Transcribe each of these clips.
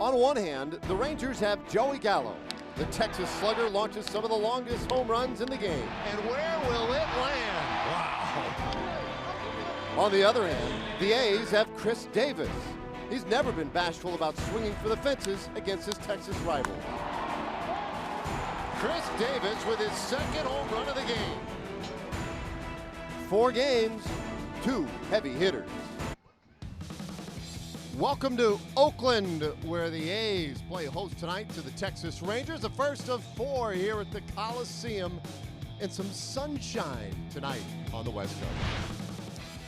On one hand, the Rangers have Joey Gallo. The Texas slugger launches some of the longest home runs in the game. And where will it land? Wow. On the other hand, the A's have Chris Davis. He's never been bashful about swinging for the fences against his Texas rival. Chris Davis with his second home run of the game. 4 games, 2 heavy hitters. Welcome to Oakland, where the A's play host tonight to the Texas Rangers. The first of 4 here at the Coliseum, and some sunshine tonight on the West Coast.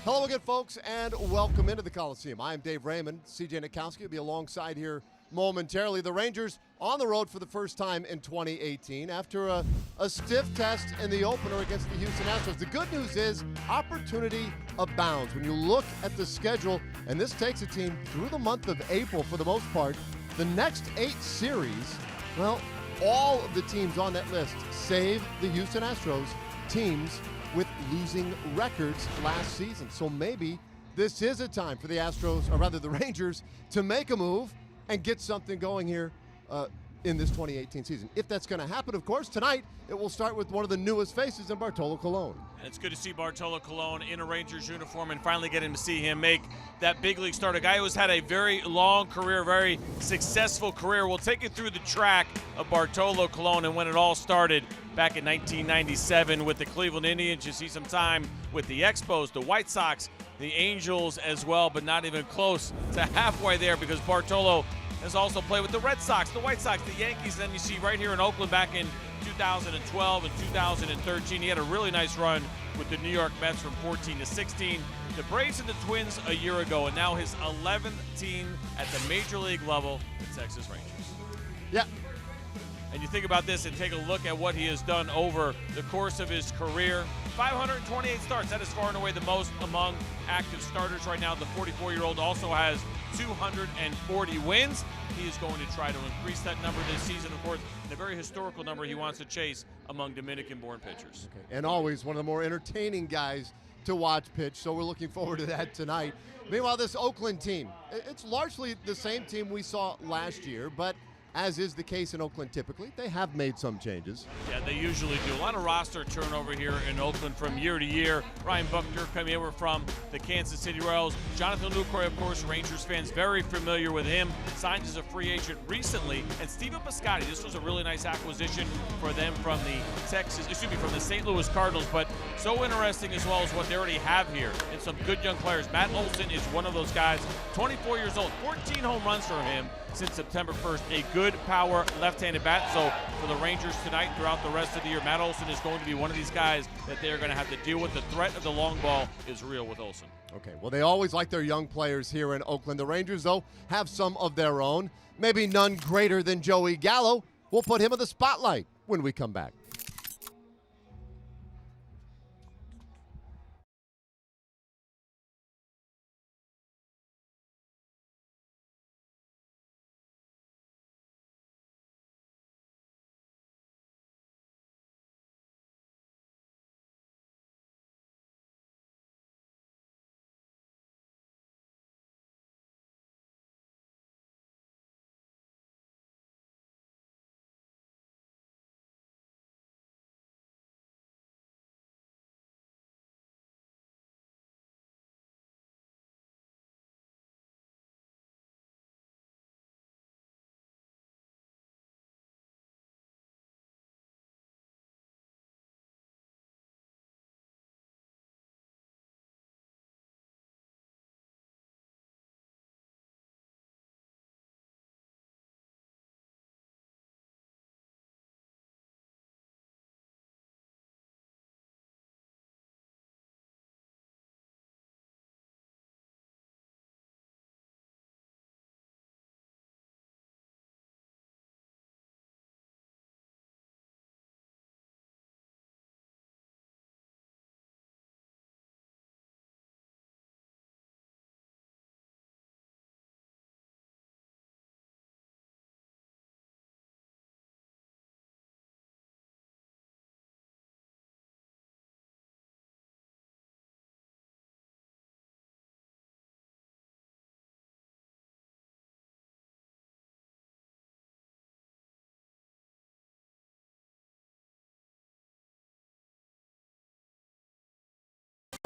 Hello again, folks, and welcome into the Coliseum. I'm Dave Raymond. CJ Nikowski will be alongside here momentarily. The Rangers on the road for the first time in 2018 after a stiff test in the opener against the Houston Astros. The good news is opportunity abounds when you look at the schedule, and this takes a team through the month of April for the most part. The next 8 series, well, all of the teams on that list, save the Houston Astros, teams with losing records last season. So maybe this is a time for the Astros, or rather the Rangers, to make a move and get something going here in this 2018 season. If that's going to happen, of course, tonight it will start with one of the newest faces in Bartolo Colon. And it's good to see Bartolo Colon in a Rangers uniform and finally getting to see him make that big league start. A guy who's had a very long career, very successful career. We'll take you through the track of Bartolo Colon and when it all started back in 1997 with the Cleveland Indians. You see some time with the Expos, the White Sox, the Angels as well, but not even close to halfway there because Bartolo has also played with the Red Sox, the White Sox, the Yankees, and then you see right here in Oakland back in 2012 and 2013. He had a really nice run with the New York Mets from 14 to 16. The Braves and the Twins a year ago, and now his 11th team at the major league level, the Texas Rangers. Yeah. And you think about this and take a look at what he has done over the course of his career. 528 starts. That is far and away the most among active starters right now. The 44-year-old also has 240 wins. He is going to try to increase that number this season, of course, and a very historical number he wants to chase among Dominican-born pitchers. Okay. And always one of the more entertaining guys to watch pitch, so we're looking forward to that tonight. Meanwhile, this Oakland team, it's largely the same team we saw last year, but as is the case in Oakland typically, they have made some changes. Yeah, they usually do. A lot of roster turnover here in Oakland from year to year. Ryan Buckner coming over from the Kansas City Royals. Jonathan Lucroy, of course, Rangers fans very familiar with him. Signed as a free agent recently. And Steven Piscotty, this was a really nice acquisition for them from the St. Louis Cardinals. But so interesting as well as what they already have here. And some good young players. Matt Olson is one of those guys, 24 years old, 14 home runs for him since September 1st. A good power left-handed bat. So for the Rangers tonight, throughout the rest of the year, Matt Olson is going to be one of these guys that they're going to have to deal with. The threat of the long ball is real with Olson. Okay, well, they always like their young players here in Oakland. The Rangers, though, have some of their own. Maybe none greater than Joey Gallo. We'll put him in the spotlight when we come back.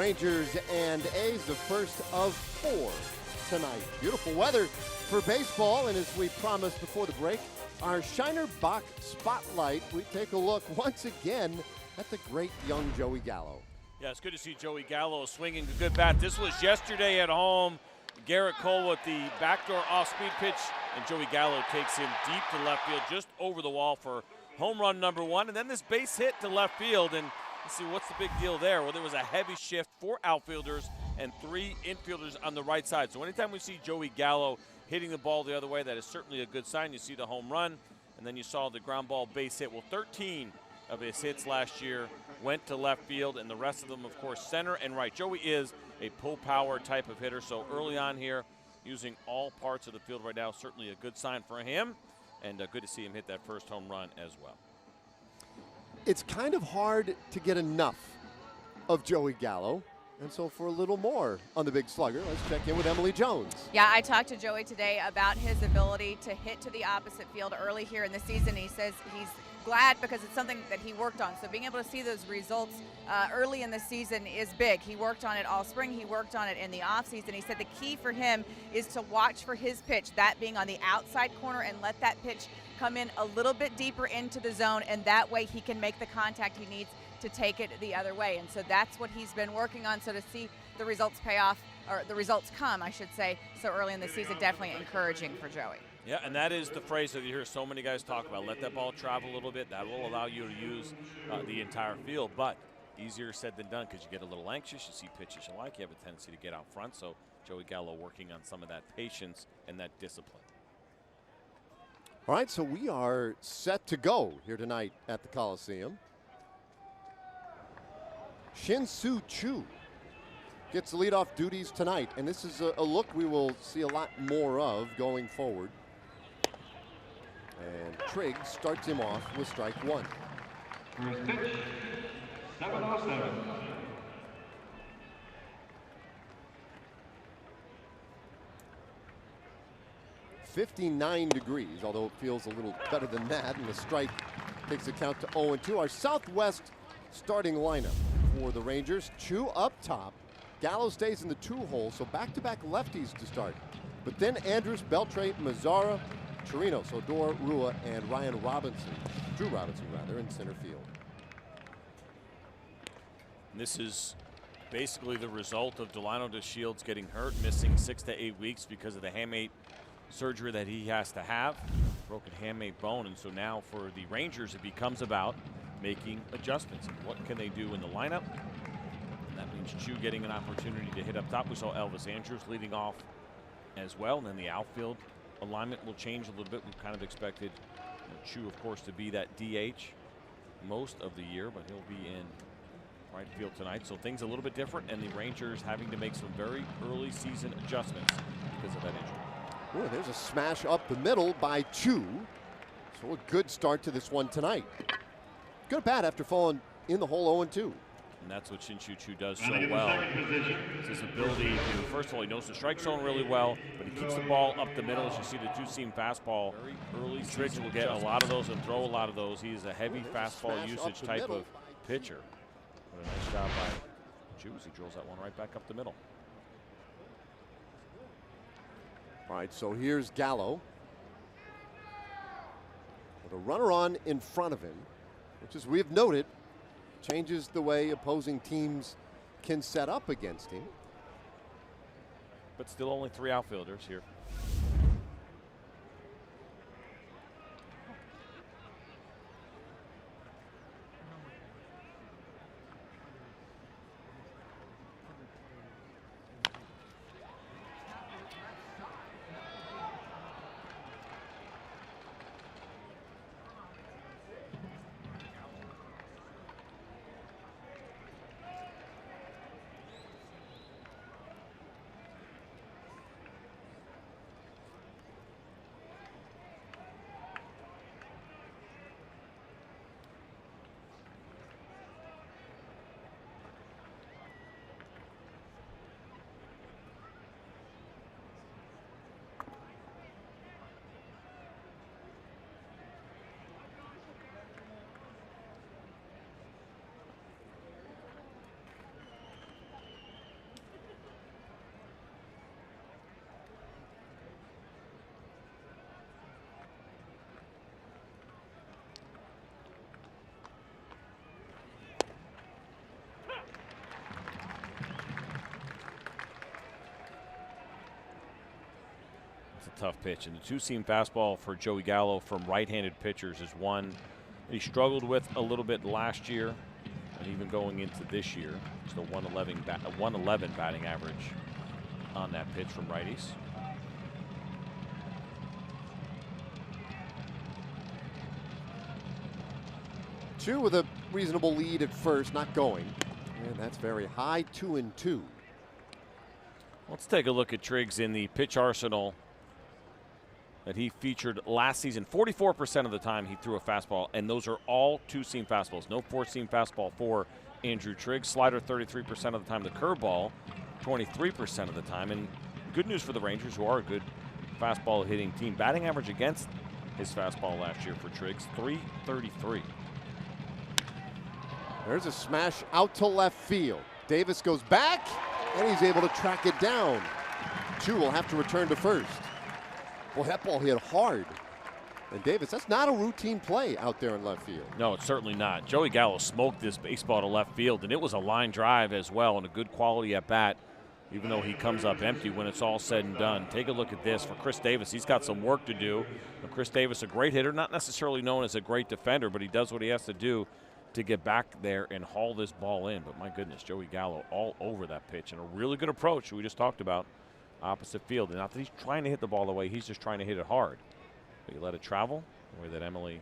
Rangers and A's, the first of 4 tonight. Beautiful weather for baseball, and as we promised before the break, our Shiner Bach Spotlight, we take a look once again at the great young Joey Gallo. Yeah, it's good to see Joey Gallo swinging a good bat. This was yesterday at home. Garrett Cole with the backdoor off-speed pitch, and Joey Gallo takes him deep to left field, just over the wall for home run number 1. And then this base hit to left field, and let's see, what's the big deal there? Well, there was a heavy shift, 4 outfielders and 3 infielders on the right side. So anytime we see Joey Gallo hitting the ball the other way, that is certainly a good sign. You see the home run, and then you saw the ground ball base hit. Well, 13 of his hits last year went to left field, and the rest of them, of course, center and right. Joey is a pull power type of hitter, so early on here, using all parts of the field right now, certainly a good sign for him, and good to see him hit that first home run as well. It's kind of hard to get enough of Joey Gallo. And so for a little more on the Big Slugger, let's check in with Emily Jones. Yeah, I talked to Joey today about his ability to hit to the opposite field early here in the season. He says he's glad because it's something that he worked on. So being able to see those results early in the season is big. He worked on it all spring. He worked on it in the offseason. He said the key for him is to watch for his pitch, that being on the outside corner, and let that pitch come in a little bit deeper into the zone, and that way he can make the contact he needs to take it the other way. And so that's what he's been working on. So to see the results pay off, or the results come, I should say, so early in the season, definitely encouraging for Joey. Yeah, and that is the phrase that you hear so many guys talk about. Let that ball travel a little bit. That will allow you to use the entire field, but easier said than done because you get a little anxious. You see pitches you like. You have a tendency to get out front. So Joey Gallo working on some of that patience and that discipline. All right, so we are set to go here tonight at the Coliseum. Shin-Soo Choo gets the leadoff duties tonight, and this is a look we will see a lot more of going forward. And Trigg starts him off with strike 1. First pitch, 7-0-7. 59 degrees, although it feels a little better than that, and the strike takes account to 0-2. Our Southwest starting lineup for the Rangers. Choo up top. Gallo stays in the 2-hole, so back-to-back lefties to start. But then Andrus, Beltre, Mazzara, Chirinos, Odor, Rua, and Ryan Robinson, Drew Robinson rather, in center field. And this is basically the result of Delano DeShields getting hurt, missing 6 to 8 weeks because of the hamate surgery that he has to have, broken hamate bone. And so now for the Rangers, it becomes about making adjustments. What can they do in the lineup? And that means Choo getting an opportunity to hit up top. We saw Elvis Andrus leading off as well, and then the outfield alignment will change a little bit. We've kind of expected Choo, of course, to be that DH most of the year, but he'll be in right field tonight. So things a little bit different, and the Rangers having to make some very early season adjustments because of that injury. Ooh, there's a smash up the middle by Choo. So a good start to this one tonight. Good at bat after falling in the hole 0-2. And that's what Shin-Soo Choo does so well. It's his ability to, first of all, he knows the strike zone really well, but he keeps the ball up the middle. As you see the two-seam fastball, early Trigg will get a lot of those and throw a lot of those. He is a heavy fastball usage type of pitcher. What a nice job by Choo as he drills that one right back up the middle. All right, so here's Gallo with a runner on in front of him, which, as we have noted, changes the way opposing teams can set up against him. But still only 3 outfielders here. That's a tough pitch. And the two-seam fastball for Joey Gallo from right-handed pitchers is one he struggled with a little bit last year, and even going into this year. It's the 111 batting average on that pitch from righties. Chu with a reasonable lead at first, not going. And that's very high, 2-2. Let's take a look at Triggs in the pitch arsenal that he featured last season. 44% of the time he threw a fastball, and those are all two-seam fastballs. No four-seam fastball for Andrew Triggs. Slider 33% of the time. The curveball 23% of the time. And good news for the Rangers, who are a good fastball hitting team. Batting average against his fastball last year for Triggs, .333. There's a smash out to left field. Davis goes back, and he's able to track it down. Chu will have to return to first. Well, that ball hit hard. And Davis, that's not a routine play out there in left field. No, it's certainly not. Joey Gallo smoked this baseball to left field, and it was a line drive as well, and a good quality at bat, even though he comes up empty when it's all said and done. Take a look at this for Chris Davis. He's got some work to do. But Chris Davis, a great hitter, not necessarily known as a great defender, but he does what he has to do to get back there and haul this ball in. But my goodness, Joey Gallo all over that pitch, and a really good approach we just talked about, opposite field. And not that he's trying to hit the ball away, he's just trying to hit it hard. But you let it travel, the way that Emily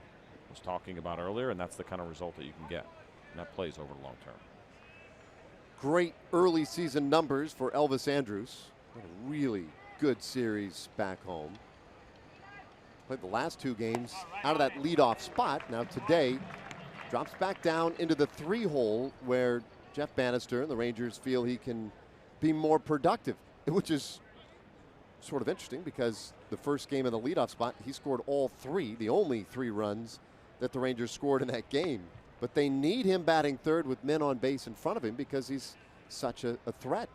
was talking about earlier, and that's the kind of result that you can get. And that plays over the long term. Great early season numbers for Elvis Andrus. Had a really good series back home. Played the last two games out of that leadoff spot. Now today, drops back down into the 3-hole where Jeff Bannister and the Rangers feel he can be more productive, which is sort of interesting because the first game in the leadoff spot, he scored all three, the only 3 runs that the Rangers scored in that game. But they need him batting third with men on base in front of him because he's such a threat.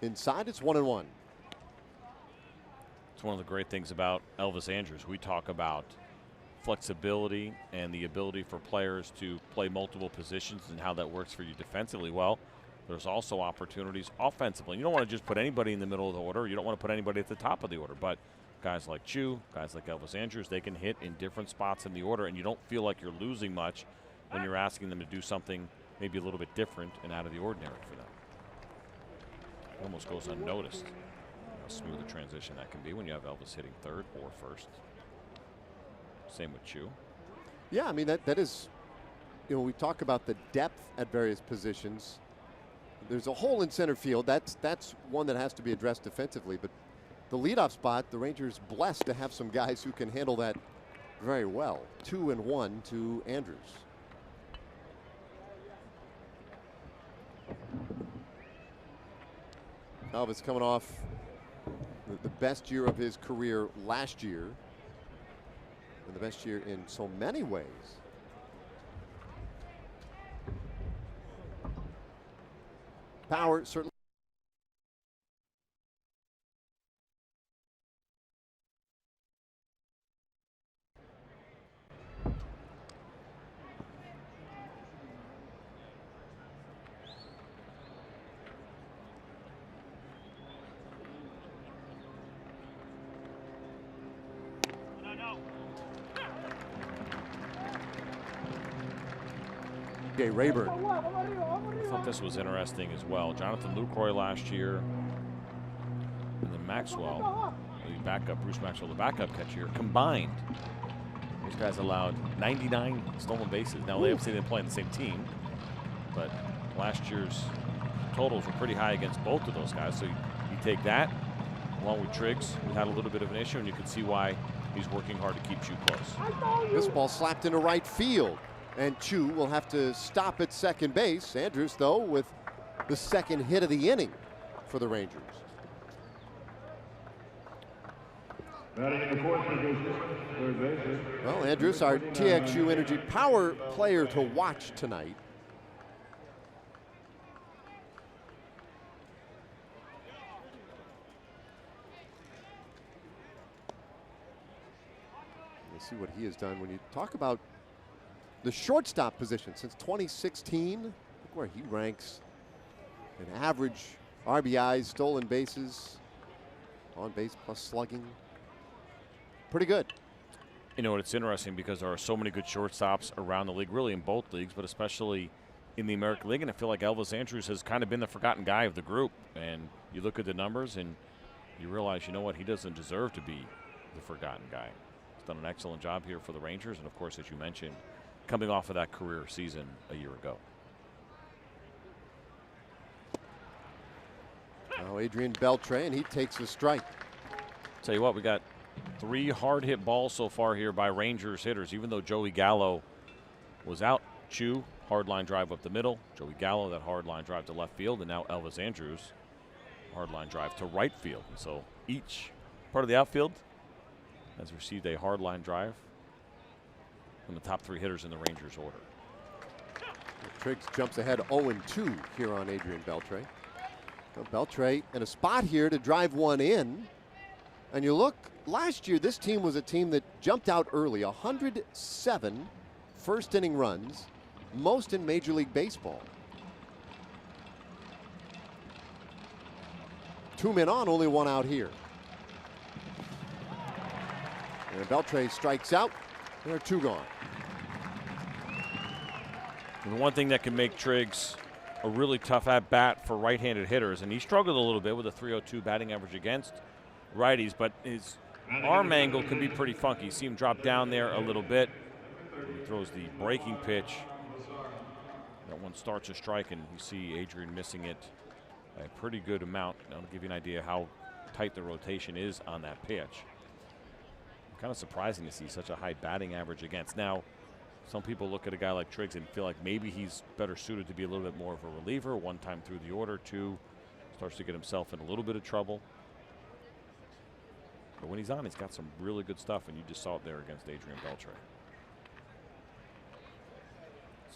Inside, it's 1-1. It's one of the great things about Elvis Andrus. We talk about flexibility and the ability for players to play multiple positions and how that works for you defensively. Well, there's also opportunities offensively. You don't want to just put anybody in the middle of the order. You don't want to put anybody at the top of the order. But guys like Chu, guys like Elvis Andrus, they can hit in different spots in the order, and you don't feel like you're losing much when you're asking them to do something maybe a little bit different and out of the ordinary for them. It almost goes unnoticed. How smooth a transition that can be when you have Elvis hitting third or first. Same with Chu. Yeah, I mean, that is, you know, we talk about the depth at various positions. There's a hole in center field. That's one that has to be addressed defensively. But the leadoff spot, the Rangers blessed to have some guys who can handle that very well. 2-1 to Andrus. Elvis coming off the best year of his career last year, and the best year in so many ways. Power certainly. Rayburn. I thought this was interesting as well. Jonathan Lucroy last year, and then Maxwell, the backup, Bruce Maxwell, the backup catcher, combined. These guys allowed 99 stolen bases. Now they obviously didn't play on the same team, but last year's totals were pretty high against both of those guys. So you take that along with Triggs, who had a little bit of an issue, and you can see why he's working hard to keep Chu close. This ball slapped into right field. And Chu will have to stop at second base. Andrus, though, with the second hit of the inning for the Rangers. Batting in the fourth position, third base. Well, Andrus, our TXU Energy power player to watch tonight. We'll see what he has done. When you talk about the shortstop position since 2016, look where he ranks. An average RBIs, stolen bases, on base plus slugging. Pretty good. You know, it's interesting because there are so many good shortstops around the league, really in both leagues, but especially in the American League. And I feel like Elvis Andrus has kind of been the forgotten guy of the group. And you look at the numbers and you realize, you know what, he doesn't deserve to be the forgotten guy. He's done an excellent job here for the Rangers. And, of course, as you mentioned, coming off of that career season a year ago. Now Adrian Beltre, and he takes a strike. Tell you what, we got 3 hard hit balls so far here by Rangers hitters, even though Joey Gallo was out. Chu, hard line drive up the middle. Joey Gallo, that hard line drive to left field. And now Elvis Andrus, hard line drive to right field. And so each part of the outfield has received a hard line drive from the top 3 hitters in the Rangers order. Triggs jumps ahead 0-2 here on Adrian Beltre. So Beltre in a spot here to drive one in. And you look, last year this team was a team that jumped out early. 107 first inning runs, most in Major League Baseball. 2 men on, only 1 out here. And Beltre strikes out. There are 2 gone. And the one thing that can make Triggs a really tough at-bat for right-handed hitters, and he struggled a little bit with a .302 batting average against righties, but his arm angle can be pretty funky. You see him drop down there a little bit. He throws the breaking pitch. That one starts a strike, and you see Adrian missing it a pretty good amount. That'll give you an idea how tight the rotation is on that pitch. Kind of surprising to see such a high batting average against. Now, some people look at a guy like Triggs and feel like maybe he's better suited to be a little bit more of a reliever. 1 time through the order, 2, starts to get himself in a little bit of trouble. But when he's on, he's got some really good stuff, and you just saw it there against Adrian Beltre.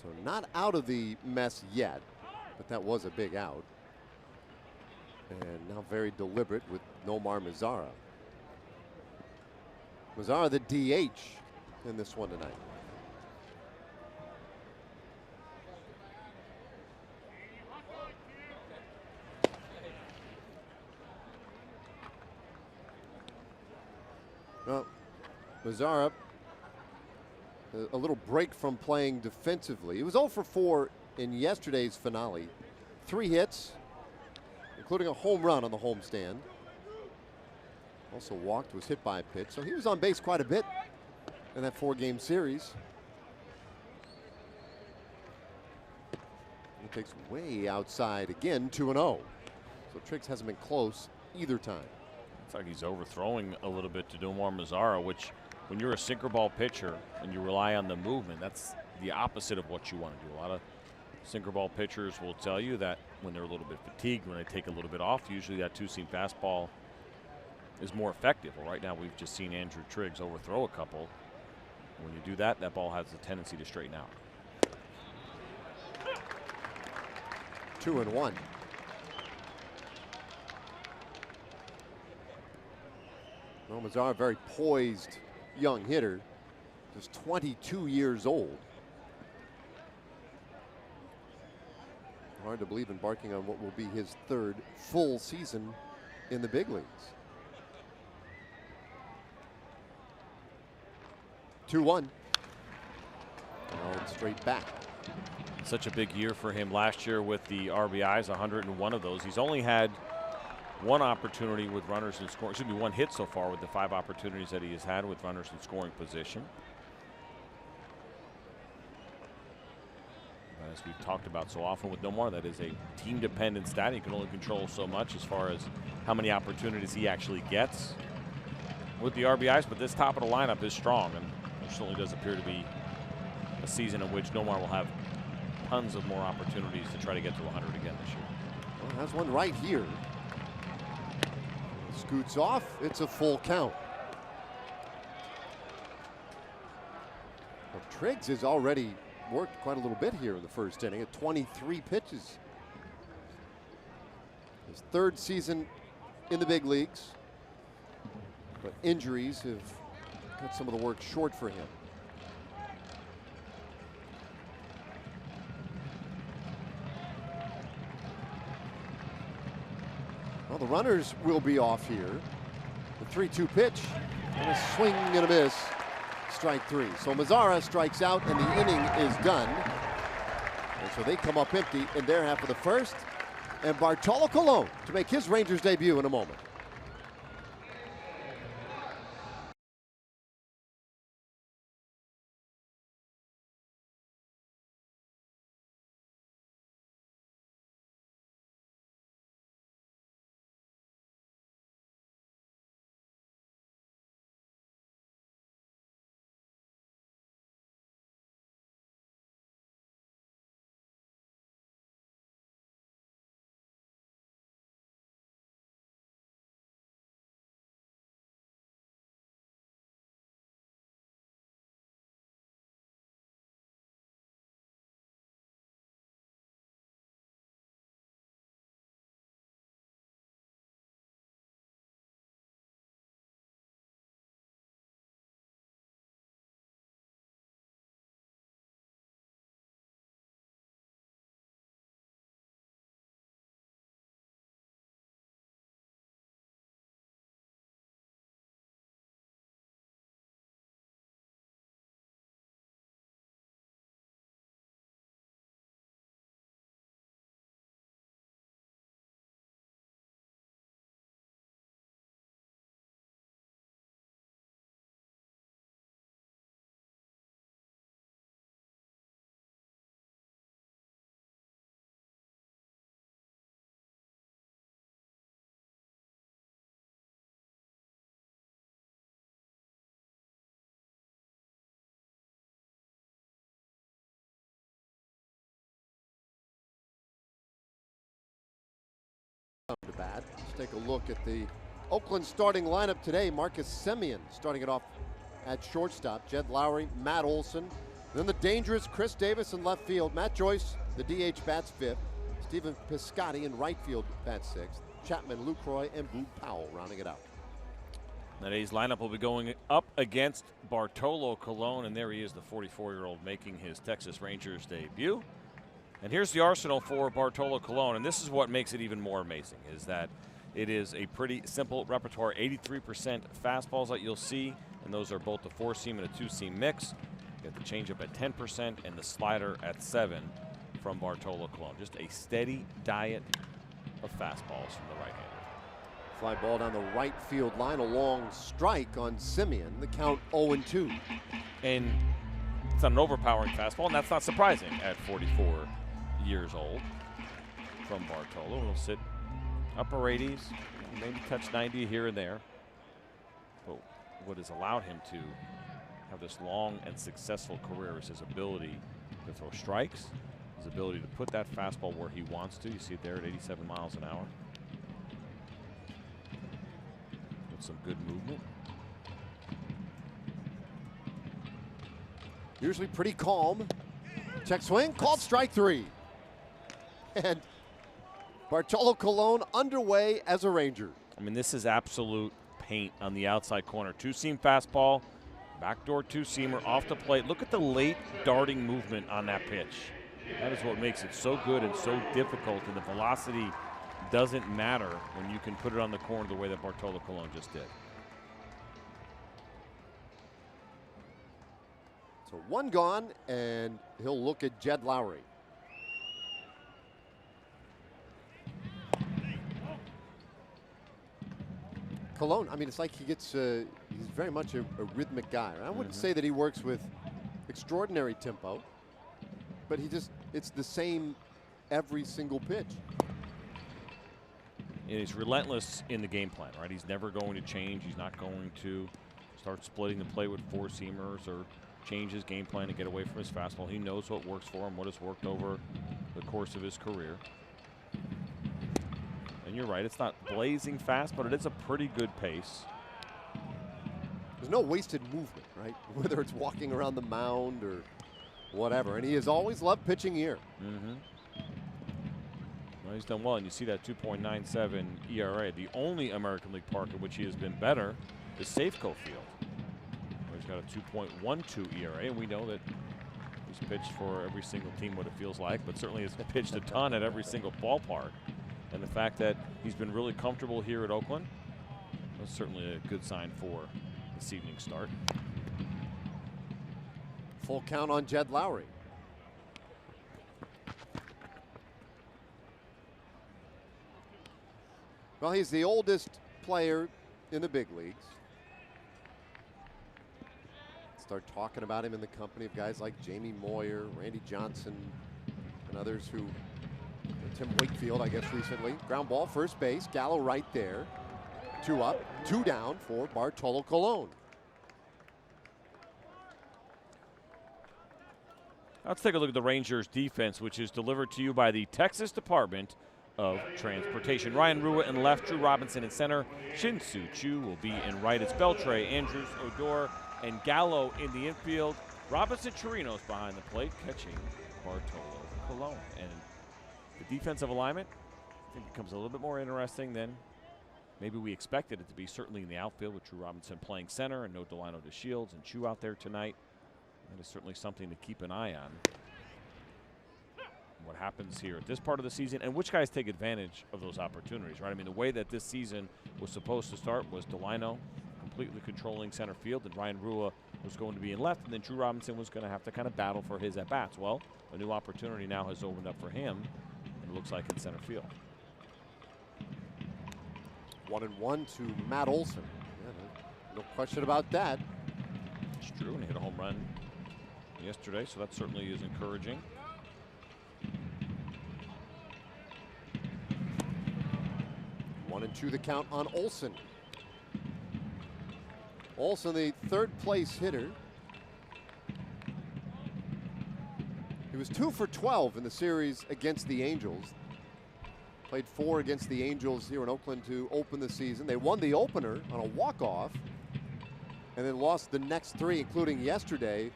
So not out of the mess yet, but that was a big out. And now very deliberate with Nomar Mazara. Mazara the DH in this one tonight. Well, Mazara, a little break from playing defensively. He was 0 for 4 in yesterday's finale. 3 hits, including a home run on the homestand. Also walked, was hit by a pitch. So he was on base quite a bit in that 4-game series. He takes way outside again, 2-0. So Triggs hasn't been close either time. It's like he's overthrowing a little bit to Nomar Mazara, which when you're a sinker ball pitcher and you rely on the movement, that's the opposite of what you want to do. A lot of sinker ball pitchers will tell you that when they're a little bit fatigued, when they take a little bit off, usually that 2-seam fastball is more effective. Well, right now we've just seen Andrew Triggs overthrow a couple. When you do that, that ball has a tendency to straighten out. 2-1. Well, Mazara, very poised young hitter, just 22 years old. Hard to believe embarking on what will be his 3rd full season in the big leagues. 2-1. Held straight back. Such a big year for him last year with the RBIs, 101 of those. He's only had 1 opportunity with runners in scoring, excuse me, 1 hit so far with the 5 opportunities that he has had with runners in scoring position. As we've talked about so often with Nomar, that is a team-dependent stat. He can only control so much as far as how many opportunities he actually gets with the RBIs, but this top of the lineup is strong, and there certainly does appear to be a season in which Nomar will have tons of more opportunities to try to get to 100 again this year. Well, has one right here. Scoots off, it's a full count. Well, Triggs has already worked quite a little bit here in the first inning at 23 pitches. His 3rd season in the big leagues, but injuries have cut some of the work short for him. Well, the runners will be off here. The 3-2 pitch, and a swing and a miss. Strike 3. So Mazzara strikes out, and the inning is done. And so they come up empty in their half of the first. And Bartolo Colon to make his Rangers debut in a moment. To bat. Let's take a look at the Oakland starting lineup today. Marcus Semien starting it off at shortstop. Jed Lowry, Matt Olson. Then the dangerous Chris Davis in left field. Matt Joyce, the DH, bats 5th. Stephen Piscotty in right field bats 6th. Chapman, Lucroy, and Boog Powell rounding it out. That A's lineup will be going up against Bartolo Colon, and there he is, the 44-year-old, making his Texas Rangers debut. And here's the arsenal for Bartolo Colon, and this is what makes it even more amazing, is that it is a pretty simple repertoire. 83% fastballs that you'll see, and those are both the 4-seam and a 2-seam mix. You get the changeup at 10% and the slider at 7% from Bartolo Colon. Just a steady diet of fastballs from the right-hander. Fly ball down the right field line, a long strike on Semien. The count 0-2. And it's not an overpowering fastball, and that's not surprising at 44 years old from Bartolo. He'll sit upper 80s, maybe touch 90 here and there. But what has allowed him to have this long and successful career is his ability to throw strikes, his ability to put that fastball where he wants to. You see it there at 87 miles an hour. With some good movement. Usually pretty calm. Check swing, called strike 3. And Bartolo Colon underway as a Ranger. I mean, this is absolute paint on the outside corner. 2-seam fastball, backdoor 2-seamer off the plate. Look at the late darting movement on that pitch. That is what makes it so good and so difficult, and the velocity doesn't matter when you can put it on the corner the way that Bartolo Colon just did. So 1 gone, and he'll look at Jed Lowry. Colon, I mean, it's like he gets, he's very much a rhythmic guy. I wouldn't say that he works with extraordinary tempo, but it's the same every single pitch. And he's relentless in the game plan, right? He's never going to change. He's not going to start splitting the play with 4-seamers or change his game plan to get away from his fastball. He knows what works for him, what has worked over the course of his career. And you're right, it's not blazing fast, but it is a pretty good pace. There's no wasted movement, right? Whether it's walking around the mound or whatever. And he has always loved pitching here. Well, he's done well, and you see that 2.97 ERA. The only American League park in which he has been better is Safeco Field, where he's got a 2.12 ERA, and we know that he's pitched for every single team what it feels like, but certainly has pitched a ton at every single ballpark. And the fact that he's been really comfortable here at Oakland, that's certainly a good sign for this evening's start. Full count on Jed Lowry. Well, he's the oldest player in the big leagues. Start talking about him in the company of guys like Jamie Moyer, Randy Johnson, and others who, Tim Wakefield, I guess, recently. Ground ball, first base, Gallo right there. 2 up, 2 down for Bartolo Colon. Let's take a look at the Rangers defense, which is delivered to you by the Texas Department of Transportation. Ryan Rua in left, Drew Robinson in center, Shin-Soo Choo will be in right. It's Beltre, Andrews, Odor, and Gallo in the infield. Robinson Chirinos behind the plate, catching Bartolo Colon. And the defensive alignment, I think, becomes a little bit more interesting than maybe we expected it to be, certainly in the outfield, with Drew Robinson playing center and no Delino DeShields and Choo out there tonight. That is certainly something to keep an eye on. What happens here at this part of the season, and which guys take advantage of those opportunities, right? I mean, the way that this season was supposed to start was Delino completely controlling center field, and Ryan Rua was going to be in left, and then Drew Robinson was going to have to kind of battle for his at-bats. Well, a new opportunity now has opened up for him, and it looks like in center field. 1-1 to Matt Olson. Yeah, no question about that. It's true, and he hit a home run yesterday, so that certainly is encouraging. 1-2 the count on Olson. Olson, the third place hitter. He was 2 for 12 in the series against the Angels. Played 4 against the Angels here in Oakland to open the season. They won the opener on a walk-off and then lost the next 3, including yesterday,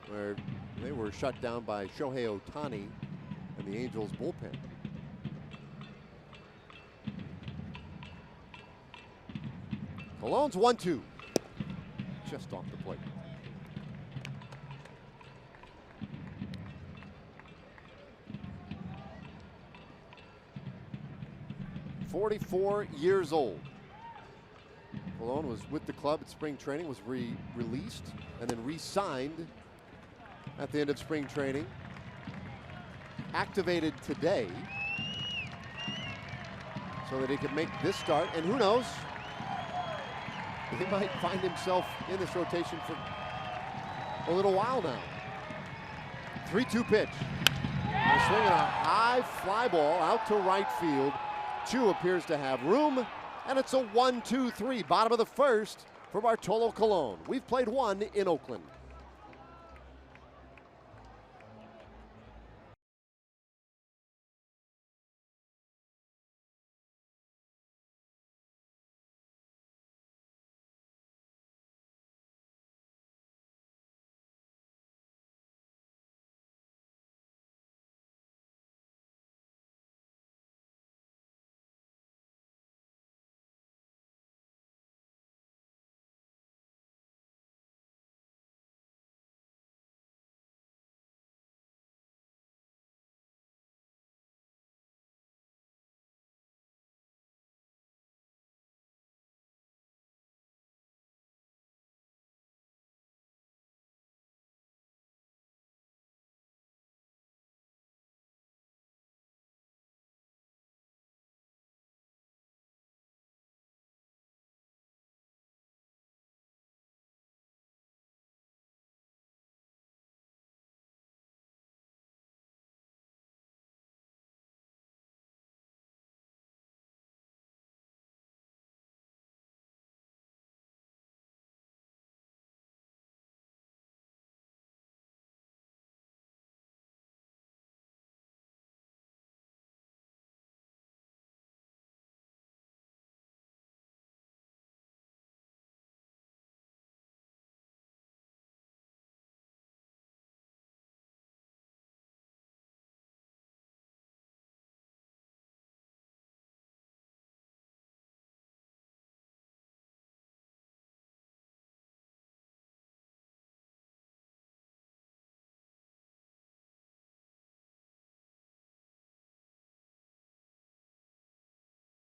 where they were shut down by Shohei Ohtani and the Angels bullpen. Colon's 1-2. Just off the plate. "44 years old. Colon was with the club at spring training, was released, and then re-signed at the end of spring training. Activated today so that he could make this start, and who knows, he might find himself in this rotation for a little while now. 3-2 pitch. And swinging a high fly ball out to right field. Choo appears to have room, and it's a 1-2-3, bottom of the first for Bartolo Colon. We've played 1 in Oakland.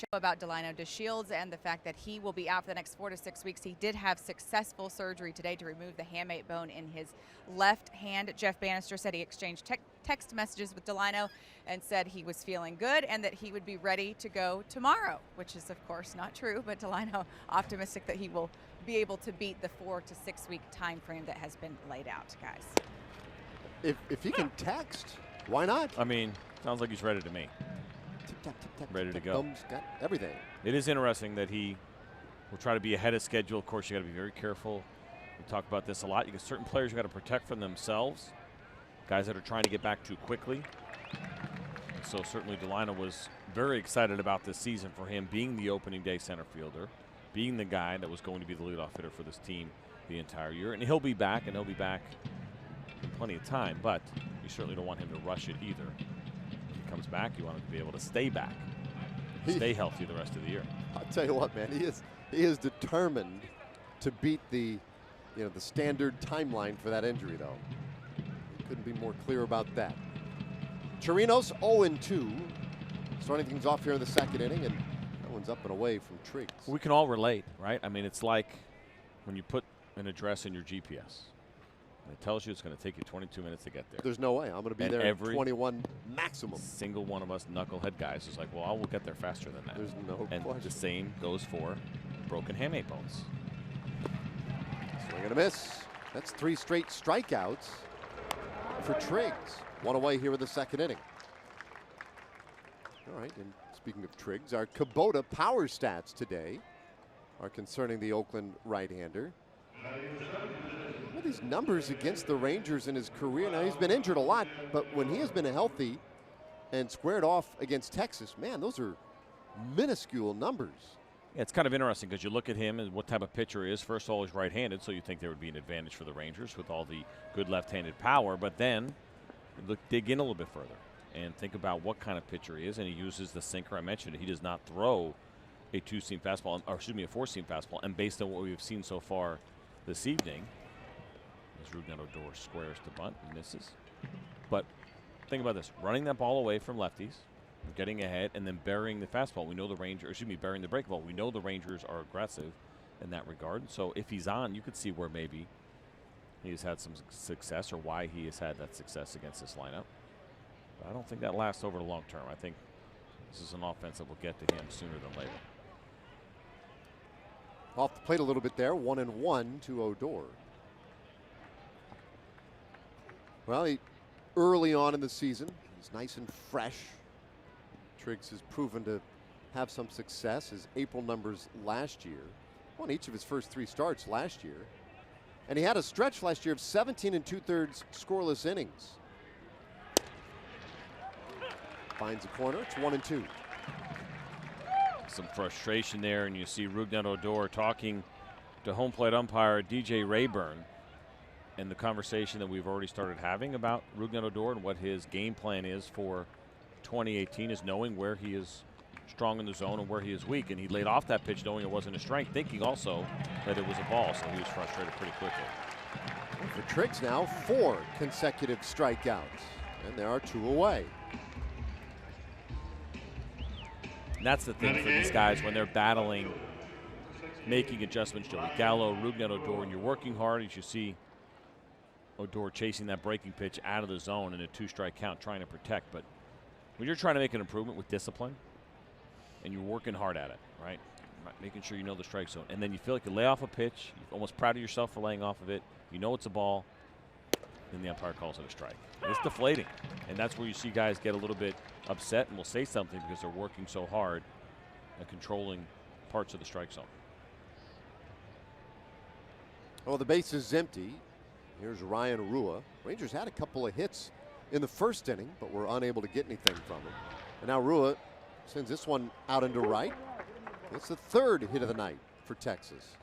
show about Delino DeShields and the fact that he will be out for the next 4 to 6 weeks. He did have successful surgery today to remove the hamate bone in his left hand. Jeff Bannister said he exchanged text messages with Delino and said he was feeling good and that he would be ready to go tomorrow, which is of course not true, but Delino optimistic that he will be able to beat the 4 to 6 week time frame that has been laid out, guys. If he can text, why not? I mean, sounds like he's ready to me. Tap, tap, tap, Ready to tap, go. Thumbs, got everything. It is interesting that he will try to be ahead of schedule. Of course, you got to be very careful. We talk about this a lot. You got certain players you got to protect from themselves. Guys that are trying to get back too quickly. So certainly Delino was very excited about this season for him being the opening day center fielder, being the guy that was going to be the leadoff hitter for this team the entire year. And he'll be back, in plenty of time, but you certainly don't want him to rush it either. If he comes back, you want him to be able to stay back, stay healthy the rest of the year. I'll tell you what, man, he is determined to beat the standard timeline for that injury, though. Couldn't be more clear about that. Chirinos 0-2, starting things off here in the second inning, and that one's up and away from Triggs. We can all relate, right? I mean, it's like when you put an address in your GPS. It tells you it's going to take you 22 minutes to get there. There's no way. I'm going to be there at 21 maximum. Single one of us knucklehead guys is like, well, I will get there faster than that. There's no and question. The same goes for broken hamate bones. Swing and a miss. That's 3 straight strikeouts for Triggs. One away here in the second inning. All right, and speaking of Triggs, our Kubota power stats today are concerning the Oakland right-hander. Well, these numbers against the Rangers in his career. Now, he's been injured a lot, but when he has been healthy and squared off against Texas, man, those are minuscule numbers. Yeah, it's kind of interesting because you look at him and what type of pitcher he is. First of all, he's right-handed, so you think there would be an advantage for the Rangers with all the good left-handed power. But then dig in a little bit further and think about what kind of pitcher he is, and he uses the sinker. I mentioned it. He does not throw a 2-seam fastball, or excuse me, a 4-seam fastball. And based on what we've seen so far this evening, as Rougned Odor squares to bunt and misses. But think about this: running that ball away from lefties, getting ahead, and then burying the fastball. We know the Rangers, excuse me, burying the break ball. We know the Rangers are aggressive in that regard. So if he's on, you could see where maybe he has had some success, or why he has had that success against this lineup. But I don't think that lasts over the long term. I think this is an offense that will get to him sooner than later. Off the plate a little bit there, 1-1 to Odor. Well, early on in the season, he's nice and fresh. Triggs has proven to have some success. His April numbers last year, won each of his first 3 starts last year. And he had a stretch last year of 17 2/3 scoreless innings. Finds a corner, it's 1-2. Some frustration there, and you see Rougned Odor talking to home plate umpire DJ Rayburn, and the conversation that we've already started having about Rougned Odor and what his game plan is for 2018 is knowing where he is strong in the zone and where he is weak. And he laid off that pitch knowing it wasn't a strike, thinking also that it was a ball, so he was frustrated pretty quickly. And for Triggs now, 4 consecutive strikeouts, and there are 2 away. And that's the thing for these guys when they're battling, making adjustments. Joey Gallo, Rougned Odor, and you're working hard as you see Odor chasing that breaking pitch out of the zone in a 2-strike count, trying to protect. But when you're trying to make an improvement with discipline and you're working hard at it, right, making sure you know the strike zone, and then you feel like you lay off a pitch, you're almost proud of yourself for laying off of it, you know it's a ball, then the umpire calls it a strike. It's deflating, and that's where you see guys get a little bit upset and will say something because they're working so hard at controlling parts of the strike zone. Well, the base is empty. Here's Ryan Rua. Rangers had a couple of hits in the first inning, but were unable to get anything from him. And now Rua sends this one out into right. It's the 3rd hit of the night for Texas.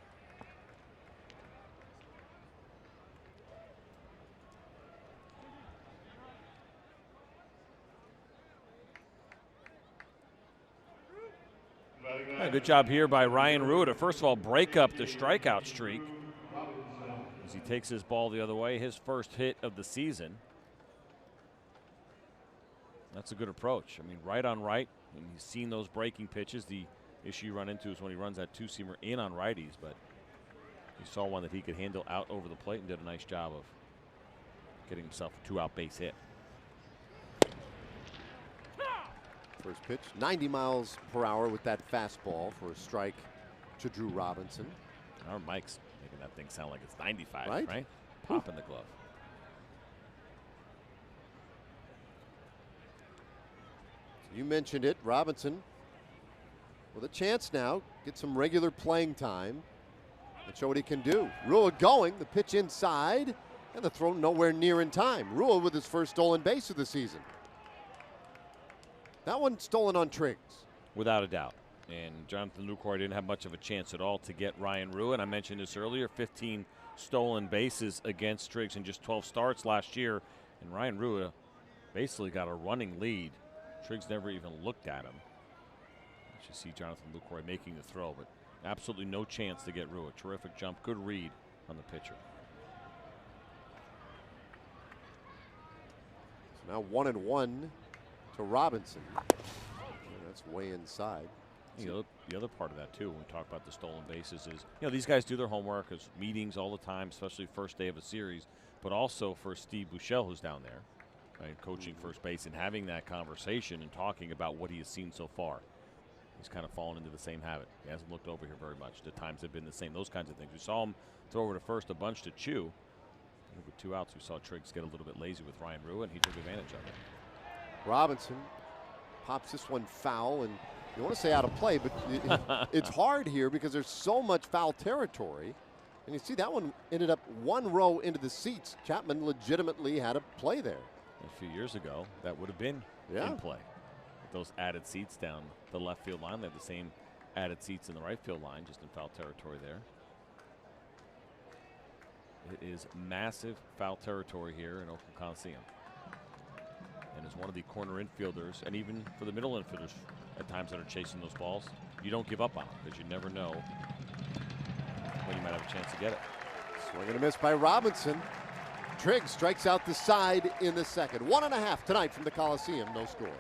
Good job here by Ryan Rua to first of all break up the strikeout streak as he takes his ball the other way, his first hit of the season. That's a good approach. I mean, right on right, and he's seen those breaking pitches. The issue you run into is when he runs that two-seamer in on righties, but you saw one that he could handle out over the plate and did a nice job of getting himself a 2-out base hit. First pitch, 90 miles per hour with that fastball for a strike to Drew Robinson. Our Mike's making that thing sound like it's 95, Right? right? Popping the glove. You mentioned it, Robinson with a chance now, get some regular playing time and show what he can do. Rua going, the pitch inside, and the throw nowhere near in time. Rua with his first stolen base of the season. That one stolen on Triggs. Without a doubt. And Jonathan Lucroy didn't have much of a chance at all to get Ryan Rua. And I mentioned this earlier, 15 stolen bases against Triggs in just 12 starts last year. And Ryan Rua basically got a running lead. Triggs never even looked at him. You see Jonathan Lucroy making the throw, but absolutely no chance to get Rua. Terrific jump, good read on the pitcher. So now 1-1 to Robinson. And that's way inside. The other part of that too, when we talk about the stolen bases, is these guys do their homework, as meetings all the time, especially first day of a series, but also for Steve Buechele, who's down there, right, coaching first base and having that conversation and talking about what he has seen so far. He's kind of fallen into the same habit. He hasn't looked over here very much. The times have been the same, those kinds of things. We saw him throw over to first a bunch to Chew. With 2 outs, we saw Triggs get a little bit lazy with Ryan Rua, and he took advantage of it. Robinson pops this one foul, and you want to say out of play, but it's hard here because there's so much foul territory. And you see that one ended up 1 row into the seats. Chapman legitimately had a play there. A few years ago, that would have been in play. With those added seats down the left field line. They have the same added seats in the right field line, just in foul territory there. It is massive foul territory here in Oakland Coliseum. And as one of the corner infielders, and even for the middle infielders at times that are chasing those balls, you don't give up on them because you never know when you might have a chance to get it. Swing and a miss by Robinson. Triggs strikes out the side in the second. 1.5 tonight from the Coliseum, no score.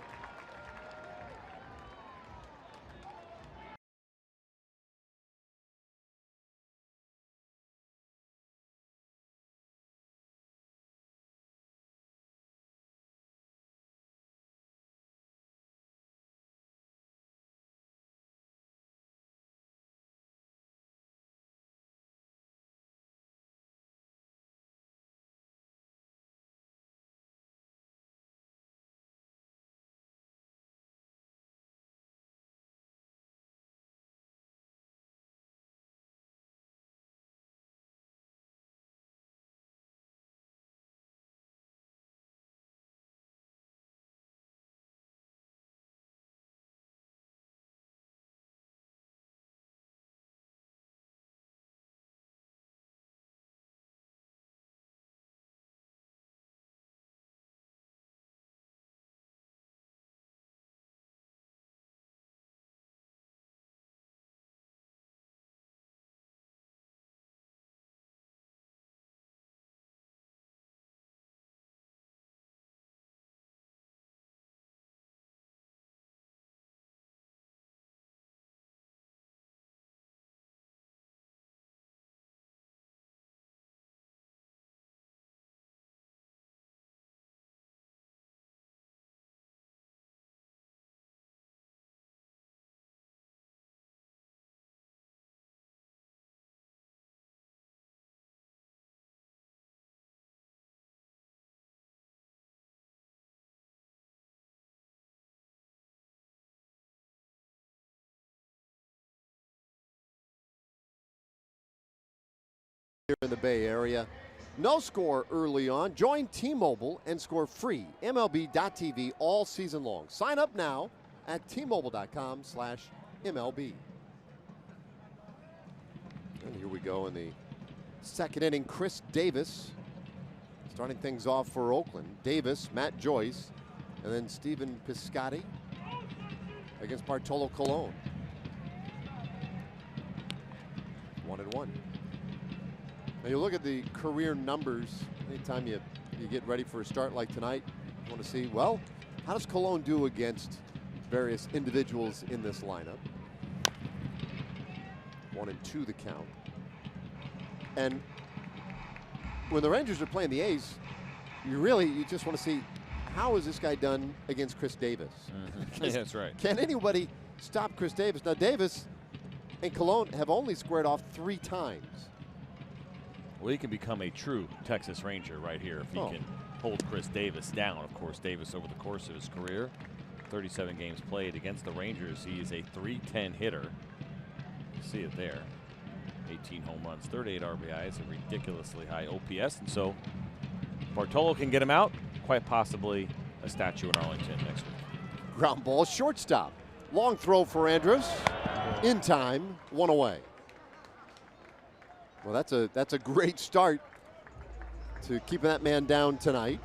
Here in the Bay Area. No score early on. Join T-Mobile and score free MLB.tv all season long. Sign up now at T-Mobile.com/MLB. And here we go in the second inning. Chris Davis starting things off for Oakland. Davis, Matt Joyce, and then Stephen Piscotty against Bartolo Colon. 1-1. Now you look at the career numbers. Anytime you get ready for a start like tonight, you want to see, well, How does Cologne do against various individuals in this lineup? 1-2 the count. And when the Rangers are playing the A's, you just want to see, how is this guy done against Chris Davis? Yeah, that's right. Can anybody stop Chris Davis? Now, Davis and Cologne have only squared off 3 times. Well, he can become a true Texas Ranger right here if he can hold Chris Davis down. Of course, Davis, over the course of his career, 37 games played against the Rangers, he is a .310 hitter. You see it there. 18 home runs, 38 RBIs, a ridiculously high OPS. And so Bartolo can get him out, quite possibly a statue in Arlington next week. Ground ball, shortstop. Long throw for Andrus. In time, 1 away. Well, that's a great start to keeping that man down tonight.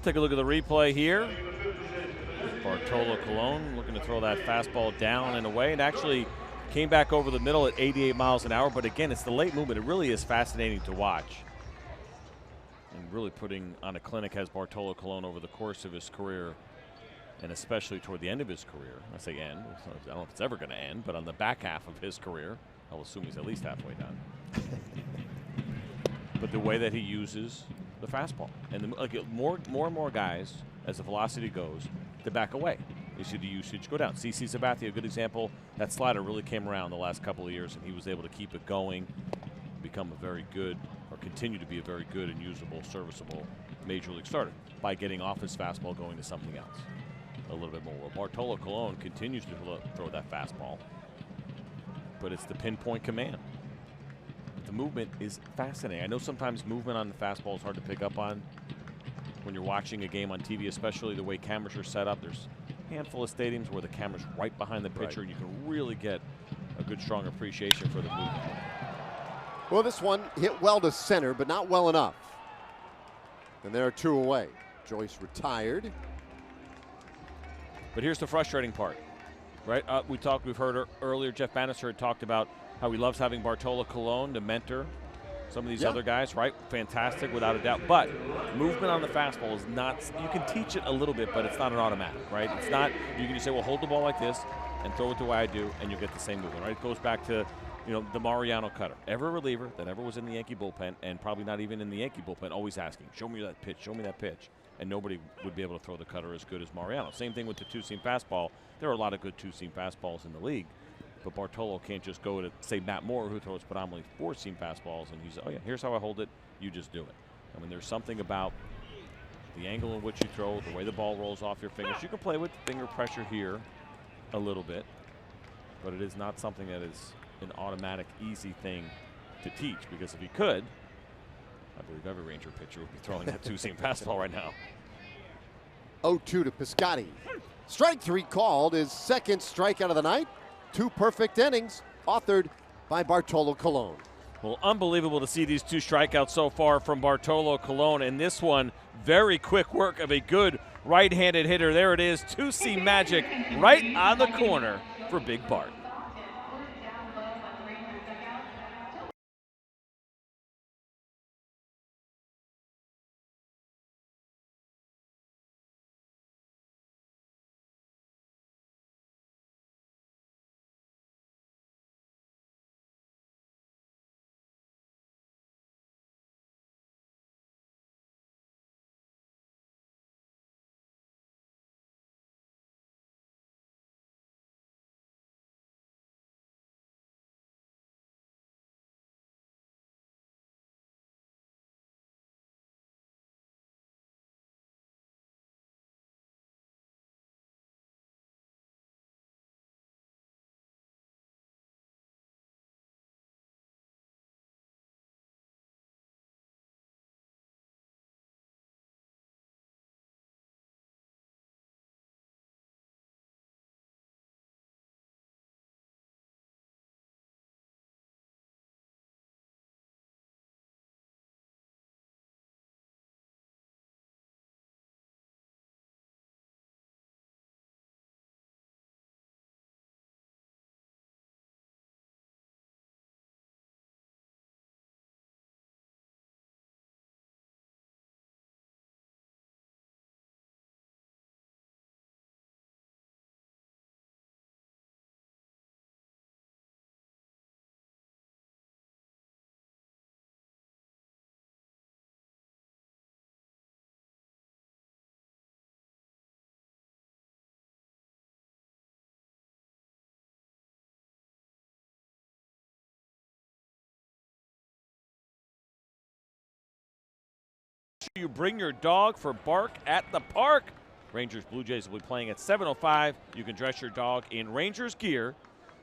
Take a look at the replay here. Bartolo Colon looking to throw that fastball down and away, and actually came back over the middle at 88 miles an hour. But again, it's the late movement. It really is fascinating to watch. And really putting on a clinic has Bartolo Colon over the course of his career, and especially toward the end of his career. I say end. I don't know if it's ever going to end, but on the back half of his career, I'll assume he's at least halfway done. But the way that he uses the fastball, and more and more guys, as the velocity goes, to back away. You see the usage go down. CC Sabathia, a good example. That slider really came around the last couple of years, and he was able to keep it going, become a very good, or continue to be a very good and usable, serviceable major league starter by getting off his fastball, going to something else a little bit more. Well, Bartolo Colon continues to throw that fastball, but it's the pinpoint command. The movement is fascinating. I know sometimes movement on the fastball is hard to pick up on when you're watching a game on TV, especially the way cameras are set up. There's a handful of stadiums where the camera's right behind the pitcher, and you can really get a good, strong appreciation for the movement. Well, this one hit well to center, but not well enough. And there are 2 away. Joyce retired. But here's the frustrating part, right? We've heard earlier, Jeff Bannister had talked about how he loves having Bartolo Colon to mentor some of these other guys, right? Fantastic, without a doubt. But movement on the fastball is not, you can teach it a little bit, but it's not an automatic, right? It's not, you can just say, well, hold the ball like this and throw it the way I do, and you'll get the same movement, right? It goes back to, the Mariano cutter. Every reliever that ever was in the Yankee bullpen, and probably not even in the Yankee bullpen, always asking, show me that pitch, show me that pitch. And nobody would be able to throw the cutter as good as Mariano. Same thing with the 2-seam fastball. There are a lot of good 2-seam fastballs in the league, but Bartolo can't just go to, say, Matt Moore, who throws predominantly 4-seam fastballs, and he's, oh yeah, here's how I hold it, you just do it. I mean, there's something about the angle in which you throw, the way the ball rolls off your fingers. You can play with finger pressure here a little bit, but it is not something that is an automatic, easy thing to teach, because if he could, I believe every Ranger pitcher would be throwing that 2-seam fastball right now. 0-2 to Piscotty. Strike 3 called, his second strikeout of the night. 2 perfect innings, authored by Bartolo Colon. Well, unbelievable to see these 2 strikeouts so far from Bartolo Colon, and this one, very quick work of a good right-handed hitter. There it is, 2-seam magic right on the corner for Big Bart. You bring your dog for Bark at the Park. Rangers Blue Jays will be playing at 7:05. You can dress your dog in Rangers gear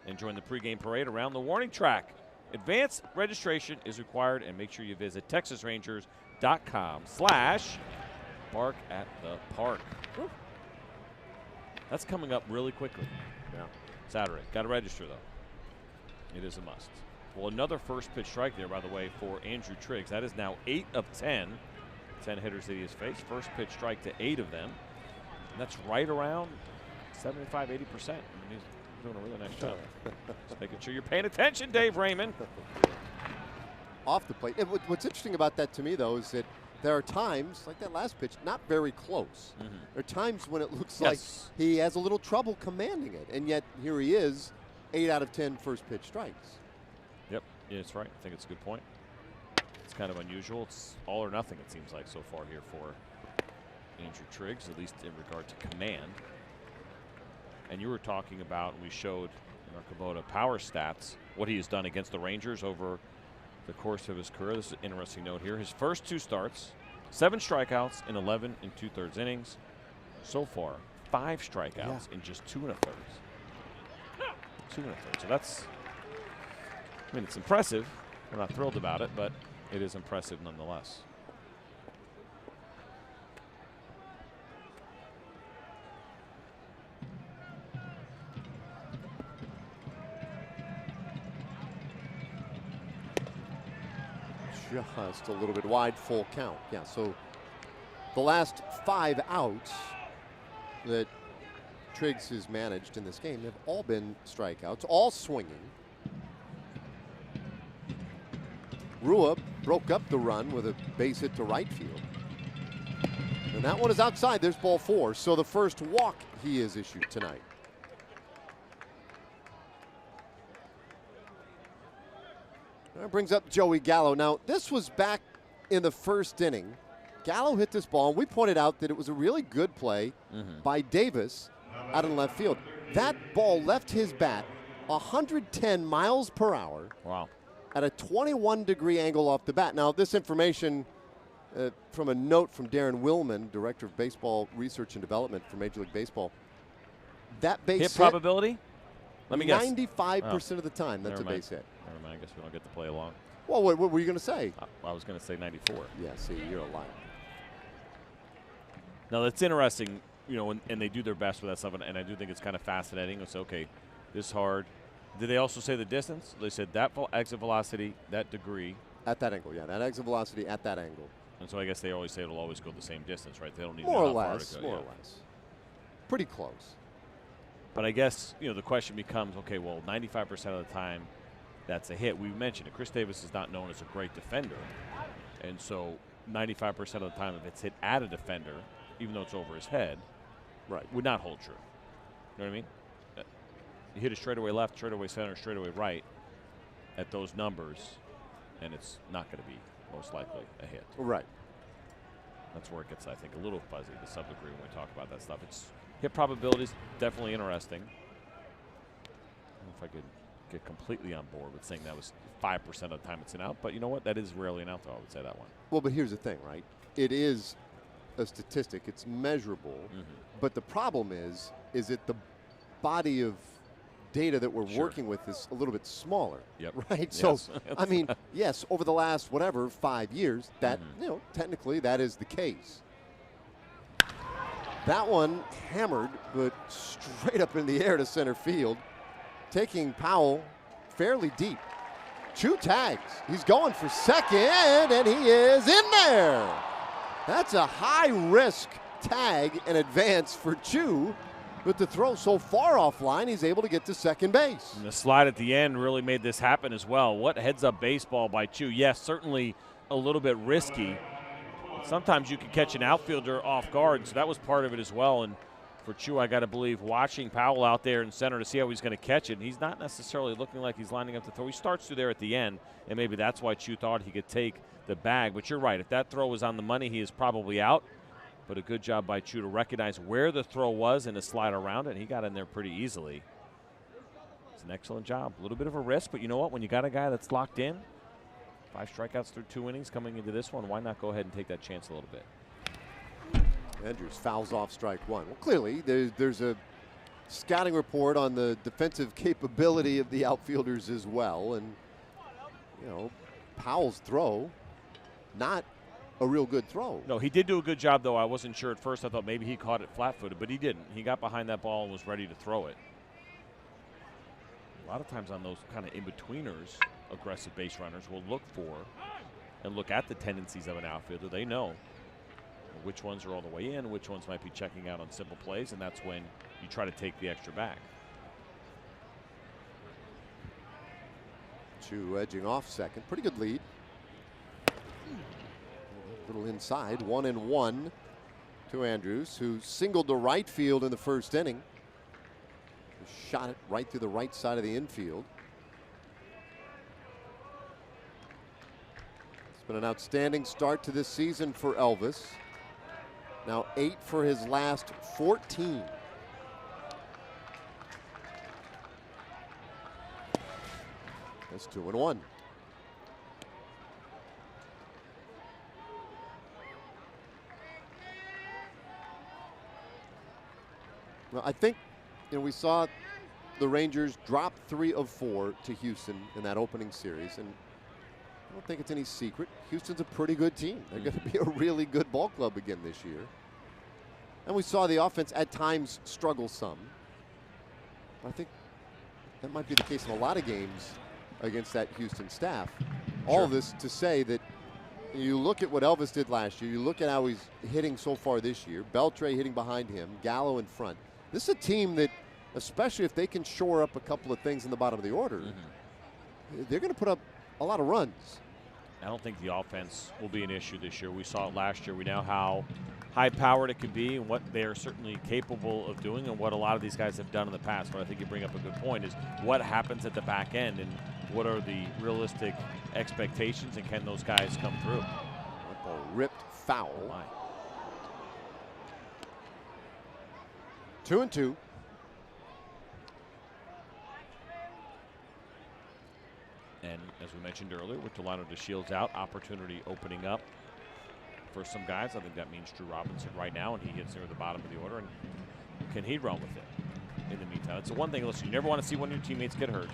and join the pregame parade around the warning track. Advanced registration is required, and make sure you visit texasrangers.com/Bark at the Park. Woo. That's coming up really quickly. Yeah. Saturday. Got to register, though. It is a must. Well, another first pitch strike there, by the way, for Andrew Triggs. That is now 8 of 10. 10 hitters that he has faced. First pitch strike to 8 of them. And that's right around 75, 80%. I mean, he's doing a really nice job. Just making sure you're paying attention, Dave Raymond. Off the plate. And what's interesting about that to me, though, is that there are times, like that last pitch, not very close. There are times when it looks like he has a little trouble commanding it, and yet here he is, 8 out of 10 first pitch strikes. Yep, yeah, that's right. I think it's a good point. It's kind of unusual. It's all or nothing, it seems like, so far here for Andrew Triggs, at least in regard to command. And you were talking about, and we showed in our Kubota power stats, what he has done against the Rangers over the course of his career. This is an interesting note here. His first 2 starts, 7 strikeouts in 11 and 2/3 innings. So far, 5 strikeouts in just 2 1/3. 2 1/3. So that's, I mean, it's impressive. We're not thrilled about it, but it is impressive nonetheless. Just a little bit wide, full count. Yeah, so the last 5 outs that Triggs has managed in this game have all been strikeouts, all swinging. Rua broke up the run with a base hit to right field. And that one is outside. There's ball 4. So the first walk he has issued tonight. That brings up Joey Gallo. Now, this was back in the first inning. Gallo hit this ball, and we pointed out that it was a really good play by Davis out in left field. That ball left his bat 110 miles per hour. Wow. At a 21-degree angle off the bat. Now, this information from a note from Darren Willman, Director of Baseball Research and Development for Major League Baseball. That base hit probability? Let me guess. 95% of the time, that's a base hit. Never mind. I guess we don't get to play along. Well, what were you going to say? I was going to say 94. Yeah, see, you're a liar. Now, that's interesting, you know, and they do their best with that stuff, and I do think it's kind of fascinating. It's okay, this hard. Did they also say the distance? They said that exit velocity, that degree. At that angle, yeah, that exit velocity at that angle. And so I guess they always say it'll always go the same distance, right? They don't need more to or know how less, far to go. more or less. Pretty close. But I guess, you know, the question becomes, okay, well, 95% of the time, that's a hit. We mentioned it. Chris Davis is not known as a great defender. And so 95% of the time, if it's hit at a defender, even though it's over his head, right, would not hold true. You know what I mean? You hit a straightaway left, straightaway center, straightaway right at those numbers, and it's not going to be most likely a hit. Right. That's where it gets, I think, a little fuzzy to some degree when we talk about that stuff. It's hit probabilities, definitely interesting. I don't know if I could get completely on board with saying that was 5% of the time it's an out, but you know what? That is rarely an out, though, I would say that one. Well, but here's the thing, right? It is a statistic. It's measurable. But the problem is that the body of data that we're working with is a little bit smaller. Yep. Right? Yes. So, I mean, yes, over the last, 5 years, that, you know, technically that is the case. That one hammered, but straight up in the air to center field, taking Powell fairly deep. Chu tags. He's going for second, and he is in there. That's a high-risk tag and advance for Chu. But the throw so far offline, he's able to get to second base. And the slide at the end really made this happen as well. What heads-up baseball by Chu. Yes, certainly a little bit risky. Sometimes you can catch an outfielder off guard, so that was part of it as well. And for Chu, I got to believe, watching Powell out there in center to see how he's going to catch it, he's not necessarily looking like he's lining up the throw. He starts through there at the end, and maybe that's why Chu thought he could take the bag. But you're right. If that throw was on the money, he is probably out. But a good job by Chu to recognize where the throw was and to slide around it, and he got in there pretty easily. It's an excellent job. A little bit of a risk, but you know what? When you got a guy that's locked in, 5 strikeouts through 2 innings coming into this one. Why not go ahead and take that chance a little bit? Andrews fouls off strike one. Well, clearly there's a scouting report on the defensive capability of the outfielders as well. And, you know, Powell's throw, not a real good throw. No, he did do a good job, though. I wasn't sure at first. I thought maybe he caught it flat-footed, but he didn't. He got behind that ball and was ready to throw it. A lot of times on those kind of in-betweeners, aggressive base runners will look for and look at the tendencies of an outfielder. They know which ones are all the way in, which ones might be checking out on simple plays, and that's when you try to take the extra back. Chu edging off second. Pretty good lead. A little inside. 1-1 to Andrews, who singled to right field in the first inning. Shot it right through the right side of the infield. It's been an outstanding start to this season for Elvis. Now 8 for his last 14. That's 2-1. Well, I think, you know, we saw the Rangers drop 3 of 4 to Houston in that opening series, and I don't think it's any secret. Houston's a pretty good team. They're going to be a really good ball club again this year. And we saw the offense at times struggle some. I think that might be the case in a lot of games against that Houston staff. All of this to say that you look at what Elvis did last year, you look at how he's hitting so far this year, Beltre hitting behind him, Gallo in front. This is a team that, especially if they can shore up a couple of things in the bottom of the order, they're going to put up a lot of runs. I don't think the offense will be an issue this year. We saw it last year. We know how high-powered it can be and what they are certainly capable of doing and what a lot of these guys have done in the past. But I think you bring up a good point is what happens at the back end and what are the realistic expectations and can those guys come through? That ball ripped foul. Oh my. 2-2. And as we mentioned earlier, with Delano DeShields out, opportunity opening up for some guys. I think that means Drew Robinson right now, and he gets near the bottom of the order. And can he run with it in the meantime? It's the one thing, listen, you never want to see one of your teammates get hurt,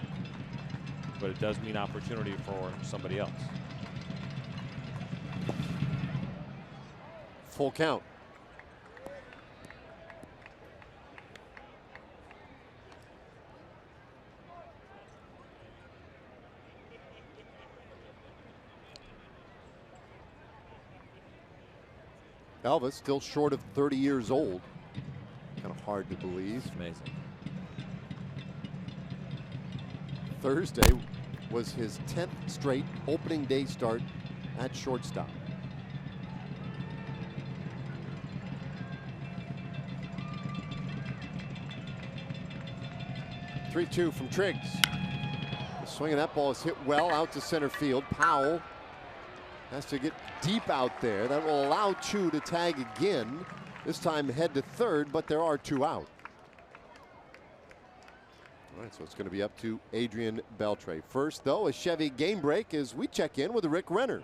but it does mean opportunity for somebody else. Full count. Elvis still short of 30 years old. Kind of hard to believe. It's amazing. Thursday was his 10th straight opening day start at shortstop. Three-two from Triggs. The swing of that ball is hit well out to center field. Powell has to get deep out there. That will allow Chu to tag again, this time head to third, but there are 2 out. All right, so it's going to be up to Adrian Beltre. First, though, a Chevy game break as we check in with Rick Renner.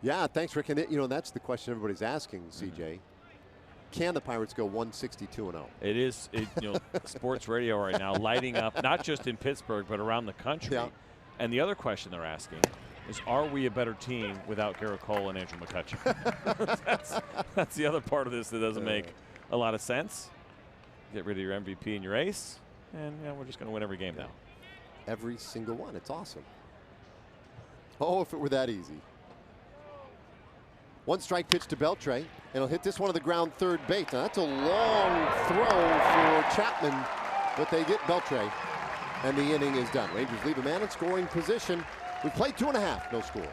Yeah, thanks, Rick. And you know, that's the question everybody's asking, CJ. Can the Pirates go 162-0? It is, you know, sports radio right now lighting up, not just in Pittsburgh, but around the country. Yeah. And the other question they're asking is, are we a better team without Garrett Cole and Andrew McCutcheon? that's the other part of this that doesn't make a lot of sense. Get rid of your MVP and your ace, and you know, we're just going to win every game now. Every single one. It's awesome. Oh, if it were that easy. 1 strike pitch to Beltre, and he'll hit this one to the ground third base. Now that's a long throw for Chapman, but they get Beltre, and the inning is done. Rangers leave a man in scoring position. We've played 2.5, no score.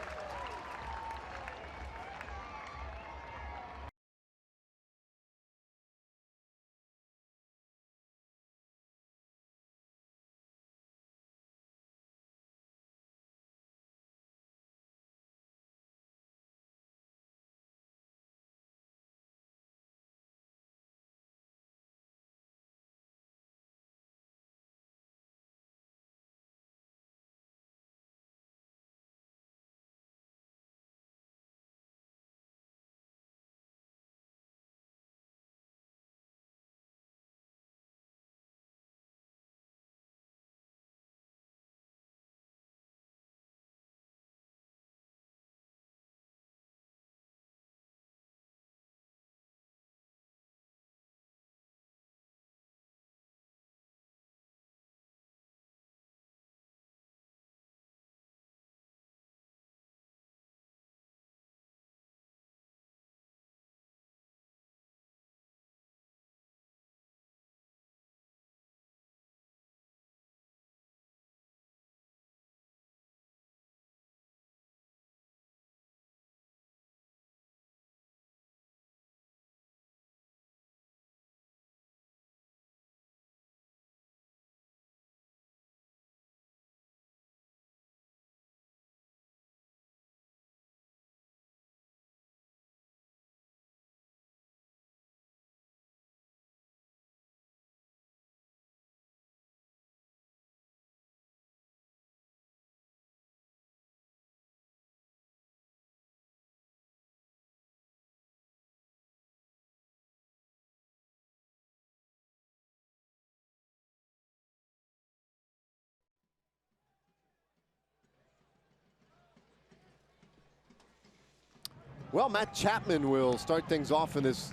Well, Matt Chapman will start things off in this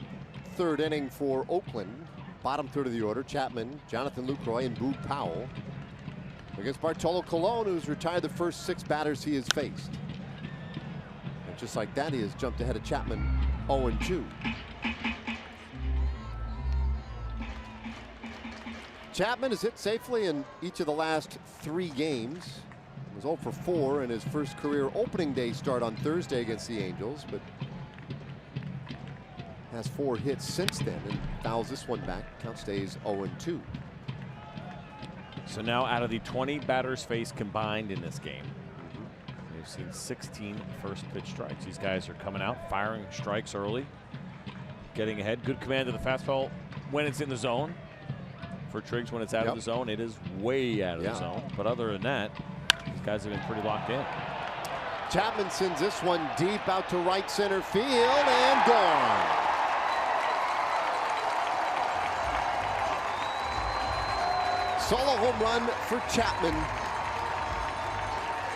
third inning for Oakland. Bottom third of the order, Chapman, Jonathan Lucroy, and Boog Powell against Bartolo Colon, who's retired the first 6 batters he has faced. And just like that, he has jumped ahead of Chapman 0-2. Chapman has hit safely in each of the last 3 games. He was 0 for 4 in his first career opening day start on Thursday against the Angels, but has 4 hits since then and fouls this one back. Count stays 0-2. So now out of the 20 batters faced combined in this game, we've seen 16 first pitch strikes. These guys are coming out, firing strikes early, getting ahead. Good command of the fastball when it's in the zone. For Triggs, when it's out of the zone, it is way out of the zone. But other than that, these guys have been pretty locked in. Chapman sends this one deep out to right center field and gone. Solo home run for Chapman.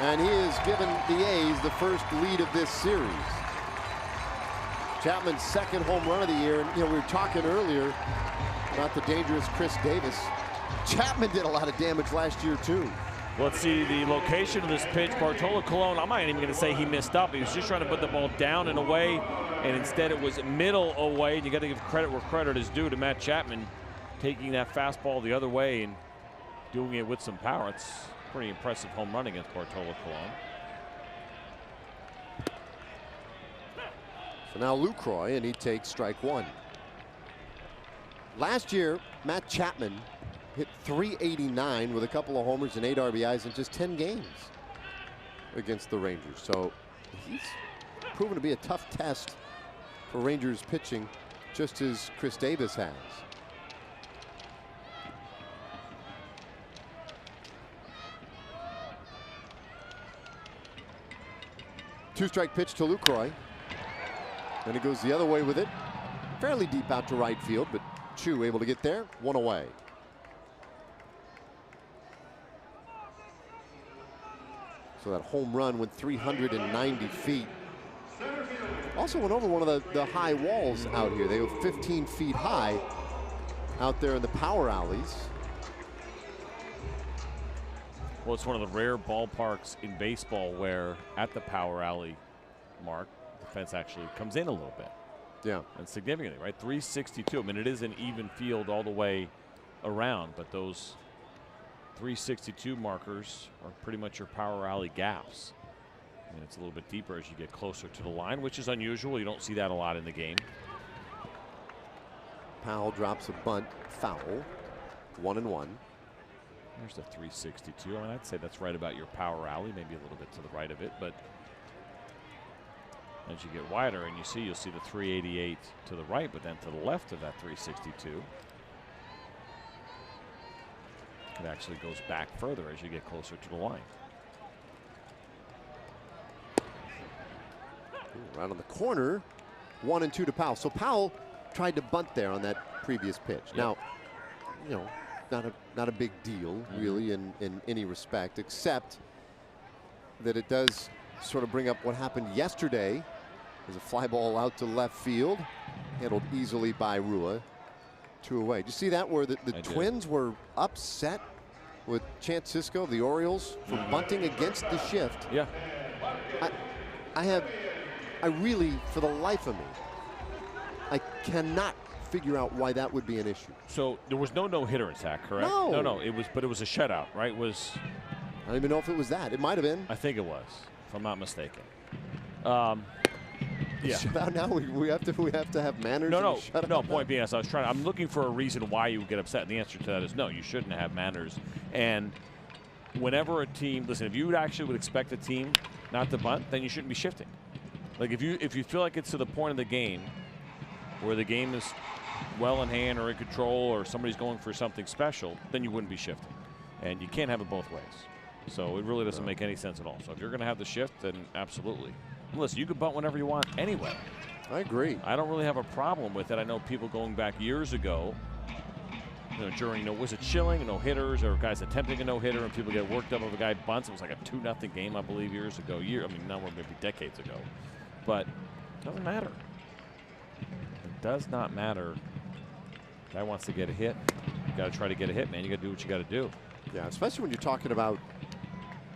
And he has given the A's the first lead of this series. Chapman's second home run of the year. And, you know, we were talking earlier about the dangerous Chris Davis. Chapman did a lot of damage last year, too. Let's see the location of this pitch. Bartolo Colon, I'm not even going to say he missed up. He was just trying to put the ball down and away, and instead it was middle away. And you got to give credit where credit is due to Matt Chapman taking that fastball the other way and doing it with some power. It's a pretty impressive home run against Bartolo Colon. So now Lucroy, and he takes strike 1. Last year, Matt Chapman hit .389 with a couple of homers and 8 RBIs in just 10 games against the Rangers. So he's proven to be a tough test for Rangers pitching, just as Chris Davis has. Two-strike pitch to Lucroy. And he goes the other way with it. Fairly deep out to right field, but Chu able to get there. 1 away. So that home run went 390 feet. Also went over one of the high walls out here. They go 15 feet high out there in the power alleys. Well, it's one of the rare ballparks in baseball where at the power alley mark, the fence actually comes in a little bit. Yeah. And significantly, right? 362. I mean, it is an even field all the way around, but those 362 markers are pretty much your power alley gaps. And it's a little bit deeper as you get closer to the line, which is unusual. You don't see that a lot in the game. Powell drops a bunt, foul. 1-1. There's the 362. I mean, I'd say that's right about your power alley, maybe a little bit to the right of it, but as you get wider and you'll see the 388 to the right, but then to the left of that 362, it actually goes back further as you get closer to the line. Right on the corner. 1-2 to Powell. So Powell tried to bunt there on that previous pitch. Yep. Now, you know, not a big deal really in any respect, except that it does sort of bring up what happened yesterday. There's a fly ball out to left field, handled easily by Rua. 2 away. Did you see that where the Twins were upset with Chance Sisco of the Orioles for bunting against the shift? Yeah. I really, for the life of me, I cannot figure out why that would be an issue. So there was no no-hitter attack, correct? No. No, it was a shutout, right? I don't even know if it was that. It might have been. I think it was, if I'm not mistaken. Yeah. Shutout now. We have to have manners. No. Point being, I'm looking for a reason why you would get upset, and the answer to that is no. You shouldn't have manners. And whenever a team, listen, if you actually would expect a team not to bunt, then you shouldn't be shifting. Like if you feel like it's to the point of the game where the game is well in hand or in control or somebody's going for something special, then you wouldn't be shifting. And you can't have it both ways. So it really doesn't make any sense at all. So if you're going to have the shift, then absolutely. Listen, you can bunt whenever you want anyway. I agree. I don't really have a problem with it. I know people going back years ago, during, was it chilling, no-hitters, or guys attempting a no-hitter, and people get worked up if a guy bunts. It was like a 2-0 game, I believe, years ago. Now we're maybe decades ago. But Doesn't matter. It does not matter. Guy wants to get a hit. You got to try to get a hit, man. You got to do what you got to do. Yeah, especially when you're talking about,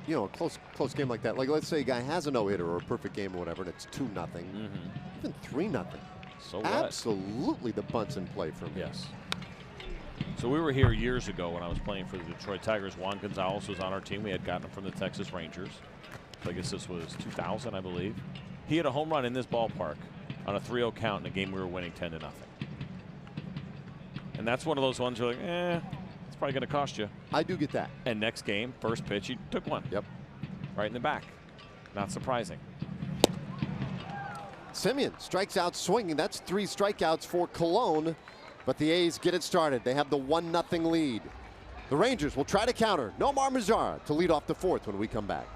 you know, a close game like that. Like, let's say a guy has a no-hitter or a perfect game or whatever, and it's 2-0, even 3-0. So what? Absolutely the bunt's in play for me. Yes. So we were here years ago when I was playing for the Detroit Tigers. Juan Gonzalez was on our team. We had gotten him from the Texas Rangers. So I guess this was 2000, I believe. He had a home run in this ballpark on a 3-0 count in a game we were winning 10-0. And that's one of those ones you're like, it's probably going to cost you. I do get that. And next game, first pitch, he took one. Yep. Right in the back. Not surprising. Semien strikes out swinging. That's 3 strikeouts for Cologne. But the A's get it started. They have the 1-0 lead. The Rangers will try to counter. Nomar Mazara to lead off the 4th when we come back.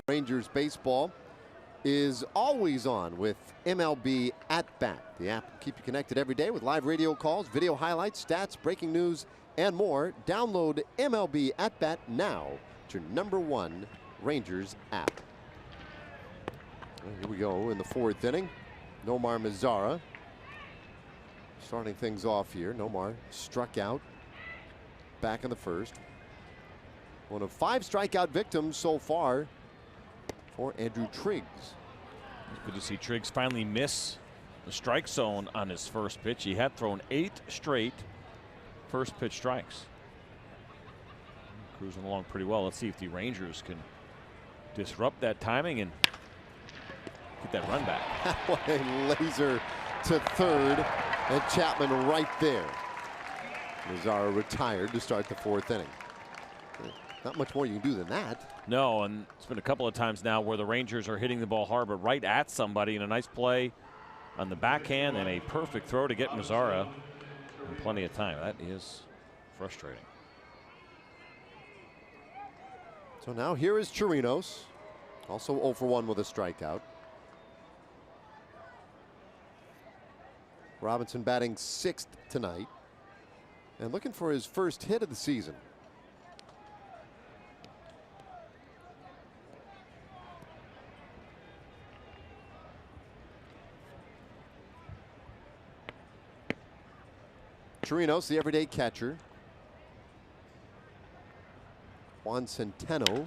Rangers baseball is always on with MLB At Bat. The app will keep you connected every day with live radio calls, video highlights, stats, breaking news, and more. Download MLB At Bat now. It's your #1 Rangers app. Well, here we go in the 4th inning. Nomar Mazara starting things off here. Nomar struck out back in the 1st. One of 5 strikeout victims so far for Andrew Triggs. Good to see Triggs finally miss the strike zone on his first pitch. He had thrown 8 straight first pitch strikes. Cruising along pretty well. Let's see if the Rangers can disrupt that timing and get that run back. What a laser to 3rd, and Chapman right there. Mazara retired to start the 4th inning. Not much more you can do than that. No, and it's been a couple of times now where the Rangers are hitting the ball hard, but right at somebody, and a nice play on the backhand and a perfect throw to get Mazara in plenty of time. That is frustrating. So now here is Chirinos, also 0 for 1 with a strikeout. Robinson batting 6th tonight and looking for his first hit of the season. Chirinos, the everyday catcher. Juan Centeno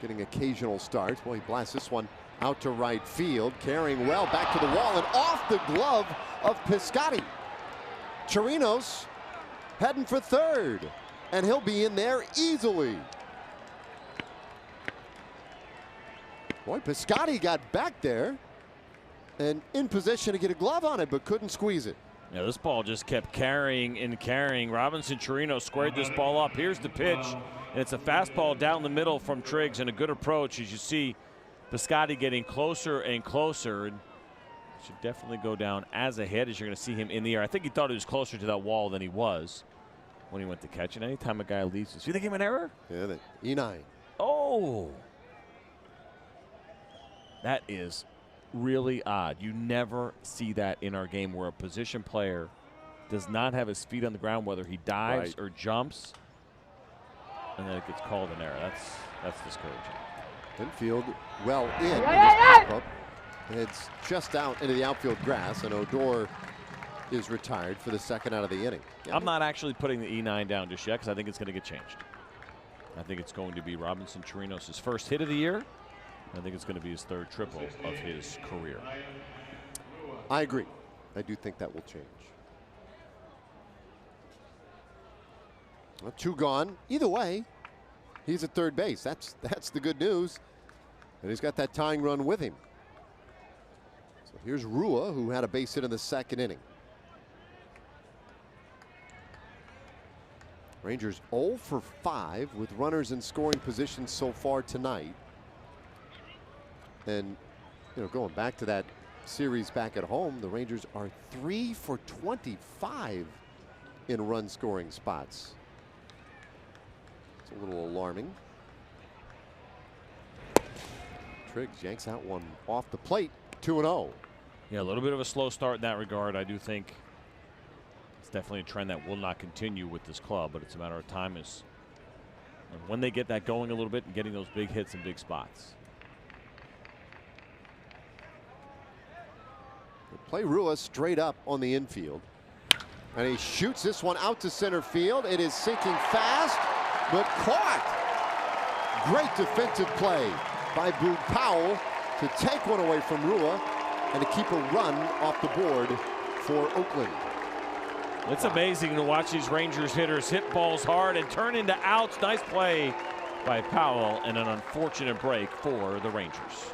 getting occasional starts. Boy, he blasts this one out to right field, carrying well back to the wall and off the glove of Piscotty. Chirinos heading for 3rd, and he'll be in there easily. Boy, Piscotty got back there and in position to get a glove on it, but couldn't squeeze it. Yeah, this ball just kept carrying and carrying. Robinson Chirinos squared this ball up. Here's the pitch. And it's a fastball down the middle from Triggs, and a good approach as you see Piscotty getting closer and closer. And should definitely go down as a hit as you're going to see him in the air. I think he thought he was closer to that wall than he was when he went to catch it. Anytime a guy leaves this, you think him an error? Yeah, the E9. Oh, that is really odd. You never see that in our game where a position player does not have his feet on the ground, whether he dives or jumps, and then it gets called an error. That's discouraging. Infield well in. This pop-up. It's just out into the outfield grass, and Odor is retired for the second out of the inning. Yeah. I'm not actually putting the E9 down just yet because I think it's going to get changed. I think it's going to be Robinson Chirinos' first hit of the year. I think it's going to be his third triple of his career. I agree. I do think that will change. Well, 2 gone. Either way, he's at third base. That's the good news. And he's got that tying run with him. So here's Rua, who had a base hit in the second inning. Rangers 0 for 5 with runners in scoring position so far tonight. And, you know, going back to that series back at home, the Rangers are 3 for 25 in run scoring spots. It's a little alarming. Triggs yanks out one off the plate, 2-0. Yeah, a little bit of a slow start in that regard. I do think it's definitely a trend that will not continue with this club, but it's a matter of time is when they get that going a little bit and getting those big hits in big spots. They play Rua straight up on the infield, and he shoots this one out to center field. It is sinking fast, but caught. Great defensive play by Boog Powell to take one away from Rua and to keep a run off the board for Oakland. It's amazing to watch these Rangers hitters hit balls hard and turn into outs. Nice play by Powell and an unfortunate break for the Rangers.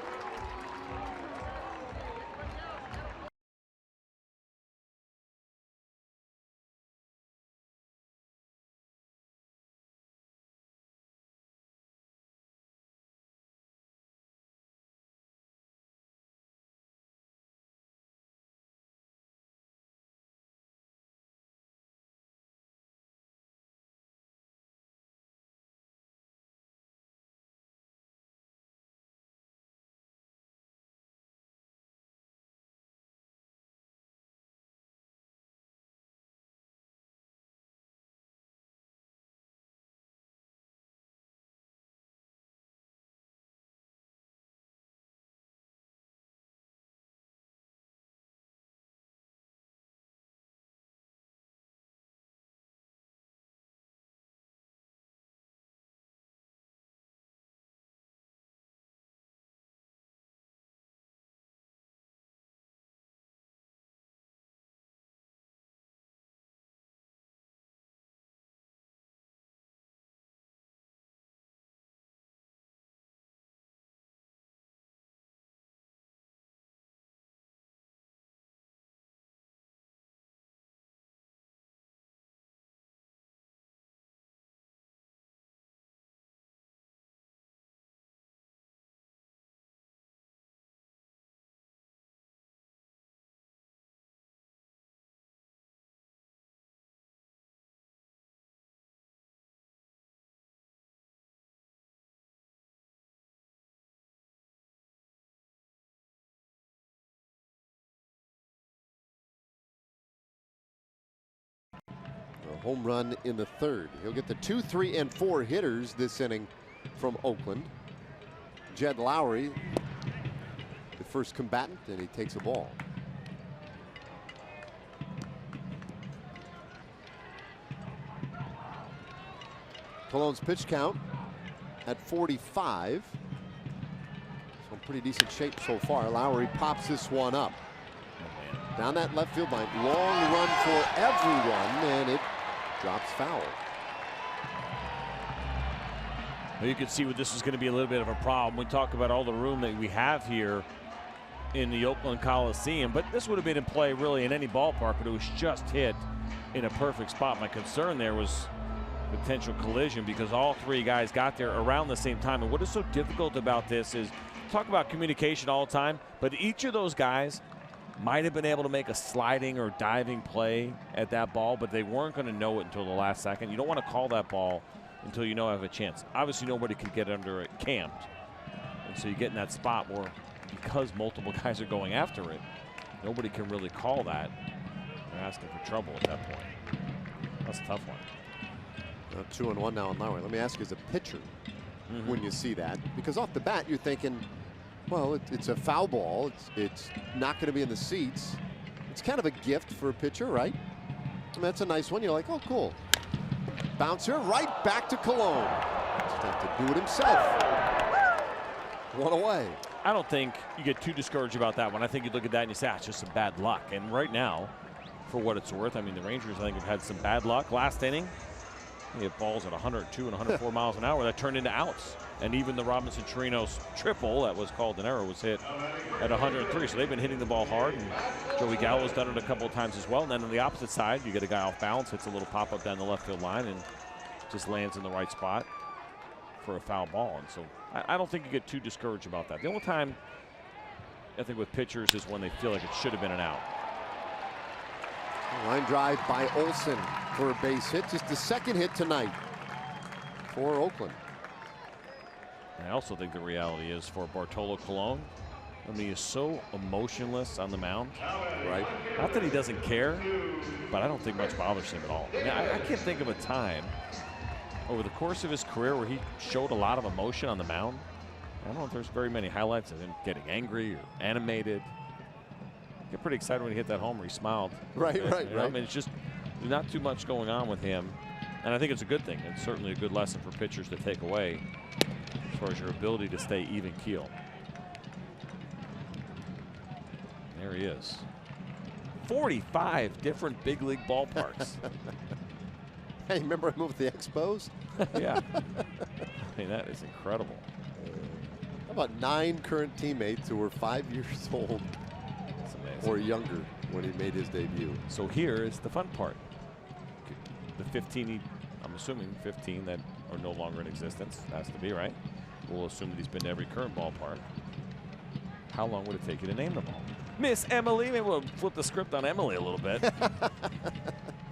A home run in the third. He'll get the 2, 3, and 4 hitters this inning from Oakland. Jed Lowry, the first combatant, and he takes a ball. Cologne's pitch count at 45. So in pretty decent shape so far. Lowry pops this one up. Down that left field line. Long run for everyone, and it drops foul. Well, you can see what this is going to be a little bit of a problem. We talk about all the room that we have here in the Oakland Coliseum, but this would have been in play really in any ballpark, but it was just hit in a perfect spot. My concern there was potential collision because all three guys got there around the same time. And what is so difficult about this is talk about communication all the time, but each of those guys might have been able to make a sliding or diving play at that ball, but they weren't going to know it until the last second. You don't want to call that ball until you know I have a chance. Obviously, nobody can get under it camped. And so you get in that spot where, because multiple guys are going after it, nobody can really call that. They're asking for trouble at that point. That's a tough one. 2-1 now on Lowry. Let me ask you, as a pitcher, when you see that, because off the bat you're thinking, well, it's a foul ball. It's not going to be in the seats. It's kind of a gift for a pitcher, right? I mean, that's a nice one. You're like, oh, cool. Bouncer right back to Cologne. Just have to do it himself. One away. I don't think you get too discouraged about that one. I think you look at that and you say, it's just some bad luck. And right now, for what it's worth, I mean, the Rangers, I think, have had some bad luck. Last inning, they had balls at 102 and 104 miles an hour that turned into outs. And even the Robinson Chirinos triple that was called an error was hit at 103. So they've been hitting the ball hard. And Joey Gallo's done it a couple of times as well. And then on the opposite side, you get a guy off balance, hits a little pop-up down the left field line, and just lands in the right spot for a foul ball. And so I don't think you get too discouraged about that. The only time I think with pitchers is when they feel like it should have been an out. Line drive by Olsen for a base hit. Just the second hit tonight for Oakland. I also think the reality is for Bartolo Colon, I mean, he is so emotionless on the mound. Right. Not that he doesn't care, but I don't think much bothers him at all. I mean, I can't think of a time over the course of his career where he showed a lot of emotion on the mound. I don't know if there's very many highlights of him getting angry or animated. I get pretty excited when he hit that homer. He smiled. Right. I mean, it's just not too much going on with him. And I think it's a good thing. It's certainly a good lesson for pitchers to take away as far as your ability to stay even keel. There he is. 45 different big league ballparks. Hey, remember I moved the Expos? Yeah. I mean, that is incredible. How about 9 current teammates who were 5 years old or younger when he made his debut? So here is the fun part. The 15, I'm assuming 15 that are no longer in existence. Has to be, right? We'll assume that he's been to every current ballpark. How long would it take you to name them all? Miss Emily, maybe we'll flip the script on Emily a little bit.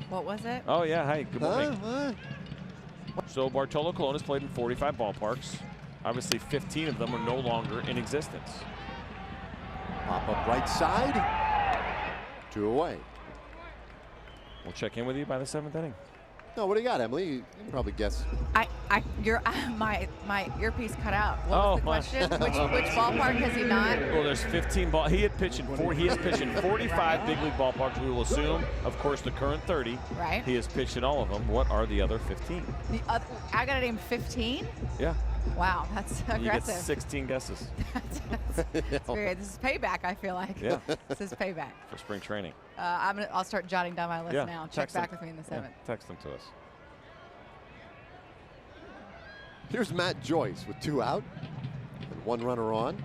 What was it? Oh, yeah. Hi, good morning. So Bartolo Colon has played in 45 ballparks. Obviously, 15 of them are no longer in existence. Pop up right side. 2 away. We'll check in with you by the 7th inning. No, what do you got, Emily? You can probably guess. My earpiece cut out. What was the question? Which ballpark has he not? Well, there's 15 ball. He had pitched in 45 big league ballparks. We will assume, of course, the current 30. Right. He has pitched in all of them. What are the other 15? I got to name 15. Yeah. Wow, that's aggressive. You get 16 guesses. That's weird. This is payback, I feel like. Yeah. This is payback. For spring training. I'll start jotting down my list now. Check back with me in the 7th. Yeah, text them to us. Here's Matt Joyce with 2 out and 1 runner on.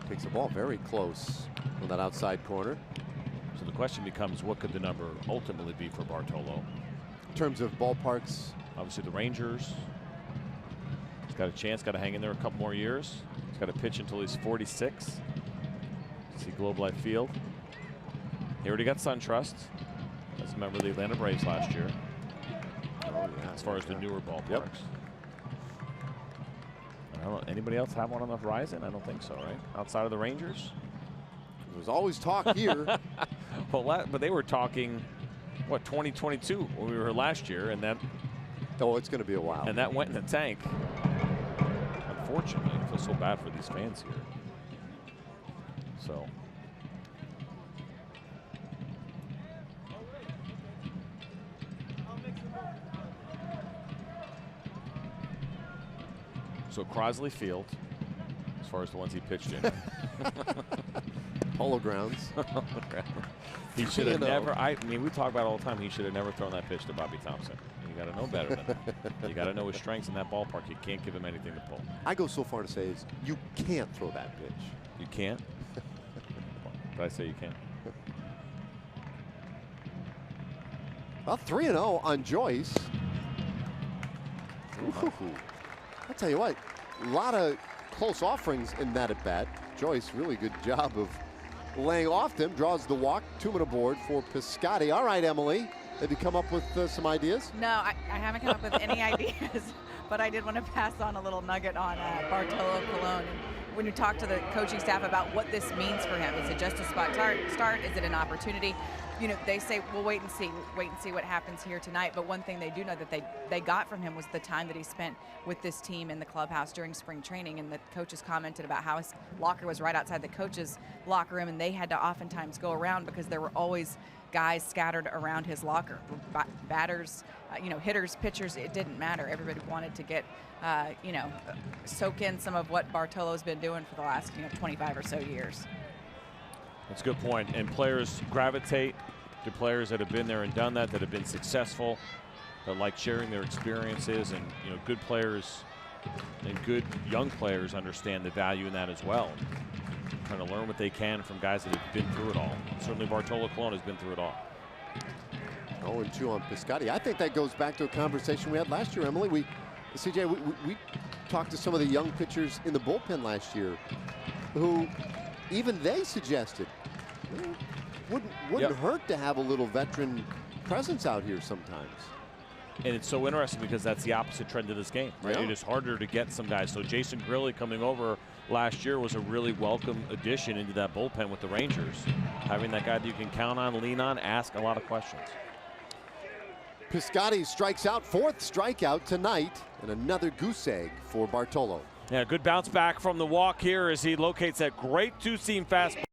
Takes the ball very close on that outside corner. So the question becomes, what could the number ultimately be for Bartolo? In terms of ballparks, obviously the Rangers. He's got a chance, got to hang in there a couple more years. He's got to pitch until he's 46. See Globe Life Field. He already got SunTrust as a member of the Atlanta Braves last year. As far as the newer ballparks. Yep. I don't know, anybody else have one on the horizon? I don't think so, right? Outside of the Rangers? There's always talk here. Well, but they were talking, what, 2022 when we were here last year, and that. Oh, it's going to be a while. And that went in the tank. Unfortunately, I feel so bad for these fans here. So Crosley Field, as far as the ones he pitched in. Polo Grounds. He should have never, I mean, we talk about it all the time, he should have never thrown that pitch to Bobby Thompson. You got to know better than that. You got to know his strengths in that ballpark. You can't give him anything to pull. I go so far to say is you can't throw that pitch. You can't? Did I say you can't? Well, 3-0 on Joyce. Ooh. I'll tell you what, a lot of close offerings in that at bat. Joyce, really good job of laying off them, draws the walk, 2-minute board for Piscotti. All right, Emily, have you come up with some ideas? No, I haven't come up with any ideas, but I did want to pass on a little nugget on Bartolo Colon. When you talk to the coaching staff about what this means for him, is it just a spot start? Is it an opportunity? You know, they say, we'll wait and see what happens here tonight. But one thing they do know that they got from him was the time that he spent with this team in the clubhouse during spring training. And the coaches commented about how his locker was right outside the coaches' locker room, and they had to oftentimes go around because there were always guys scattered around his locker. Batters, hitters, pitchers, it didn't matter. Everybody wanted to get, soak in some of what Bartolo's been doing for the last, 25 or so years. That's a good point. And players gravitate to players that have been there and done that, that have been successful, that like sharing their experiences. And good players and good young players understand the value in that as well. Trying to learn what they can from guys that have been through it all. Certainly Bartolo Colon has been through it all. 0-2 on Piscotti. I think that goes back to a conversation we had last year, Emily. CJ, we talked to some of the young pitchers in the bullpen last year who even they suggested wouldn't hurt to have a little veteran presence out here sometimes. And it's so interesting because that's the opposite trend of this game, right? Yeah. It is harder to get some guys. So Jason Grilli coming over last year was a really welcome addition into that bullpen with the Rangers. Having that guy that you can count on, lean on, ask a lot of questions. Piscotti strikes out, 4th strikeout tonight, and another goose egg for Bartolo. Yeah, good bounce back from the walk here as he locates that great two-seam fastball.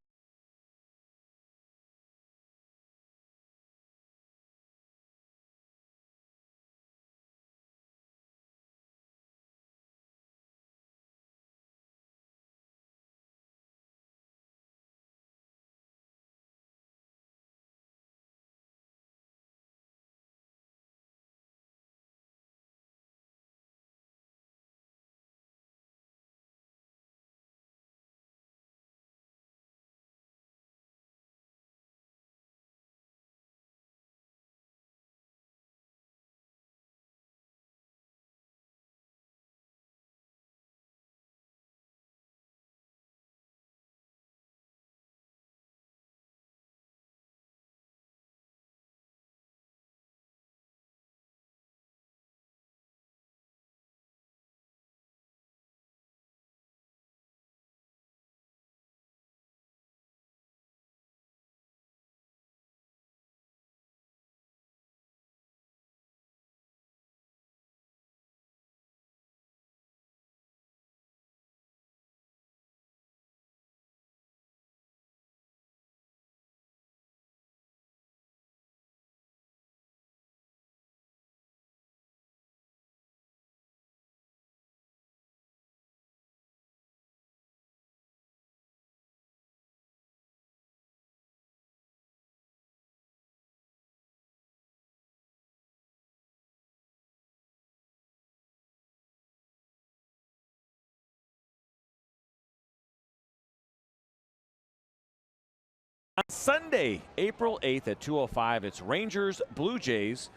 On Sunday, April 8th at 2:05, it's Rangers, Blue Jays,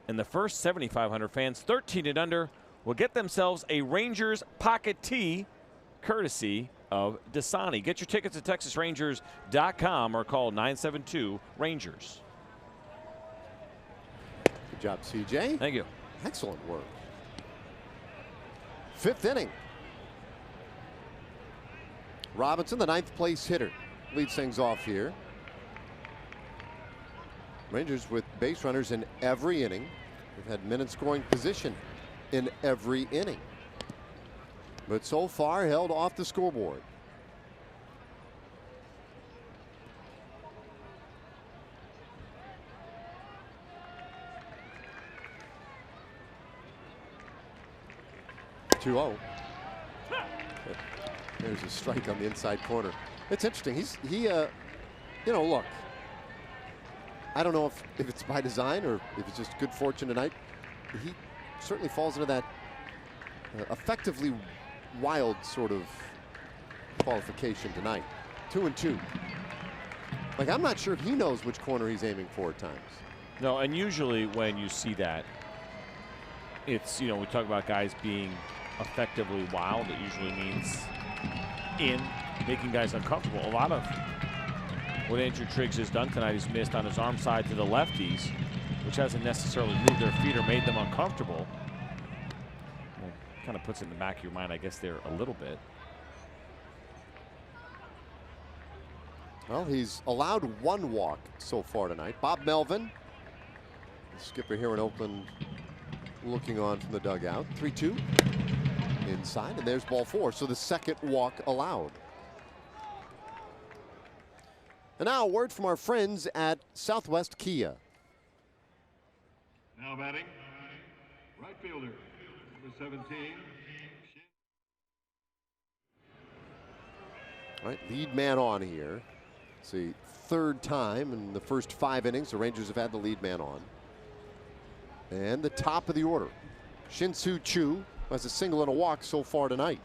and the first 7,500 fans, 13 and under, will get themselves a Rangers pocket tee, courtesy of Dasani. Get your tickets at TexasRangers.com or call 972-RANGERS. Good job, CJ. Thank you. Excellent work. 5th inning. Robinson, the 9th place hitter, leads things off here. Rangers with base runners in every inning. They've had men in scoring position in every inning, but so far held off the scoreboard. Two-0. There's a strike on the inside corner. It's interesting. Look, I don't know if it's by design or if it's just good fortune tonight. He certainly falls into that effectively wild sort of qualification tonight. 2-2. Like, I'm not sure he knows which corner he's aiming for at times. No, and usually when you see that, it's, you know, we talk about guys being effectively wild. It usually means in making guys uncomfortable. A lot of what Andrew Triggs has done tonight is missed on his arm side to the lefties, which hasn't necessarily moved their feet or made them uncomfortable. Well, kind of puts it in the back of your mind, I guess, there a little bit. Well, he's allowed 1 walk so far tonight. Bob Melvin, the skipper here in Oakland, looking on from the dugout. 3-2 inside, and there's ball 4. So the second walk allowed. And now a word from our friends at Southwest Kia. Now batting, right fielder, number 17. All right, lead man on here. It's the 3rd time in the first 5 innings the Rangers have had the lead man on. And the top of the order, Shin-Soo Choo has a single and a walk so far tonight.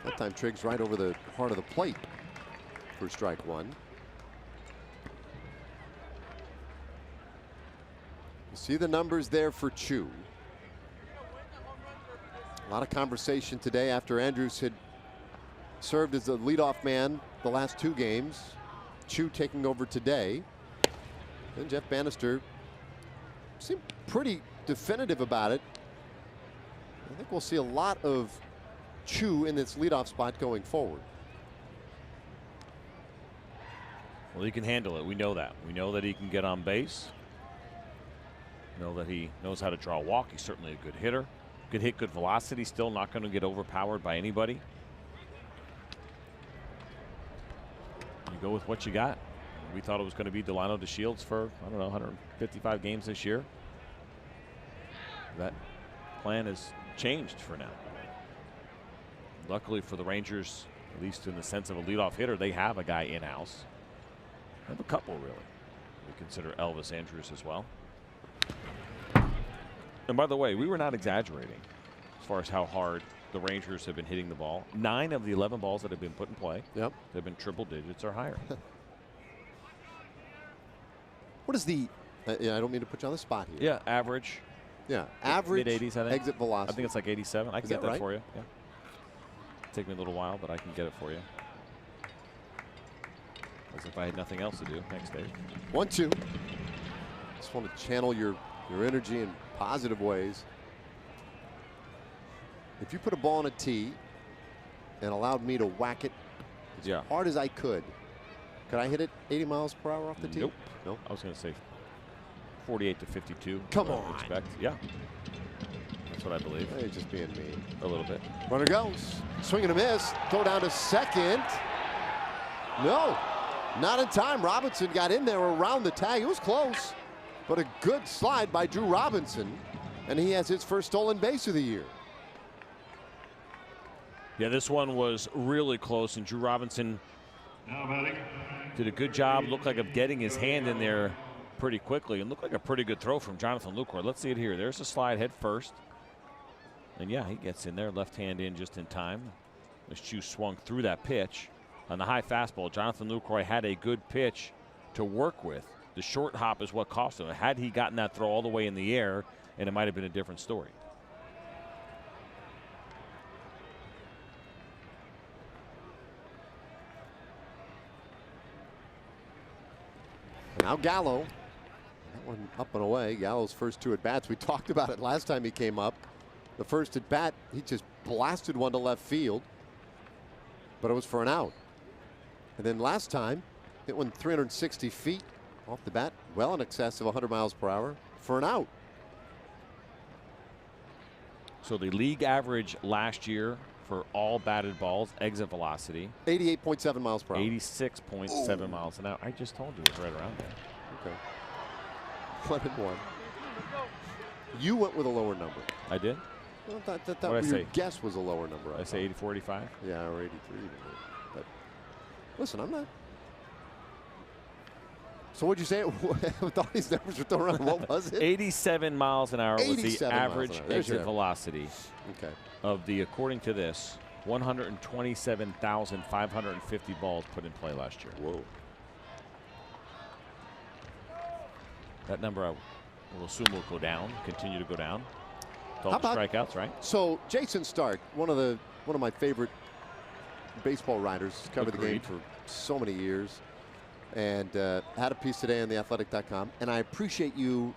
That time Triggs right over the heart of the plate for strike 1. You see the numbers there for Choo. A lot of conversation today after Andrews had served as the leadoff man the last 2 games. Choo taking over today. And Jeff Bannister seemed pretty definitive about it. I think we'll see a lot of Choo in this leadoff spot going forward. Well, he can handle it. We know that. We know that he can get on base. We know that he knows how to draw a walk. He's certainly a good hitter. Good hit, good velocity. Still not going to get overpowered by anybody. You go with what you got. We thought it was going to be Delano DeShields for, I don't know, 155 games this year. That plan has changed for now. Luckily for the Rangers, at least in the sense of a leadoff hitter, they have a guy in-house. They have a couple, really. We consider Elvis Andrews as well. And by the way, we were not exaggerating as far as how hard the Rangers have been hitting the ball. 9 of the 11 balls that have been put in play, they've been triple digits or higher. What is the, yeah, I don't mean to put you on the spot here. Yeah, average. Yeah, average mid-80s, I think. Exit velocity. I think it's like 87. I can get that right? for you. Yeah. Take me a little while, but I can get it for you. As if I had nothing else to do. Thanks, Dave. 1-2. Just want to channel your energy in positive ways. If you put a ball on a tee and allowed me to whack it as hard as I could I hit it 80 miles per hour off the tee? Nope. Nope. I was going to say 48 to 52. Come on. Expect. Yeah. That's what I believe. Hey, just being mean. A little bit. Runner goes. Swing and a miss. Throw down to second. No. Not in time. Robinson got in there around the tag. It was close. But a good slide by Drew Robinson. And he has his first stolen base of the year. Yeah, this one was really close. And Drew Robinson did a good job, looked like of getting his hand in there pretty quickly, and looked like a pretty good throw from Jonathan Lucroy. Let's see it here. There's a slide head first. And yeah, he gets in there, left hand in just in time. As Chu swung through that pitch on the high fastball, Jonathan Lucroy had a good pitch to work with. The short hop is what cost him. Had he gotten that throw all the way in the air, and it might have been a different story. Now Gallo. That one up and away. Gallo's first 2 at-bats. We talked about it last time he came up. The first at-bat, he just blasted one to left field. But it was for an out. And then last time, hit one 360 feet off the bat, well in excess of 100 miles per hour for an out. So the league average last year for all batted balls, exit velocity, 88.7 miles per hour. 86.7 miles an hour. I just told you it was right around there. Okay. 1-1. You went with a lower number. I did? Well, that your guess was a lower number. I say 84, 85? Yeah, or 83. But listen, I'm not. So what'd you say? With all these numbers were thrown around, what was it? 87 miles an hour was the average exit velocity of the, according to this, 127,550 balls put in play last year. Whoa. That number I will assume will go down, continue to go down. With all How the about- strikeouts, right? So Jason Stark, one of my favorite baseball writers, covered the game Agreed. for so many years, and had a piece today on theathletic.com, and I appreciate you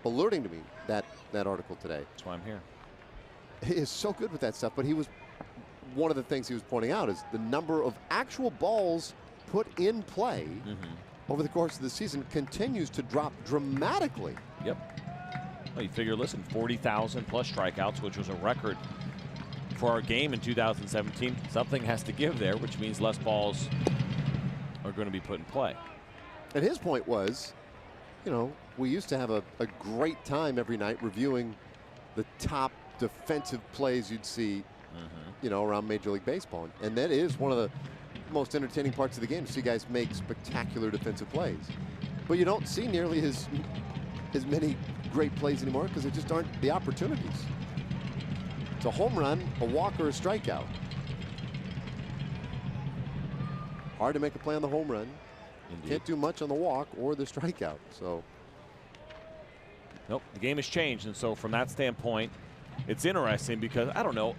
alerting to me that article today. That's why I'm here. He is so good with that stuff, but one of the things he was pointing out is the number of actual balls put in play over the course of the season continues to drop dramatically. Yep. Well, you figure, listen, 40,000 plus strikeouts, which was a record for our game in 2017. Something has to give there, which means less balls are going to be put in play. And his point was, you know, we used to have a great time every night reviewing the top defensive plays you'd see, you know, around Major League Baseball. And that is one of the most entertaining parts of the game, to see guys make spectacular defensive plays. But you don't see nearly as many great plays anymore because there just aren't the opportunities. It's a home run, a walk, or a strikeout. Hard to make a play on the home run. Indeed. Can't do much on the walk or the strikeout. So, nope, the game has changed, and so from that standpoint, it's interesting because, I don't know,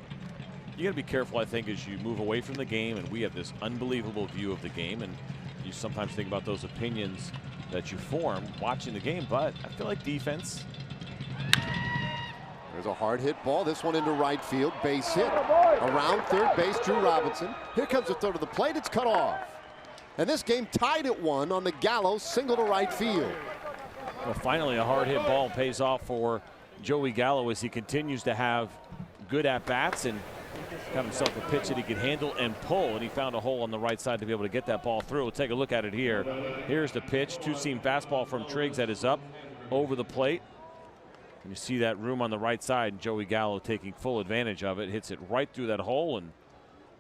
you got to be careful, I think, as you move away from the game, and we have this unbelievable view of the game, and you sometimes think about those opinions that you form watching the game, but I feel like defense. there's a hard hit ball. This one into right field. Base hit. Around third base, Drew Robinson. Here comes the throw to the plate. It's cut off. And this game tied at 1 on the Gallo single to right field. Well, finally, a hard hit ball pays off for Joey Gallo as he continues to have good at-bats and got himself a pitch that he could handle and pull, and he found a hole on the right side to be able to get that ball through. We'll take a look at it here. Here's the pitch, two-seam fastball from Triggs that is up over the plate. And you see that room on the right side, and Joey Gallo taking full advantage of it, hits it right through that hole, and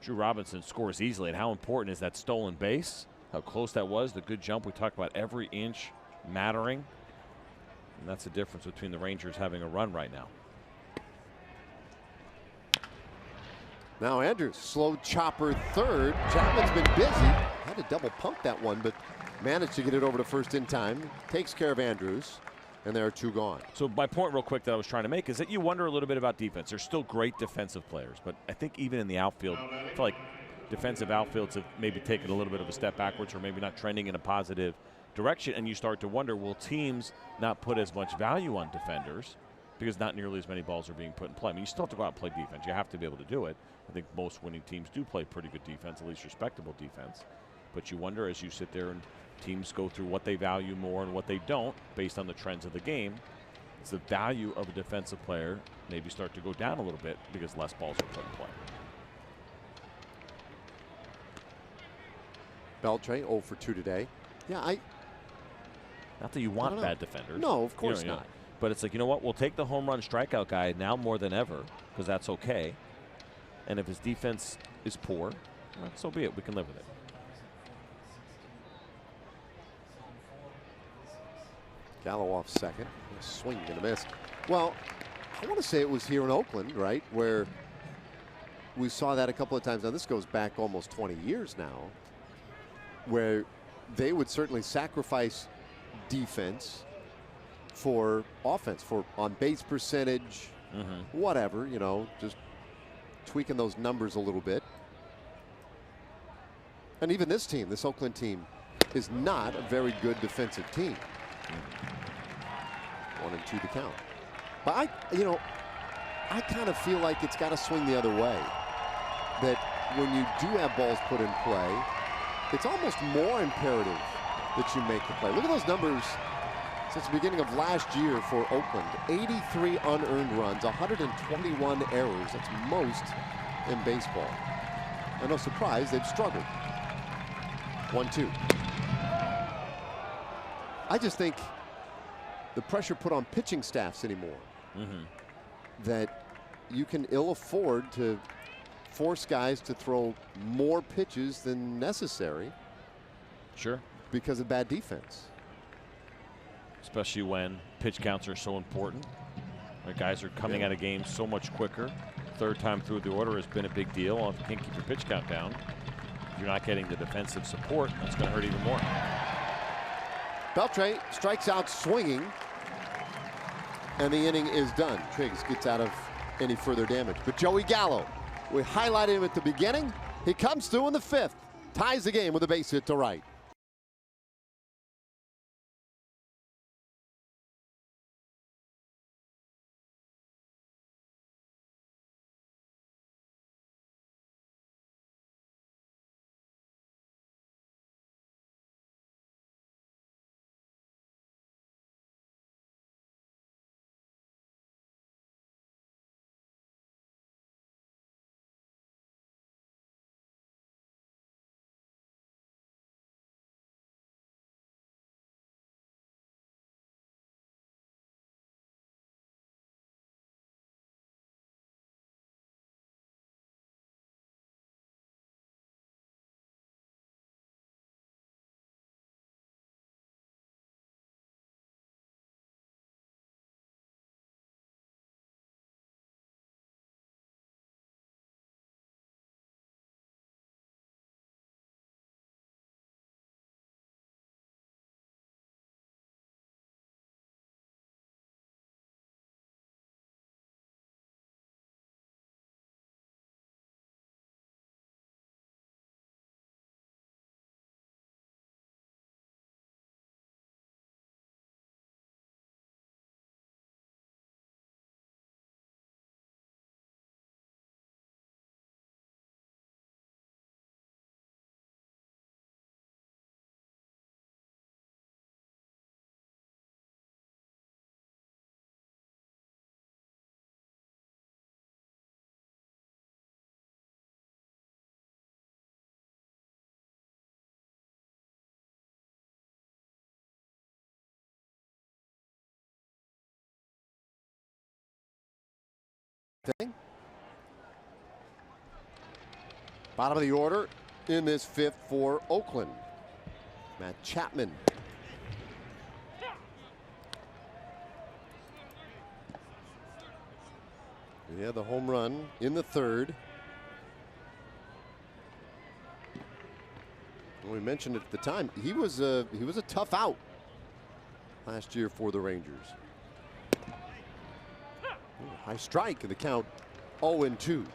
Drew Robinson scores easily. And how important is that stolen base? How close that was, the good jump. We talked about every inch mattering. And that's the difference between the Rangers having a run right now. Now Andrews, slow chopper third. Chapman's been busy. Had to double pump that one, but managed to get it over to first in time. Takes care of Andrews, and there are 2 gone. So my point real quick that I was trying to make is that you wonder a little bit about defense. There's still great defensive players, but I think even in the outfield, I feel like defensive outfields have maybe taken a little bit of a step backwards, or maybe not trending in a positive direction, and you start to wonder, will teams not put as much value on defenders because not nearly as many balls are being put in play? I mean, you still have to go out and play defense. You have to be able to do it. I think most winning teams do play pretty good defense, at least respectable defense. But you wonder, as you sit there and teams go through what they value more and what they don't based on the trends of the game, does the value of a defensive player maybe start to go down a little bit because less balls are put in play? Beltre 0 for 2 today. Yeah, Not that you want bad defenders. No, of course You know, not. But it's like, you know what? We'll take the home run strikeout guy now more than ever because that's okay. And if his defense is poor, well, so be it. We can live with it. Gallo off second. Swing and a miss. Well, I want to say it was here in Oakland, right, where we saw that a couple of times. Now, this goes back almost 20 years now, where they would certainly sacrifice defense for offense, for on-base percentage, whatever, you know, just tweaking those numbers a little bit. And even this team, this Oakland team, is not a very good defensive team. 1 and 2 to count. But I kind of feel like it's got to swing the other way. That when you do have balls put in play, it's almost more imperative that you make the play. Look at those numbers since the beginning of last year for Oakland. 83 unearned runs, 121 errors. That's most in baseball. And no surprise, they've struggled. 1-2. I just think the pressure put on pitching staffs anymore, that you can ill afford to force guys to throw more pitches than necessary. Sure. Because of bad defense. Especially when pitch counts are so important. Like, guys are coming out of games so much quicker. third time through the order has been a big deal. If you can't keep your pitch count down, if you're not getting the defensive support, that's going to hurt even more. Beltre strikes out swinging, and the inning is done. Triggs gets out of any further damage. But Joey Gallo, we highlighted him at the beginning. He comes through in the 5th, ties the game with a base hit to right. Bottom of the order in this 5th for Oakland. Matt Chapman. Yeah, the home run in the 3rd. We mentioned it at the time. He was a tough out last year for the Rangers. High strike in the count, 0-2.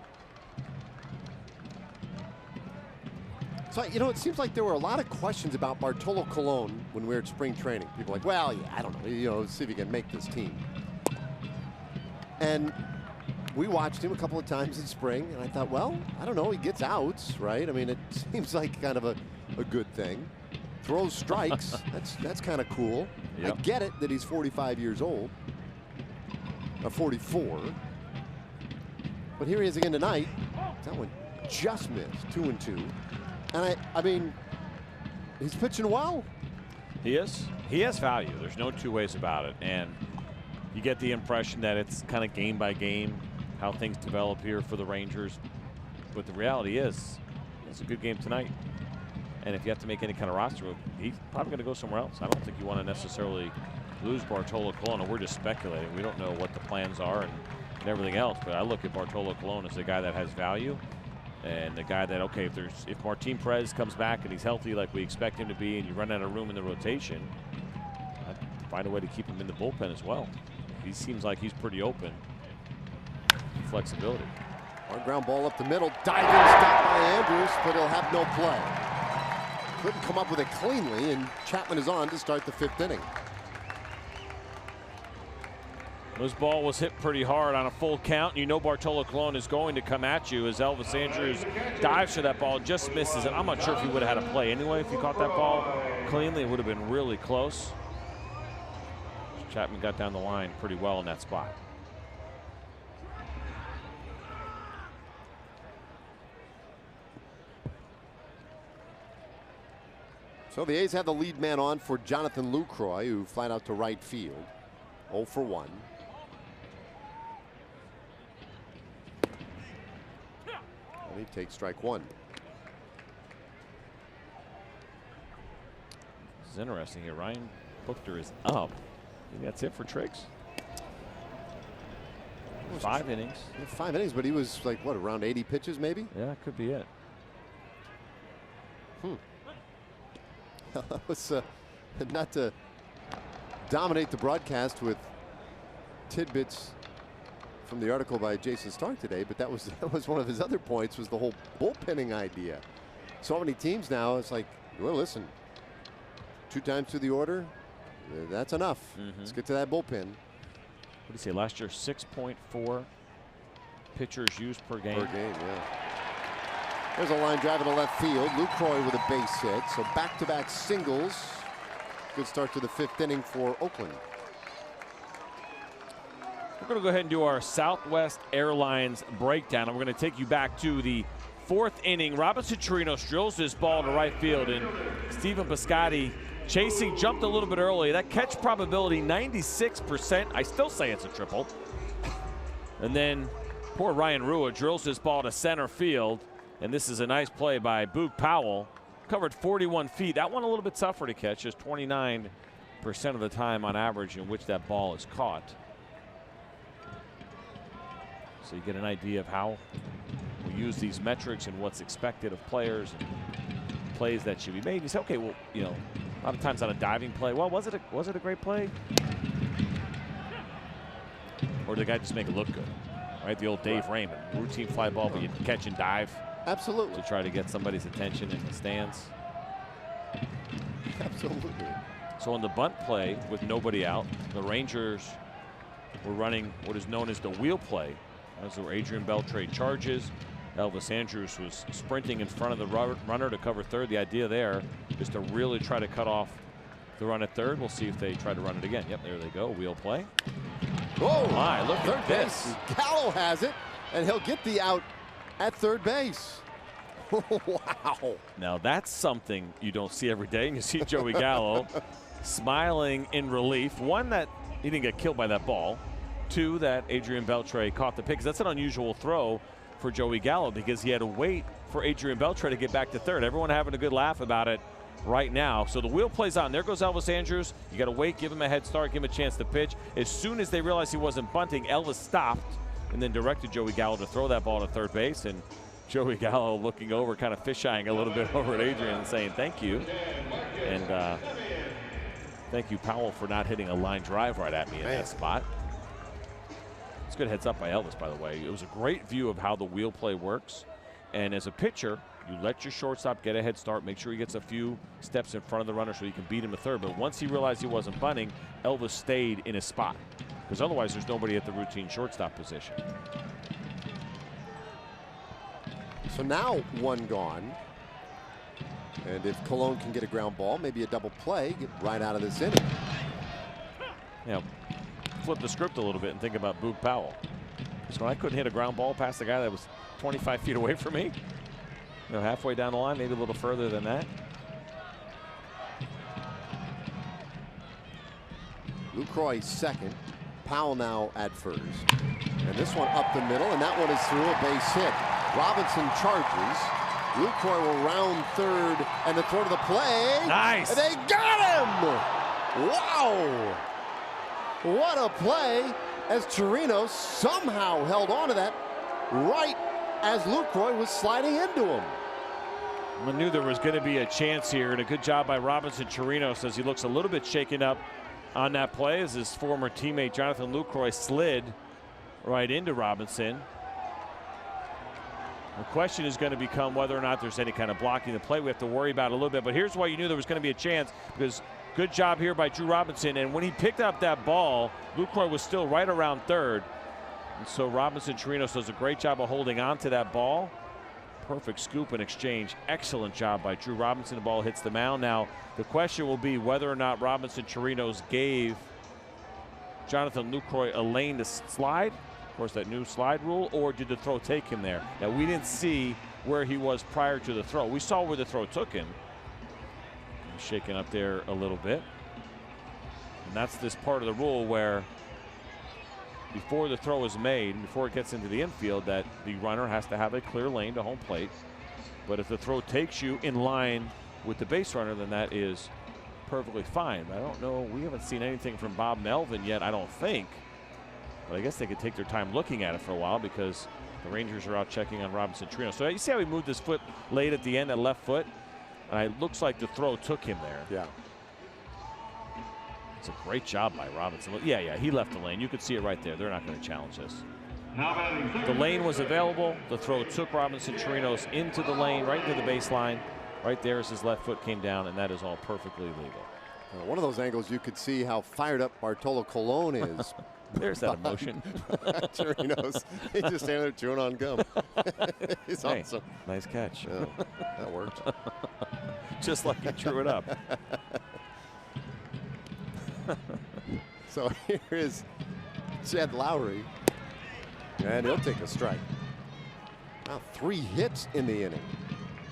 So, you know, it seems like there were a lot of questions about Bartolo Colon when we were at spring training. People were like, well, yeah, I don't know, you know, see if he can make this team. And we watched him a couple of times in spring, and I thought, well, I don't know, he gets outs, right? I mean, it seems like kind of a good thing. Throws strikes, that's kind of cool. Yep. I get it that he's 45 years old, or 44. But here he is again tonight. That one just missed, 2-2. And I mean, he's pitching well. He is. He has value. There's no two ways about it. And you get the impression that it's kind of game by game how things develop here for the Rangers. But the reality is, it's a good game tonight. And if you have to make any kind of roster move, he's probably going to go somewhere else. I don't think you want to necessarily lose Bartolo Colon. We're just speculating. We don't know what the plans are and everything else. But I look at Bartolo Colon as a guy that has value. And the guy that, okay, if Martin Perez comes back and he's healthy like we expect him to be, and you run out of room in the rotation, I'd find a way to keep him in the bullpen as well. He seems like he's pretty open. Flexibility. Hard ground ball up the middle. Diving stop by Andrews, but he'll have no play. Couldn't come up with it cleanly, and Chapman is on to start the 5th inning. This ball was hit pretty hard on a full count. You know Bartolo Colon is going to come at you as Elvis Andrews dives for that ball, just misses it. I'm not sure if he would have had a play anyway if he caught that ball cleanly. It would have been really close. Chapman got down the line pretty well in that spot. So the A's have the lead man on for Jonathan Lucroy, who flied out to right field. 0 for 1. And he takes strike 1. This is interesting here. Ryan Buchter is up. Maybe that's it for Triggs. 5 innings. Yeah, 5 innings, but he was like, what, around 80 pitches maybe? Yeah, could be it. That was not to dominate the broadcast with tidbits from the article by Jason Stark today, but that was one of his other points, was the whole bullpenning idea. So many teams now, it's like, well, listen, 2 times through the order, that's enough. Let's get to that bullpen. What do you say? Last year, 6.4 pitchers used per game. Yeah. There's a line drive into left field. Lucroy with a base hit. So back-to-back singles. Good start to the 5th inning for Oakland. We're going to go ahead and do our Southwest Airlines breakdown. And we're going to take you back to the 4th inning. Robinson Chirinos drills this ball to right field, and Stephen Piscotty chasing, jumped a little bit early. That catch probability, 96%. I still say it's a triple. And then poor Ryan Rua drills this ball to center field. And this is a nice play by Boog Powell. Covered 41 feet. That one a little bit tougher to catch, just 29% of the time on average in which that ball is caught. So you get an idea of how we use these metrics and what's expected of players and plays that should be made. You say, okay, well, you know, a lot of times on a diving play, well, was it a great play? Or did the guy just make it look good? Right, the old Dave Raymond, routine fly ball, but you catch and dive. Absolutely. To try to get somebody's attention in the stands. Absolutely. So on the bunt play with nobody out, the Rangers were running what is known as the wheel play. As were Adrian Beltre charges. Elvis Andrus was sprinting in front of the runner to cover third. The idea there is to really try to cut off the run at third. We'll see if they try to run it again. Yep, there they go. Wheel play. Whoa! My, look at this. Gallo has it, and he'll get the out at third base. Wow. Now that's something you don't see every day. And you see Joey Gallo smiling in relief. One, that he didn't get killed by that ball. 2, that Adrian Beltre caught the pick. That's an unusual throw for Joey Gallo because he had to wait for Adrian Beltre to get back to third. Everyone having a good laugh about it right now. So the wheel plays on. There goes Elvis Andrus. You got to wait, give him a head start, give him a chance to pitch. As soon as they realized he wasn't bunting, Elvis stopped and then directed Joey Gallo to throw that ball to third base. And Joey Gallo looking over, kind of fish-eyeing a little bit over at Adrian and saying thank you. And thank you, Powell, for not hitting a line drive right at me in that spot. It's good heads up by Elvis, by the way. It was a great view of how the wheel play works. And as a pitcher, you let your shortstop get a head start, make sure he gets a few steps in front of the runner so you can beat him to third. But once he realized he wasn't bunting, Elvis stayed in his spot, because otherwise there's nobody at the routine shortstop position. So now 1 gone. And if Cologne can get a ground ball, maybe a double play, get right out of this inning. Yeah, flip the script a little bit and think about Boog Powell. So I couldn't hit a ground ball past the guy that was 25 feet away from me. You know, halfway down the line, maybe a little further than that. Lucroy second. Powell now at first. And this one up the middle, and that one is through, a base hit. Robinson charges. Lucroy will round third, and the throw to the play. Nice. And they got him! Wow! What a play, as Chirinos somehow held on to that right as Lucroy was sliding into him. I knew there was going to be a chance here, and a good job by Robinson Chirinos as he looks a little bit shaken up on that play as his former teammate Jonathan Lucroy slid right into Robinson. The question is going to become whether or not there's any kind of blocking the play we have to worry about a little bit. But here's why you knew there was going to be a chance, because good job here by Drew Robinson. And when he picked up that ball, Lucroy was still right around third. And so Robinson Chirinos does a great job of holding on to that ball. Perfect scoop and exchange. Excellent job by Drew Robinson. The ball hits the mound. Now, the question will be whether or not Robinson Chirinos gave Jonathan Lucroy a lane to slide. Of course, that new slide rule, or did the throw take him there? Now, we didn't see where he was prior to the throw. We saw where the throw took him. He's shaking up there a little bit. And that's this part of the rule where before the throw is made, before it gets into the infield, that the runner has to have a clear lane to home plate. But if the throw takes you in line with the base runner, then that is perfectly fine. But I don't know, we haven't seen anything from Bob Melvin yet, I don't think, But I guess they could take their time looking at it for a while because the Rangers are out checking on Robinson Trino. So you see how he moved his foot late at the end, that left foot? And it looks like the throw took him there. Yeah. It's a great job by Robinson. Yeah, he left the lane. You could see it right there. They're not going to challenge this. The lane was available. The throw took Robinson Chirinos into the lane, right into the baseline. Right there as his left foot came down, and that is all perfectly legal. One of those angles you could see how fired up Bartolo Colon is. There's that emotion. Chirinos. He's just standing there chewing on gum. He's awesome. Nice catch. Yeah, that worked. Just like he drew it up. So here is Jed Lowry, and he'll take a strike. Now 3 hits in the inning,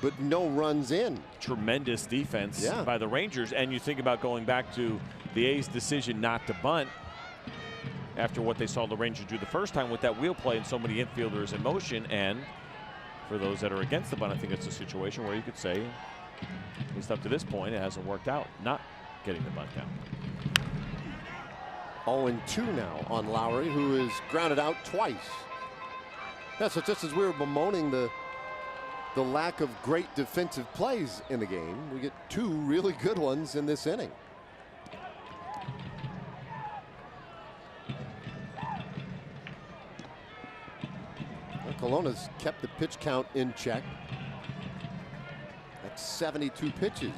but no runs in. Tremendous defense by the Rangers, and you think about going back to the A's decision not to bunt after what they saw the Rangers do the first time with that wheel play and so many infielders in motion. And for those that are against the bunt, I think it's a situation where you could say, at least up to this point, it hasn't worked out not getting the bunt down. 0-2 now on Lowry, who is grounded out twice. Yeah, so just as we were bemoaning the lack of great defensive plays in the game, we get 2 really good ones in this inning. Colonna's kept the pitch count in check. That's 72 pitches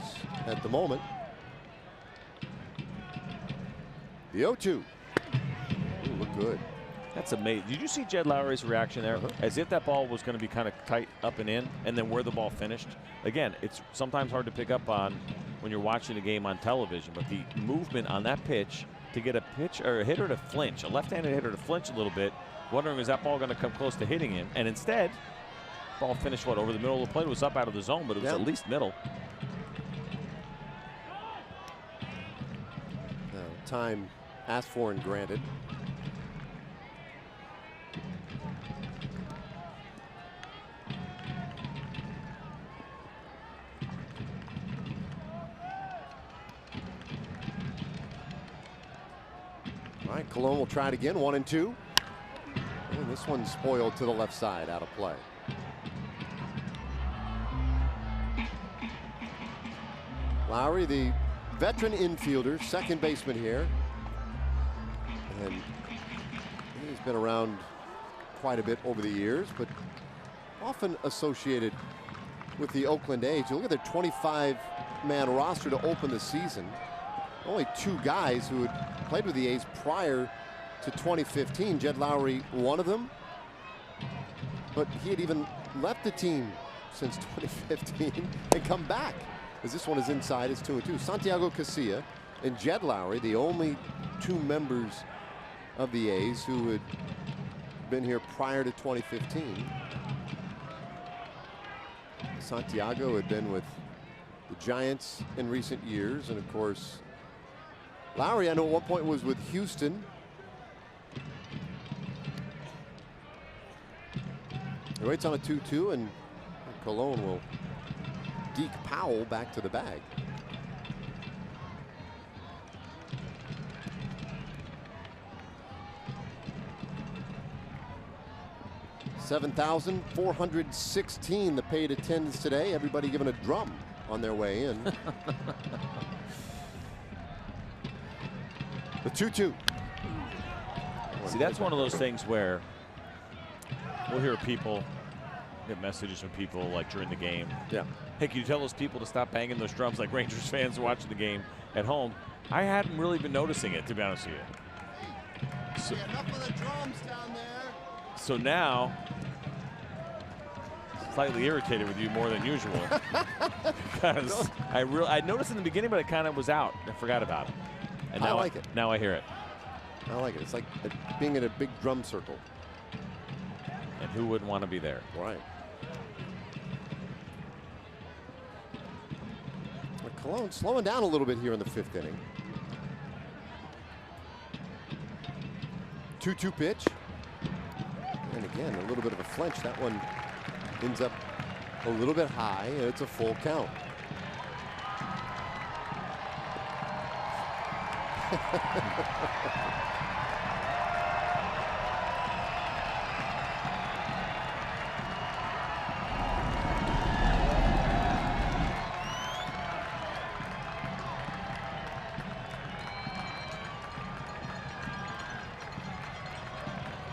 at the moment. The 0-2. Ooh, look good. That's amazing. Did you see Jed Lowry's reaction there? As if that ball was going to be kind of tight up and in, and then where the ball finished. Again, it's sometimes hard to pick up on when you're watching a game on television, but the movement on that pitch to get a pitch or a hitter to flinch, a left-handed hitter to flinch a little bit, wondering is that ball going to come close to hitting him, and instead, ball finished over the middle of the plate. It was up out of the zone, but it was at least middle. Time asked for and granted. All right, Colon will try it again. 1-2. And this one's spoiled to the left side, out of play. Lowry, the veteran infielder, second baseman here. And he's been around quite a bit over the years, but often associated with the Oakland A's. You look at their 25-man roster to open the season. Only 2 guys who had played with the A's prior to 2015. Jed Lowry, one of them, but he had even left the team since 2015 and come back, as this one is inside. It's 2-2. Santiago Casilla and Jed Lowry, the only 2 members of the A's who had been here prior to 2015. Santiago had been with the Giants in recent years, and of course Lowry, I know at one point was with Houston. He waits on a 2-2, and Colon will deke Powell back to the bag. $7,416 the paid attendance today. Everybody giving a drum on their way in. The 2-2. See, that's one of those things where we'll hear people get messages from people like during the game. Yeah. Hey, can you tell those people to stop banging those drums like Rangers fans watching the game at home? I hadn't really been noticing it, to be honest with you. So, enough of the drums down there. So now, slightly irritated with you more than usual. Because I noticed in the beginning, but it kind of was out. I forgot about it. And now I like it. Now I hear it. I like it. It's like being in a big drum circle. And who wouldn't want to be there? Right. Colon slowing down a little bit here in the 5th inning. 2-2 pitch. And again, a little bit of a flinch. That one ends up a little bit high, and it's a full count.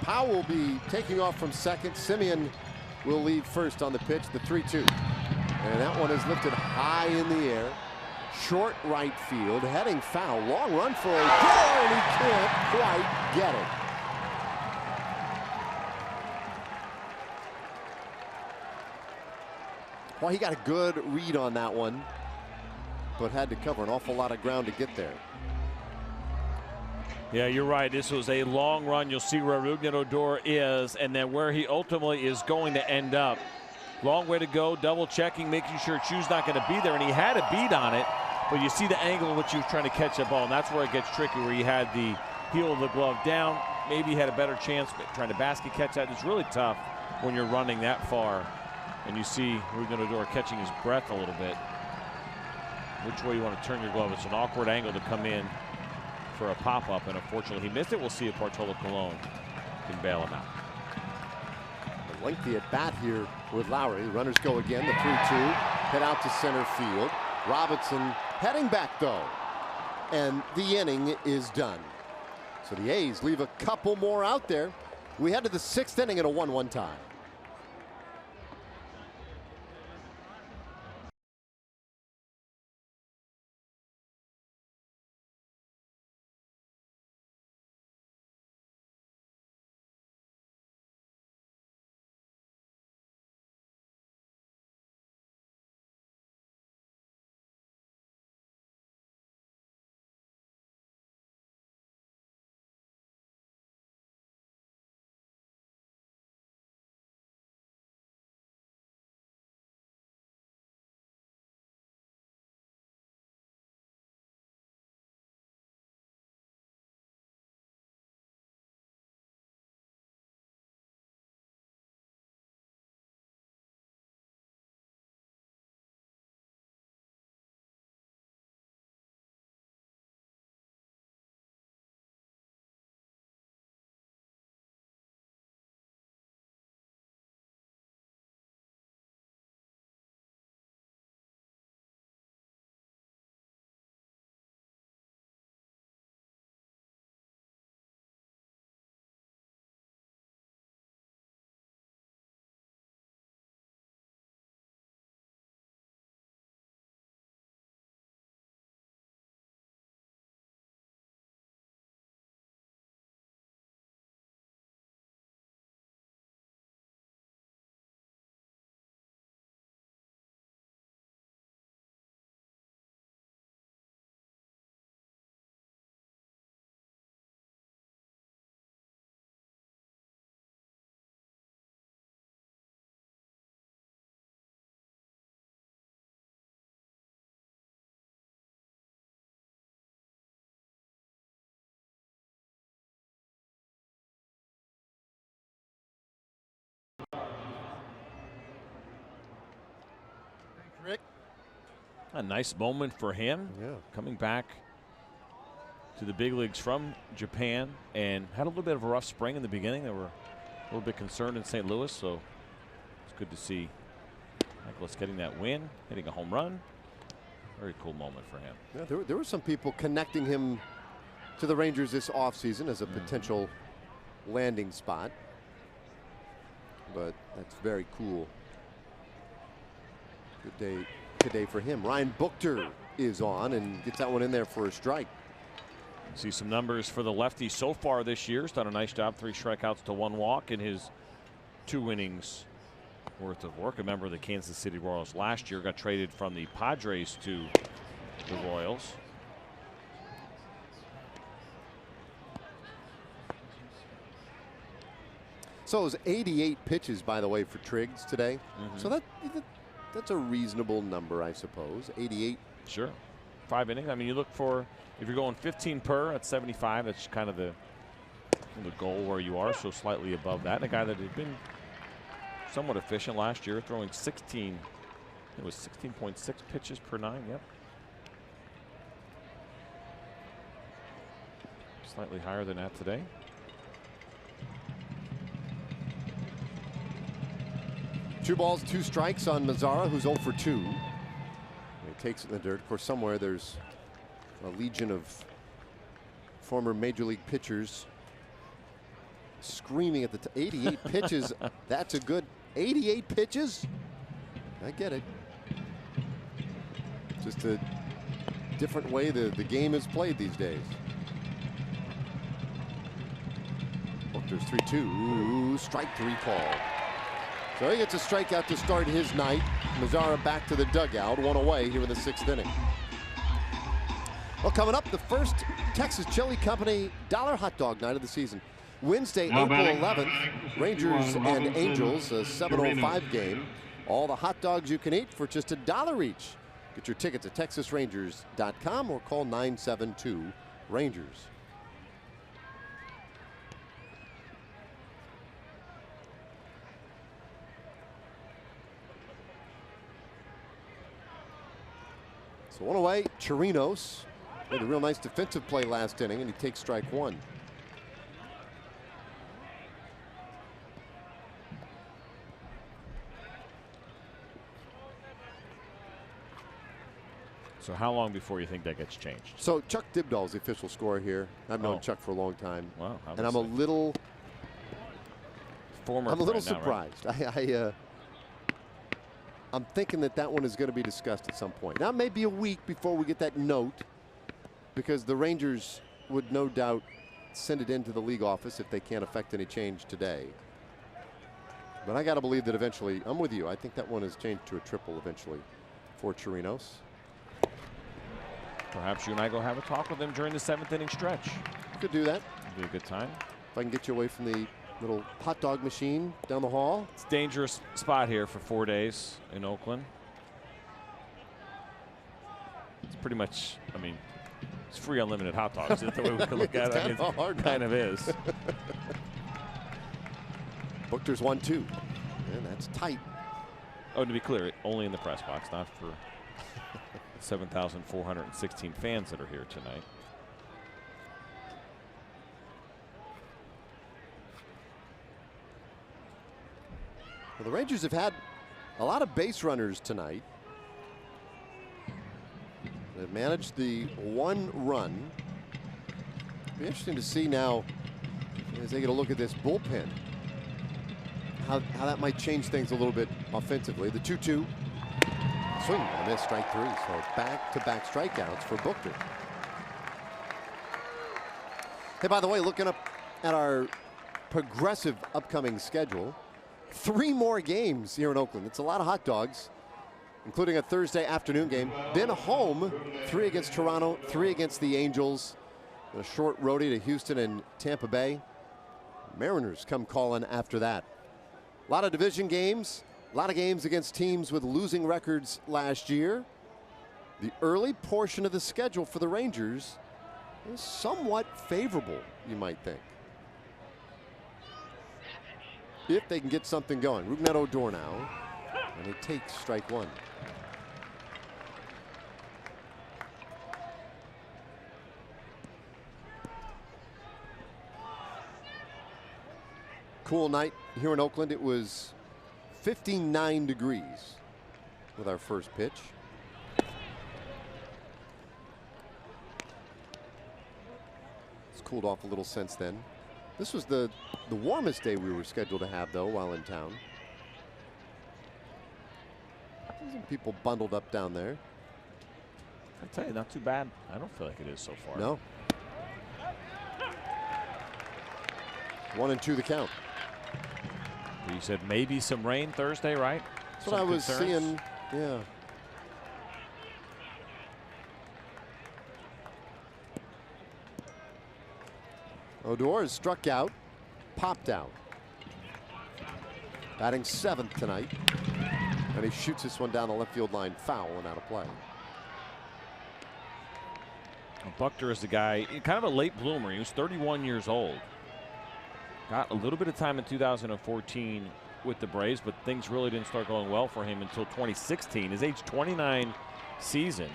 Powell will be taking off from second. Simeon will leave first on the pitch, the 3-2. And that one is lifted high in the air. Short right field, heading foul. Long run for a door, and he can't quite get it. Well, he got a good read on that one, but had to cover an awful lot of ground to get there. Yeah, you're right. This was a long run. You'll see where Rougned Odor is and then where he ultimately is going to end up. Long way to go, double checking, making sure Chu's not going to be there, and he had a beat on it, but you see the angle in which he was trying to catch the ball, and that's where it gets tricky, where he had the heel of the glove down. Maybe he had a better chance trying to basket catch that. It's really tough when you're running that far, and you see Rougned Odor catching his breath a little bit. Which way you want to turn your glove? It's an awkward angle to come in for a pop-up, and unfortunately he missed it. We'll see if Bartolo Colon can bail him out. A lengthy at bat here with Lowry. Runners go again, the 3-2. Head out to center field. Robinson heading back though, and the inning is done. So the A's leave a couple more out there. We head to the 6th inning at a 1-1 tie. Rick. A nice moment for him. Yeah. Coming back to the big leagues from Japan, and had a little bit of a rough spring in the beginning. They were a little bit concerned in St. Louis, so it's good to see Nicholas getting that win, hitting a home run. Very cool moment for him. Yeah, there were some people connecting him to the Rangers this offseason as a potential landing spot, but that's very cool. Good day today for him. Ryan Buchter is on and gets that one in there for a strike. See some numbers for the lefty so far this year. He's done a nice job. 3 strikeouts to 1 walk in his 2 innings worth of work. A member of the Kansas City Royals last year, got traded from the Padres to the Royals. So it was 88 pitches, by the way, for Triggs today. So that's a reasonable number, I suppose. 88. Sure. 5 innings. I mean, you look for, if you're going 15 per at 75, that's kind of the goal where you are, so slightly above that. And a guy that had been somewhat efficient last year, throwing 16, it was 16.6 pitches per 9. Yep. Slightly higher than that today. Two balls, 2 strikes on Mazzara, who's 0 for 2. He takes it in the dirt. Of course, somewhere there's a legion of former major league pitchers screaming at the 88 pitches. That's a good 88 pitches. I get it. Just a different way the game is played these days. There's 3-2. Ooh, strike 3 call. So he gets a strikeout to start his night. Mazzara back to the dugout, 1 away here in the 6th inning. Well, coming up, the first Texas Chili Company $1 hot dog night of the season. Wednesday, April 11th, Rangers and Angels, a 7:05 game. All the hot dogs you can eat for just $1 each. Get your tickets at texasrangers.com or call 972-RANGERS. So 1 away, Chirinos made a real nice defensive play last inning, and he takes strike 1. So how long before you think that gets changed? So Chuck Dibdahl's the official scorer here. I've known Chuck for a long time. Wow, and I'm a little surprised. I'm thinking that one is going to be discussed at some point. Now, maybe a week before we get that note, because the Rangers would no doubt send it into the league office if they can't affect any change today. But I got to believe that eventually, I'm with you. I think that one is changed to a triple eventually for Chirinos. Perhaps you and I go have a talk with him during the 7th inning stretch. You could do that. It'd be a good time. If I can get you away from the little hot dog machine down the hall. It's a dangerous spot here for 4 days in Oakland. It's pretty much, I mean, it's free unlimited hot dogs. Is that the way we can look at it? I mean, it kind of is. Buchter's 1-2. And that's tight. Oh, to be clear, only in the press box, not for 7,416 fans that are here tonight. Well, the Rangers have had a lot of base runners tonight. They've managed the 1 run. It'll be interesting to see now as they get a look at this bullpen, how that might change things a little bit offensively. The 2-2. Swing and a miss, strike 3. So back-to-back strikeouts for Buchter. Hey, by the way, looking up at our progressive upcoming schedule, 3 more games here in Oakland. It's a lot of hot dogs, including a Thursday afternoon game. Then home, 3 against Toronto, 3 against the Angels. A short roadie to Houston and Tampa Bay. Mariners come calling after that. A lot of division games. A lot of games against teams with losing records last year. The early portion of the schedule for the Rangers is somewhat favorable, you might think, if they can get something going. Rougned Odor now, and it takes strike 1. Cool night here in Oakland. It was 59 degrees with our first pitch. It's cooled off a little since then. This was the warmest day we were scheduled to have, though, while in town. Some people bundled up down there. I'll tell you, not too bad. I don't feel like it is so far. No. 1-2 the count. You said maybe some rain Thursday, right? That's what I was seeing. Yeah. Odor is struck out, popped out. Batting 7th tonight. And he shoots this one down the left field line, foul and out of play. Buchter is the guy, kind of a late bloomer. He was 31 years old. Got a little bit of time in 2014 with the Braves, but things really didn't start going well for him until 2016. His age 29 season.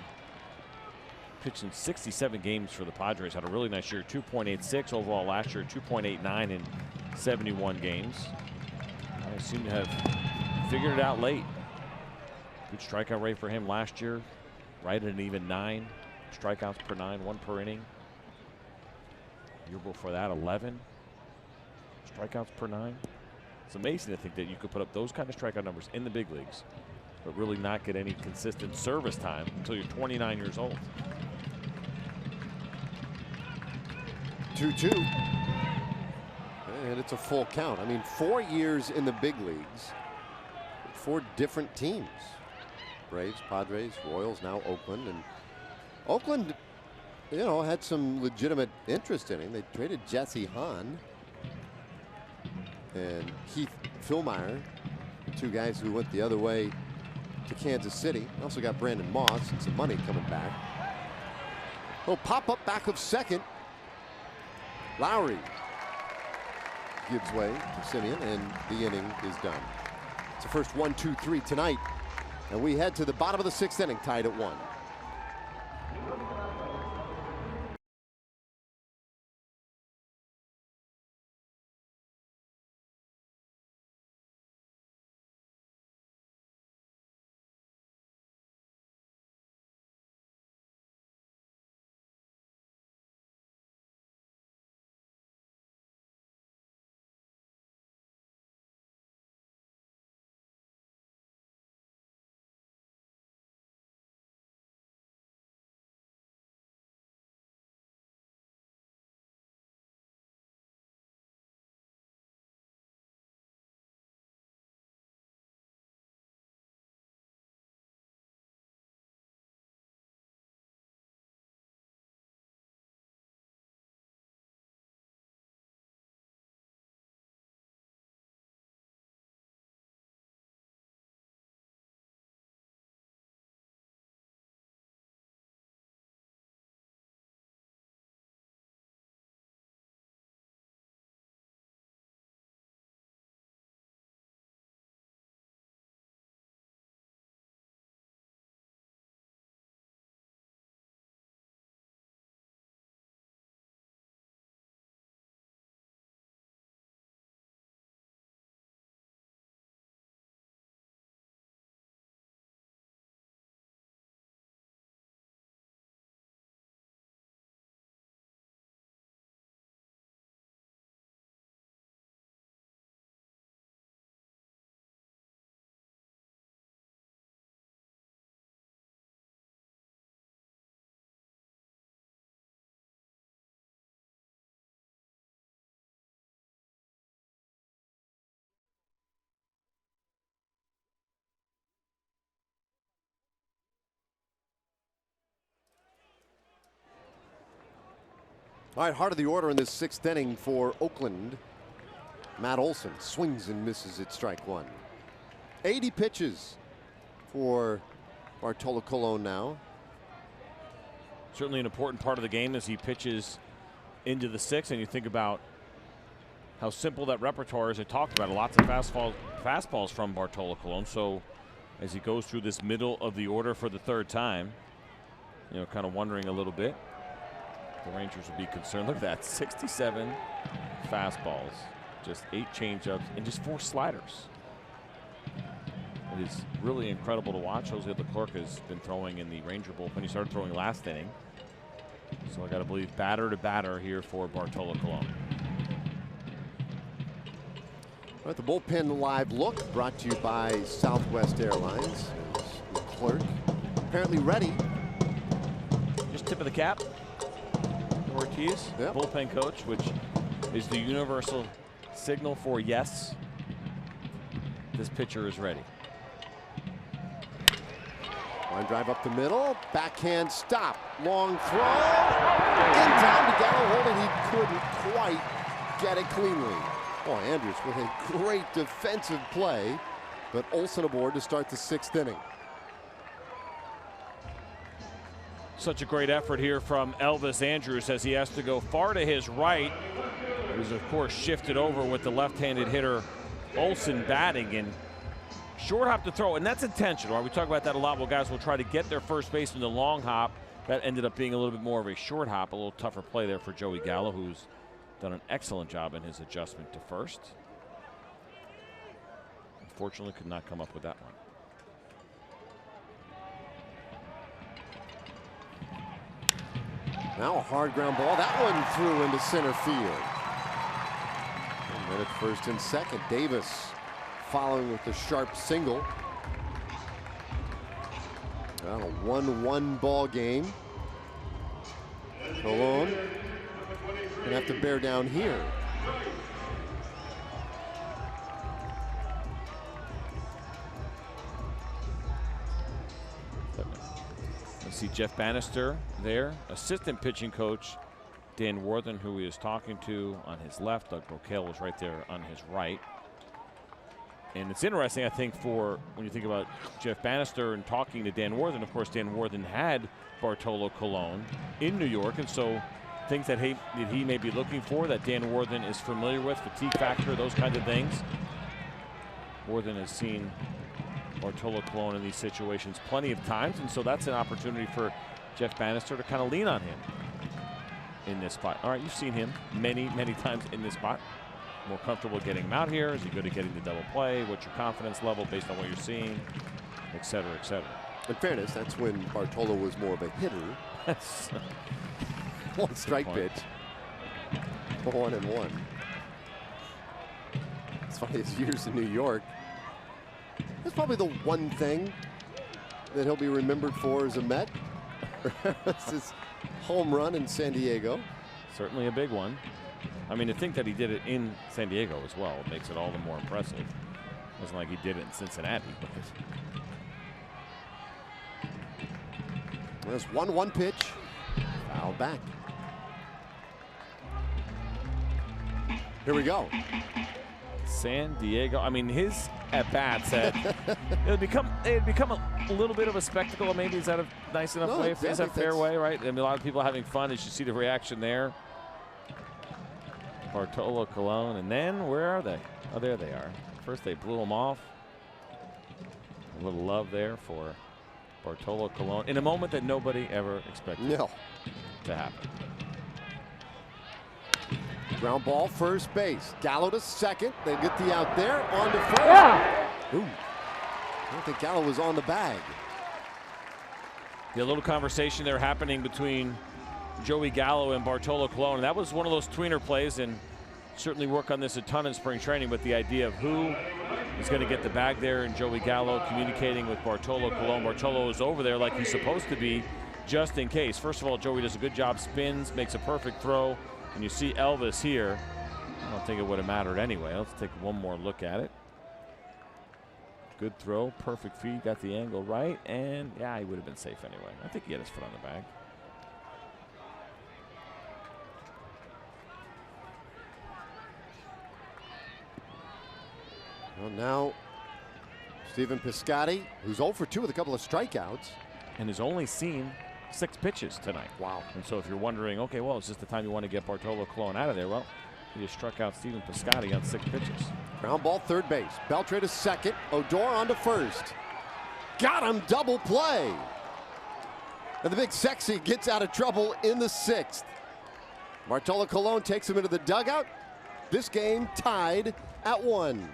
Pitched in 67 games for the Padres. Had a really nice year. 2.86 overall last year. 2.89 in 71 games. I seem to have figured it out late. Good strikeout rate for him last year. Right at an even 9 strikeouts per 9, 1 per inning. Year before that, 11. strikeouts per 9. It's amazing to think that you could put up those kind of strikeout numbers in the big leagues, but really not get any consistent service time until you're 29 years old. 2-2. And it's a full count. I mean, 4 years in the big leagues, 4 different teams. Braves, Padres, Royals, now Oakland. And Oakland, you know, had some legitimate interest in him. They traded Jesse Hahn and Keith Philmeyer, 2 guys who went the other way to Kansas City. Also got Brandon Moss and some money coming back. Little pop-up back of second. Lowry gives way to Simeon, and the inning is done. It's the first 1-2-3 tonight, and we head to the bottom of the 6th inning, tied at 1. All right, heart of the order in this 6th inning for Oakland. Matt Olson swings and misses at strike 1. 80 pitches for Bartolo Colon now. Certainly an important part of the game as he pitches into the 6th, and you think about how simple that repertoire is. I talked about it, lots of fastballs from Bartolo Colon. So as he goes through this middle of the order for the 3rd time, you know, kind of wondering a little bit. The Rangers will be concerned. Look at that, 67 fastballs, just 8 changeups, and just 4 sliders. It is really incredible to watch. Jose Leclerc has been throwing in the Ranger bullpen. He started throwing last inning. So I got to believe batter to batter here for Bartolo Colon. All right, the bullpen live look brought to you by Southwest Airlines. Leclerc apparently ready. Just tip of the cap. Ortiz, yep. Bullpen coach, which is the universal signal for yes, this pitcher is ready. Line drive up the middle, backhand stop, long throw, in time to Gallo holding. He couldn't quite get it cleanly. Oh, Andrews with a great defensive play, but Olson aboard to start the 6th inning. Such a great effort here from Elvis Andrews as he has to go far to his right. It was, of course, shifted over with the left-handed hitter Olson batting, and short hop to throw, and that's intentional. Right? We talk about that a lot. Well, guys will try to get their first base in the long hop. That ended up being a little bit more of a short hop, a little tougher play there for Joey Gallo, who's done an excellent job in his adjustment to first. Unfortunately, could not come up with that one. Now a hard ground ball. That one threw into center field. And And it's first and second. Davis following with the sharp single. Well, a 1-1 ball game. Cologne gonna have to bear down here. Let's see Jeff Bannister there, assistant pitching coach Dan Worthen, who he is talking to on his left. Doug Brocail was right there on his right. And it's interesting, I think, for when you think about Jeff Bannister and talking to Dan Worthen. Of course, Dan Worthen had Bartolo Colon in New York, and so things that he may be looking for that Dan Worthen is familiar with, fatigue factor, those kinds of things. Worthen has seen Bartolo Colon in these situations plenty of times, and so that's an opportunity for Jeff Bannister to kind of lean on him in this spot. All right, you've seen him many, many times in this spot. More comfortable getting him out here? Is he good at getting the double play? What's your confidence level based on what you're seeing, et cetera, et cetera? In fairness, that's when Bartolo was more of a hitter. That's One strike pitch. 1-1. It's funny, his years in New York. That's probably the one thing that he'll be remembered for as a Met. It's his home run in San Diego. certainly a big one. I mean, to think that he did it in San Diego as well makes it all the more impressive. It wasn't like he did it in Cincinnati. There's 1-1 pitch. Foul back. Here we go. San Diego. I mean, his at-bats had it had become a little bit of a spectacle. Maybe is that a nice enough way? Is that a fair way, right? I mean, a lot of people having fun as you see the reaction there. Bartolo Colon, and then where are they? Oh, there they are. First they blew him off. A little love there for Bartolo Colon in a moment that nobody ever expected to happen. Ground ball, first base. Gallo to second. They get the out there. On to first. Yeah. Ooh. I don't think Gallo was on the bag. A little conversation there happening between Joey Gallo and Bartolo Colon. And that was one of those tweener plays, and certainly work on this a ton in spring training, but the idea of who is going to get the bag there, and Joey Gallo communicating with Bartolo Colon. Bartolo is over there like he's supposed to be, just in case. First of all, Joey does a good job, spins, makes a perfect throw. And you see Elvis here. I don't think it would have mattered anyway. Let's take one more look at it. Good throw, perfect feed, got the angle right, and yeah, he would have been safe anyway. I think he had his foot on the bag. Well, now Stephen Piscotty, who's 0 for 2 with a couple of strikeouts. And has only seen 6 pitches tonight. Wow. And so if you're wondering, okay, well, is this the time you want to get Bartolo Colon out of there? Well, he just struck out Stephen Piscotty on 6 pitches. Ground ball, third base. Beltre to second. Odor on to first. Got him, double play. And the big sexy gets out of trouble in the 6th. Bartolo Colon takes him into the dugout. This game tied at 1.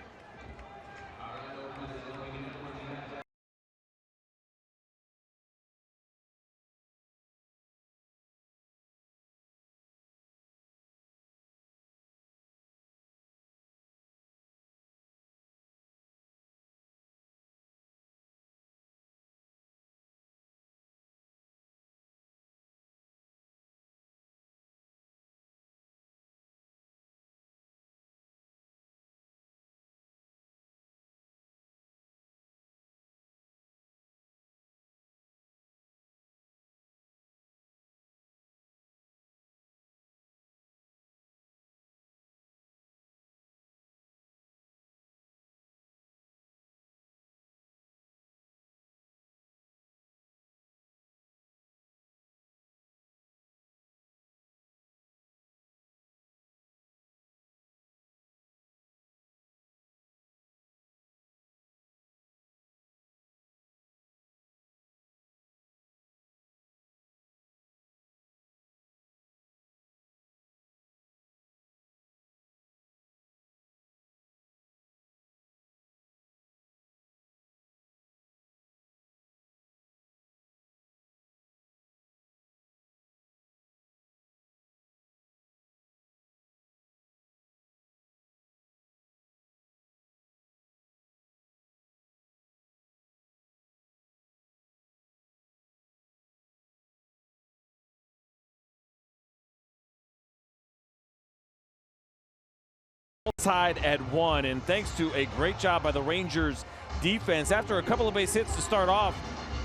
tied at 1, and thanks to a great job by the Rangers defense, after a couple of base hits to start off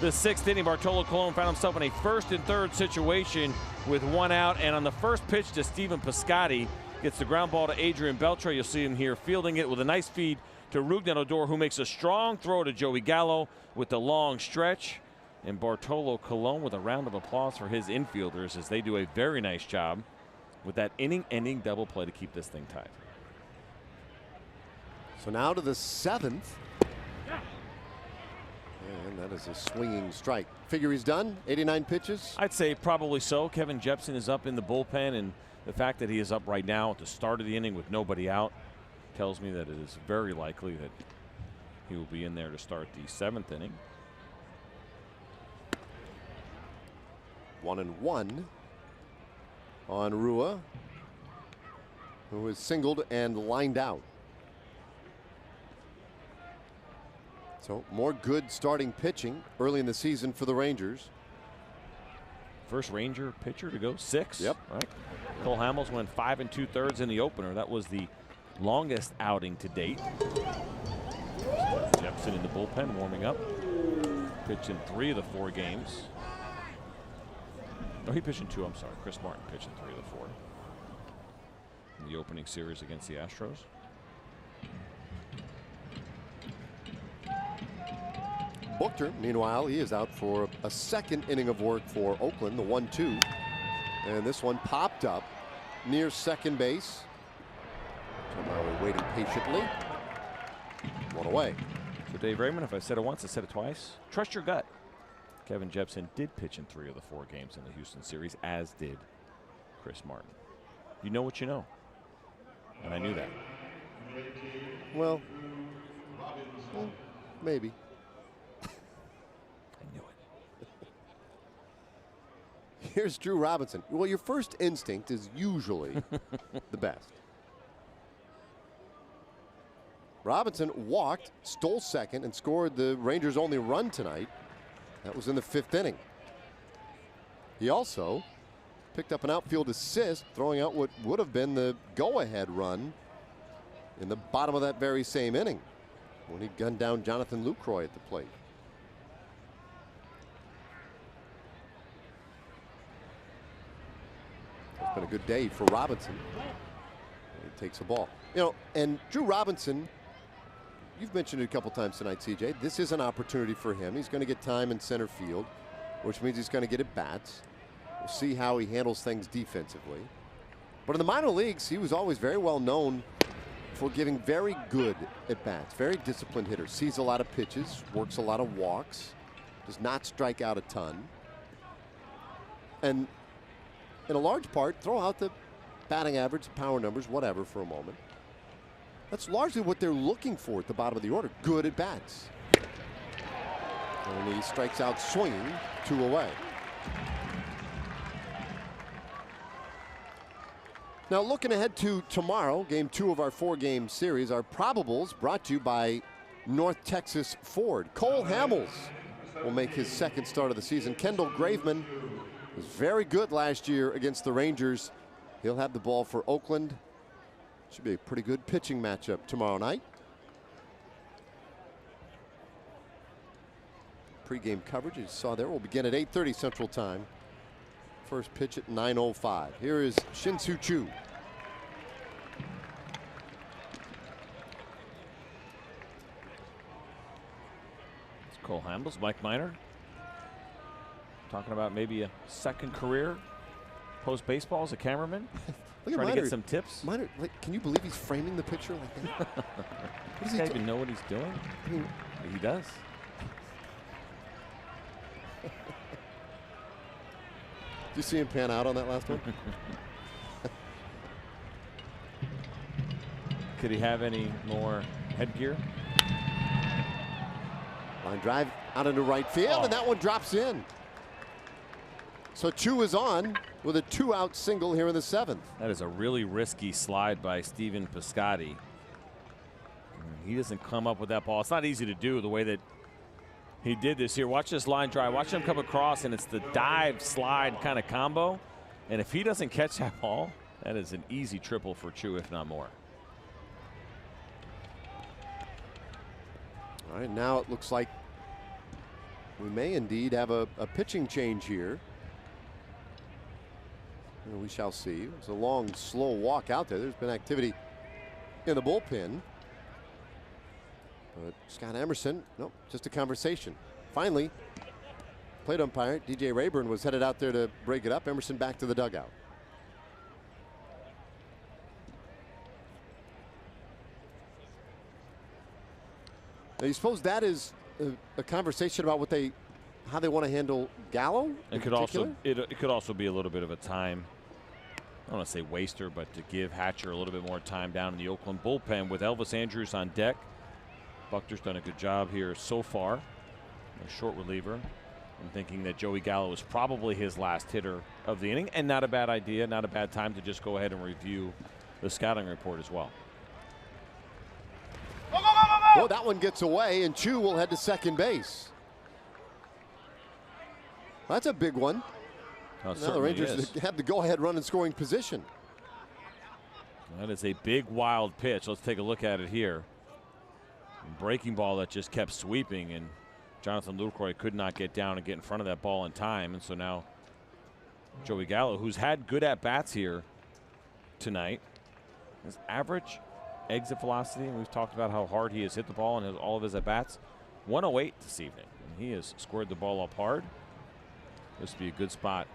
the 6th inning, Bartolo Colon found himself in a 1st and 3rd situation with 1 out, and on the first pitch to Stephen Piscotty, gets the ground ball to Adrian Beltre. You'll see him here fielding it with a nice feed to Rougned Odor, who makes a strong throw to Joey Gallo with the long stretch. And Bartolo Colon with a round of applause for his infielders as they do a very nice job with that inning-ending double play to keep this thing tied. So now to the 7th. And that is a swinging strike. Figure he's done, 89 pitches? I'd say probably so. Kevin Jepsen is up in the bullpen, and the fact that he is up right now at the start of the inning with nobody out tells me that it is very likely that he will be in there to start the 7th inning. 1-1 on Rua, who is singled and lined out. So more good starting pitching early in the season for the Rangers. First Ranger pitcher to go 6. Yep. Right. Cole Hamels went 5 2/3 in the opener. That was the longest outing to date. Jepsen in the bullpen warming up. Pitched in 3 of the 4 games. No, he pitched in 2. I'm sorry. Chris Martin pitched in 3 of the 4 in the opening series against the Astros. Buchter, meanwhile, he is out for a 2nd inning of work for Oakland, the 1-2. And this one popped up near second base. Somehow waiting patiently. 1 away. So Dave Raymond, if I said it once, I said it twice. Trust your gut. Kevin Jepsen did pitch in 3 of the 4 games in the Houston series, as did Chris Martin. You know what you know. And I knew that. Well, maybe. I knew it. Here's Drew Robinson. Well, your first instinct is usually the best. Robinson walked, stole second, and scored the Rangers' only run tonight. That was in the 5th inning. He also picked up an outfield assist, throwing out what would have been the go-ahead run in the bottom of that very same inning when he gunned down Jonathan Lucroy at the plate. It's been a good day for Robinson. He takes a ball. You know, and Drew Robinson, you've mentioned it a couple times tonight, CJ. This is an opportunity for him. He's going to get time in center field, which means he's going to get at bats. We'll see how he handles things defensively. But in the minor leagues, he was always very well known for giving very good at bats. Very disciplined hitter. Sees a lot of pitches, works a lot of walks, does not strike out a ton. And in a large part, throw out the batting average, power numbers, whatever for a moment. That's largely what they're looking for at the bottom of the order. Good at bats. And he strikes out swinging, 2 away. Now looking ahead to tomorrow, game 2 of our 4-game series, our probables brought to you by North Texas Ford. Cole Hamels will make his 2nd start of the season. Kendall Graveman was very good last year against the Rangers. He'll have the ball for Oakland. Should be a pretty good pitching matchup tomorrow night. Pre-game coverage, as you saw there, will begin at 8:30 Central Time. First pitch at 9:05. Here is Shin-Soo Choo. It's Cole Hamels, Mike Minor talking about maybe a 2nd career post baseball as a cameraman. Look Trying at to get some tips. Minor, like, can you believe he's framing the picture like that? What Does he even know what he's doing? I mean, He does. did you see him pan out on that last one? Could he have any more headgear? Line drive out into right field, and that one drops in. So Chu is on with a 2-out single here in the 7th. That is a really risky slide by Stephen Piscotty. He doesn't come up with that ball. It's not easy to do the way that he did this here. Watch this line drive. Watch him come across, and it's the dive slide kind of combo. And if he doesn't catch that ball, that is an easy triple for Chu, if not more. All right, now it looks like we may indeed have a pitching change here. And we shall see. It's a long, slow walk out there. There's been activity in the bullpen. But Scott Emerson, nope, just a conversation. Finally, plate umpire DJ Rayburn was headed out there to break it up. Emerson back to the dugout. Now you suppose that is a conversation about how they want to handle Gallo? It could also be a little bit of a time, I don't want to say waster, but to give Hatcher a little bit more time down in the Oakland bullpen with Elvis Andrus on deck. Buchter's done a good job here so far. A short reliever. I'm thinking that Joey Gallo is probably his last hitter of the inning, and not a bad idea, not a bad time to just go ahead and review the scouting report as well. Well, that one gets away, and Chu will head to second base. That's a big one. Now the Rangers have the go-ahead run in scoring position. That is a big, wild pitch. Let's take a look at it here. Breaking ball that just kept sweeping, and Jonathan Lucroy could not get down and get in front of that ball in time. And so now Joey Gallo, who's had good at-bats here tonight, his average exit velocity, and we've talked about how hard he has hit the ball in all of his at-bats, 108 this evening. And he has squared the ball up hard. This would be a good spot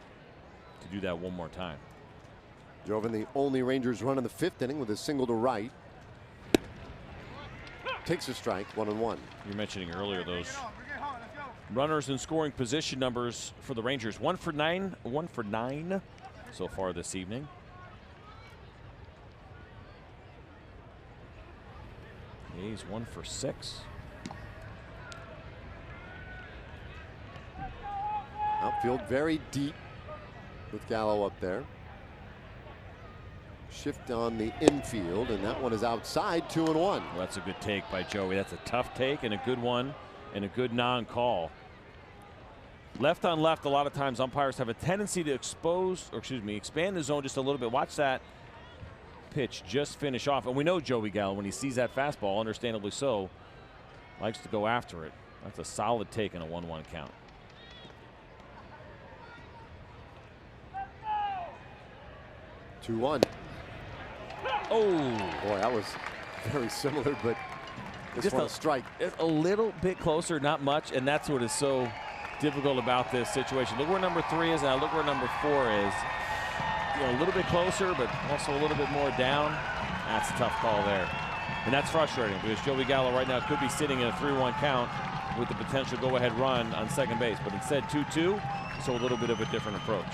to do that one more time. Drove in the only Rangers run in the 5th inning with a single to right. Takes a strike, 1-1. You were mentioning earlier those runners in scoring position numbers for the Rangers. 1 for 9 so far this evening. He's 1 for 6. Outfield very deep with Gallo up there. Shift on the infield, and that one is outside, 2-1. Well, that's a good take by Joey. That's a tough take and a good one and a good non-call. Left on left, a lot of times umpires have a tendency to expand the zone just a little bit. Watch that pitch just finish off. And we know Joey Gallo, when he sees that fastball, understandably so, likes to go after it. That's a solid take in a 1-1 count. Two-one. Oh, boy, that was very similar, but just a strike. A little bit closer, not much, and that's what is so difficult about this situation. Look where number 3 is, and look where number 4 is. You know, a little bit closer, but also a little bit more down. That's a tough call there, and that's frustrating because Joey Gallo right now could be sitting in a 3-1 count with the potential go-ahead run on second base, but instead 2-2, so a little bit of a different approach.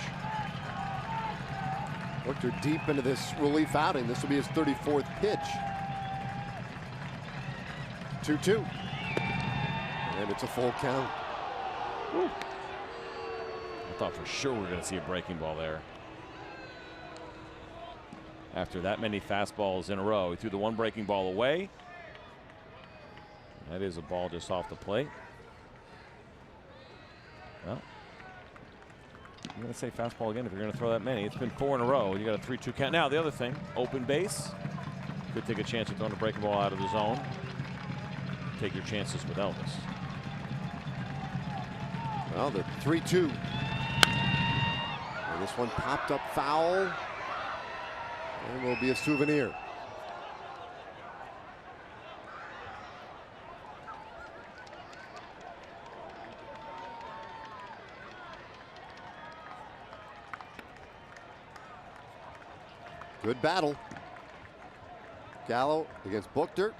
Buchter deep into this relief outing. This will be his 34th pitch. 2-2. And it's a full count. Woo. I thought for sure we were going to see a breaking ball there. After that many fastballs in a row, he threw the one breaking ball away. That is a ball just off the plate. Well, I'm going to say fastball again if you're going to throw that many. It's been 4 in a row. You got a 3-2 count. Now, the other thing, open base. Could take a chance of throwing a breaking ball out of the zone. Take your chances with Elvis. Well, the 3-2. And this one popped up foul. And will be a souvenir. Good battle. Gallo against Buchter.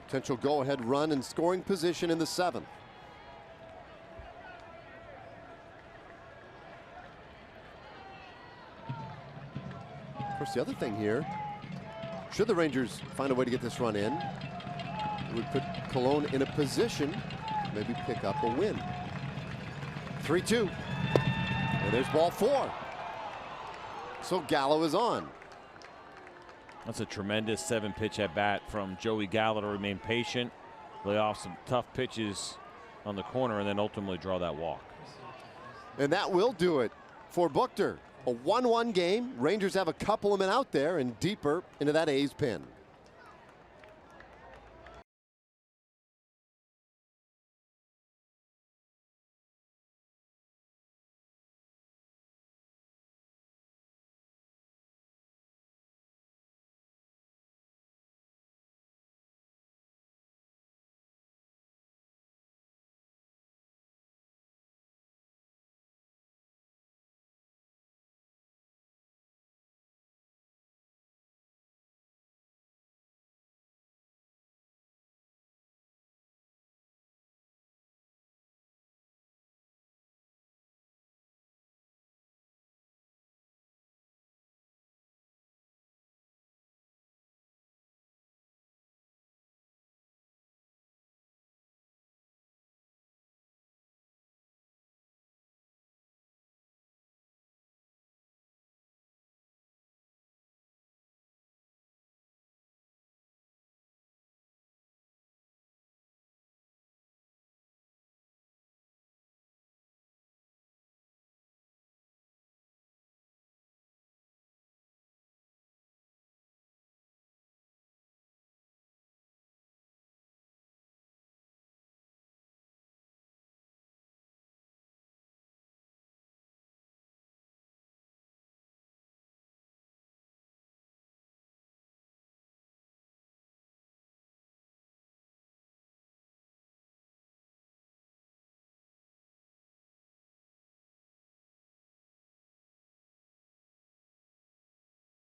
Potential go-ahead run in scoring position in the 7th. Of course, the other thing here, should the Rangers find a way to get this run in, it would put Cologne in a position to maybe pick up a win. 3-2. And there's ball 4. So Gallo is on. That's a tremendous 7-pitch at bat from Joey Gallo to remain patient, lay off some tough pitches on the corner, and then ultimately draw that walk. And that will do it for Buchter. A 1-1 game. Rangers have a couple of men out there and deeper into that A's pen.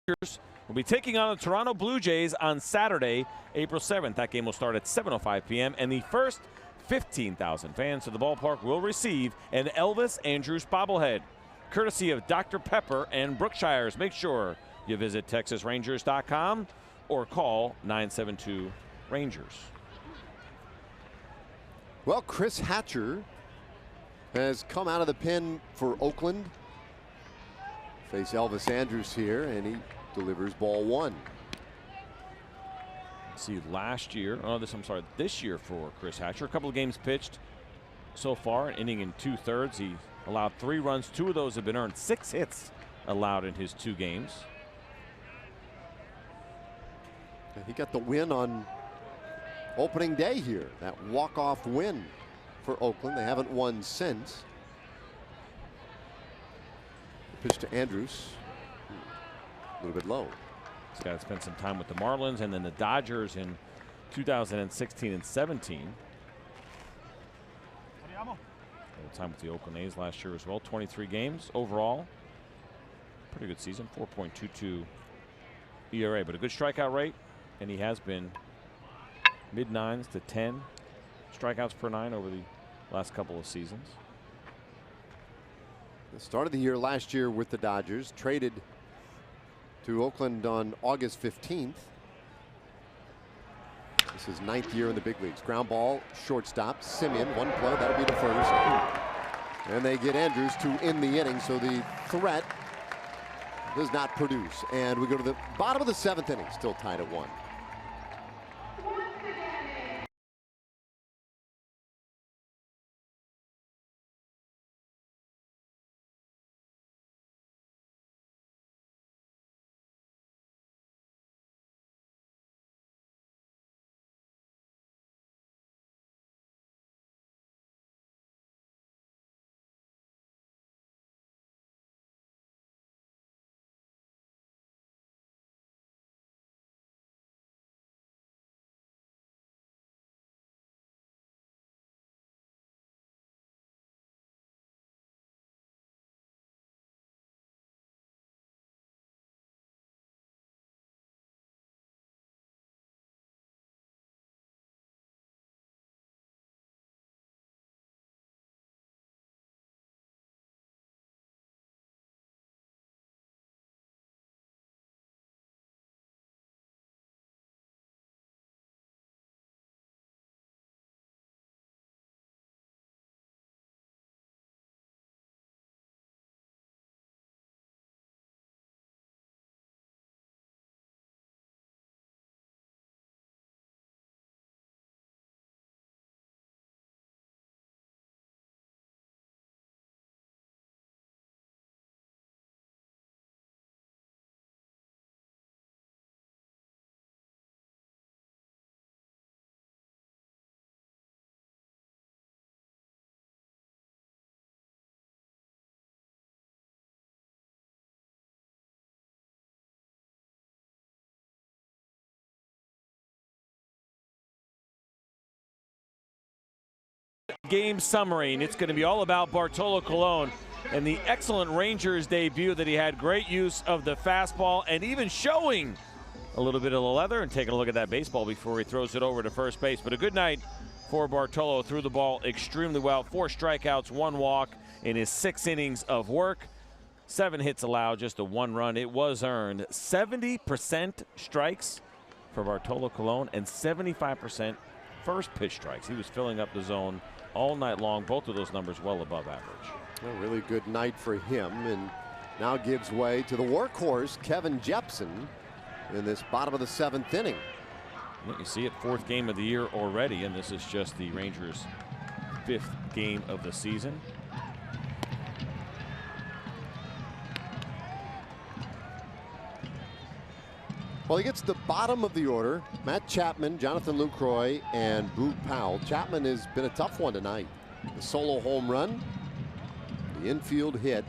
Rangers will be taking on the Toronto Blue Jays on Saturday, April 7th. That game will start at 7:05 p.m. and the first 15,000 fans to the ballpark will receive an Elvis Andrus bobblehead, courtesy of Dr. Pepper and Brookshire's. Make sure you visit TexasRangers.com or call 972-RANGERS. Well, Chris Hatcher has come out of the pen for Oakland. Face Elvis Andrus here, and he delivers ball one. See, this year for Chris Hatcher, a couple of games pitched so far, an inning and 2/3. He allowed 3 runs. 2 of those have been earned. 6 hits allowed in his 2 games. He got the win on opening day here. That walk-off win for Oakland. They haven't won since. The pitch to Andrus. A little bit low. He's got to spend some time with the Marlins and then the Dodgers in 2016 and 17. A little time with the Oakland A's last year as well. 23 games overall. Pretty good season. 4.22 ERA, but a good strikeout rate. And he has been mid-9s to 10 strikeouts per 9 over the last couple of seasons. The start of the year last year with the Dodgers, traded to Oakland on August 15th. This is 9th year in the big leagues. Ground ball, shortstop, Simeon, one play, that'll be the first. And they get Andrus to end the inning, so the threat does not produce. And we go to the bottom of the 7th inning, still tied at 1. Game summary, and it's going to be all about Bartolo Colon and the excellent Rangers debut that he had. Great use of the fastball and even showing a little bit of the leather and taking a look at that baseball before he throws it over to first base. But a good night for Bartolo. Threw the ball extremely well. 4 strikeouts, 1 walk in his 6 innings of work. 7 hits allowed, just a 1 run. It was earned. 70% strikes for Bartolo Colon and 75% first pitch strikes. He was filling up the zone all night long. Both of those numbers well above average. A really good night for him, and now gives way to the workhorse Kevin Jepson in this bottom of the 7th inning. You see it, 4th game of the year already, and this is just the Rangers' 5th game of the season. Well, he gets the bottom of the order. Matt Chapman, Jonathan Lucroy, and Boog Powell. Chapman has been a tough one tonight. The solo home run, the infield hit.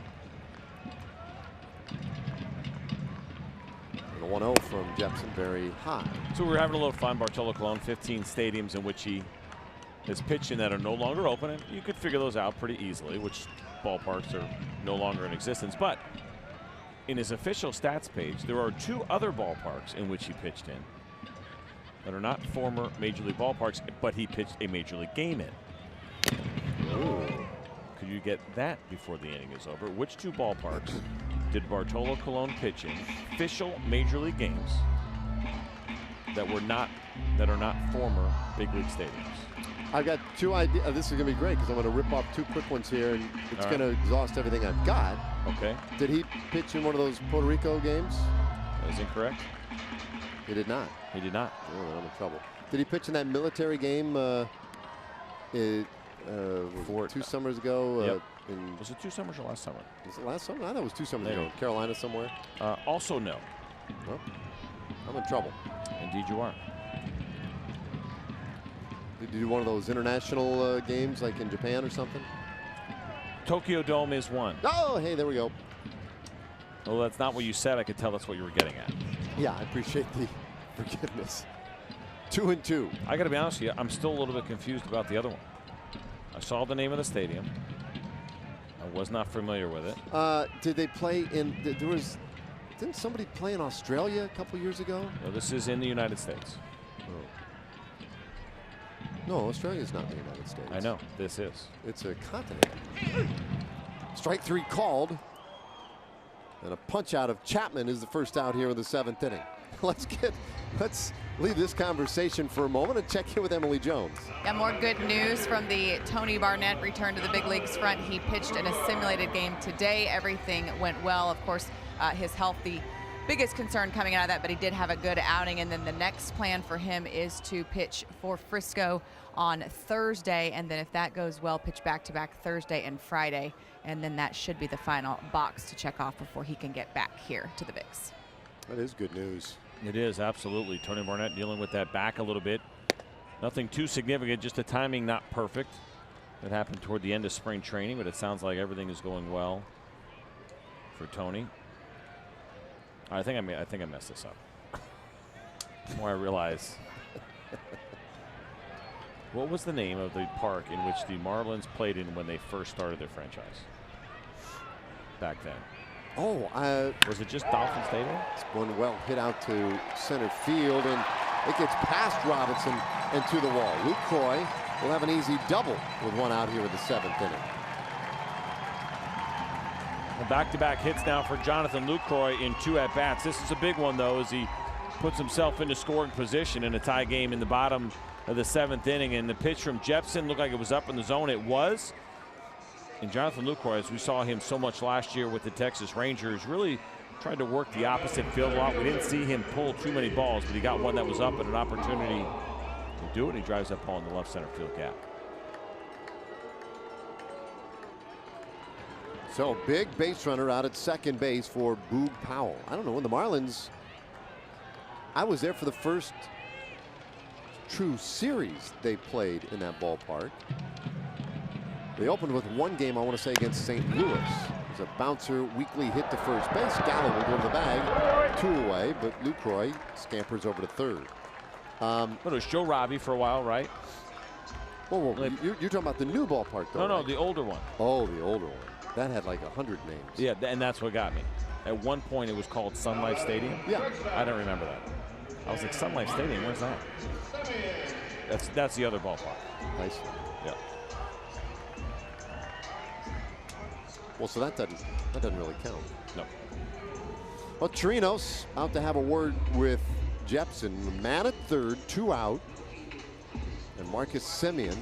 And a 1-0 from Jepson, very high. So we're having a little fun. Bartolo Colon, 15 stadiums in which he is pitching that are no longer open. And you could figure those out pretty easily, which ballparks are no longer in existence. But in his official stats page, there are 2 other ballparks in which he pitched in that are not former Major League ballparks, but he pitched a Major League game in. Ooh. Could you get that before the inning is over? Which 2 ballparks did Bartolo Colon pitch in official Major League games that are not former big league stadiums? I've got 2 ideas. This is going to be great because I'm going to rip off 2 quick ones here, and it's going to exhaust everything I've got. Okay. Did he pitch in one of those Puerto Rico games? That is incorrect. He did not. He did not. Oh, I'm in trouble. Did he pitch in that military game? For 2 summers ago. Yep. Was it 2 summers or last summer? Was it last summer? I thought it was 2 summers Maybe. ago. Carolina somewhere. Also no. Well, I'm in trouble. Indeed you are. Did you do one of those international games like in Japan or something? Tokyo Dome is one. Oh, hey, there we go. Well, that's not what you said. I could tell that's what you were getting at. Yeah, I appreciate the forgiveness. 2 and 2. I got to be honest with you, I'm still a little bit confused about the other one. I saw the name of the stadium. I was not familiar with it. Did they play in? Didn't somebody play in Australia a couple years ago? No, this is in the United States. Oh. No, Australia's not in the United States. I know. This is. It's a continent. Strike 3 called. And a punch out of Chapman is the first out here in the 7th inning. Let's leave this conversation for a moment and check in with Emily Jones. Yeah, more good news from the Tony Barnett return to the big leagues front. He pitched in a simulated game today. Everything went well. Of course, his health, the biggest concern coming out of that, but he did have a good outing. And then the next plan for him is to pitch for Frisco on Thursday. And then if that goes well, pitch back-to-back Thursday and Friday. And then that should be the final box to check off before he can get back here to the Bigs. That is good news. It is, absolutely. Tony Barnett dealing with that back a little bit. Nothing too significant, just the timing not perfect. That happened toward the end of spring training, but it sounds like everything is going well for Tony. I think I messed this up. The more I realize. What was the name of the park in which the Marlins played in when they first started their franchise back then? Oh, was it just Dolphin Stadium? It's one well hit out to center field, and it gets past Robinson and to the wall. Luke Croy will have an easy double with 1 out here in the 7th inning. Back-to-back hits now for Jonathan Lucroy in 2 at-bats. This is a big one, though, as he puts himself into scoring position in a tie game in the bottom of the 7th inning. And the pitch from Jepson looked like it was up in the zone. It was. And Jonathan Lucroy, as we saw him so much last year with the Texas Rangers, really tried to work the opposite field a lot. We didn't see him pull too many balls, but he got one that was up and an opportunity to do it. He drives that ball in the left center field gap. So big base runner out at second base for Boog Powell. I don't know, when the Marlins, I was there for the first true series they played in that ballpark. They opened with 1 game, I want to say, against St. Louis. It was a bouncer, weakly hit to first base. Gallo will go to the bag, 2 away, but Lucroy scampers over to third. But it was Joe Robbie for a while, right? Whoa, you're talking about the new ballpark, though. No, right? the older one. Oh, the older one. That had like 100 names. Yeah, and that's what got me. At one point, it was called Sun Life Stadium. Yeah. I don't remember that. I was like, Sun Life Stadium, where's that? That's the other ballpark. Nice. Yeah. Well, so that doesn't really count. No. Well, Chirinos out to have a word with Jepson. Man at third, 2 out. And Marcus Semien,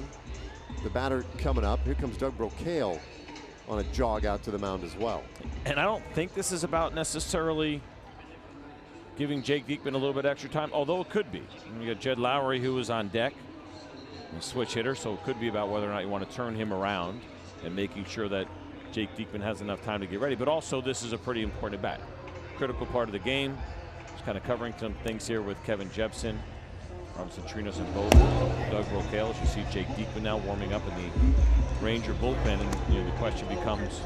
the batter, coming up. Here comes Doug Brocail on a jog out to the mound as well. And I don't think this is about necessarily giving Jake Diekman a little bit extra time, although it could be. You got Jed Lowry, who is on deck, a switch hitter, so it could be about whether or not you want to turn him around and making sure that Jake Diekman has enough time to get ready. But also, this is a pretty important bat. Critical part of the game. Just kind of covering some things here with Kevin Jepson, Robinson Chirinos, and both Doug Brocail. As you see Jake Diekman now warming up in the Ranger bullpen, and the question becomes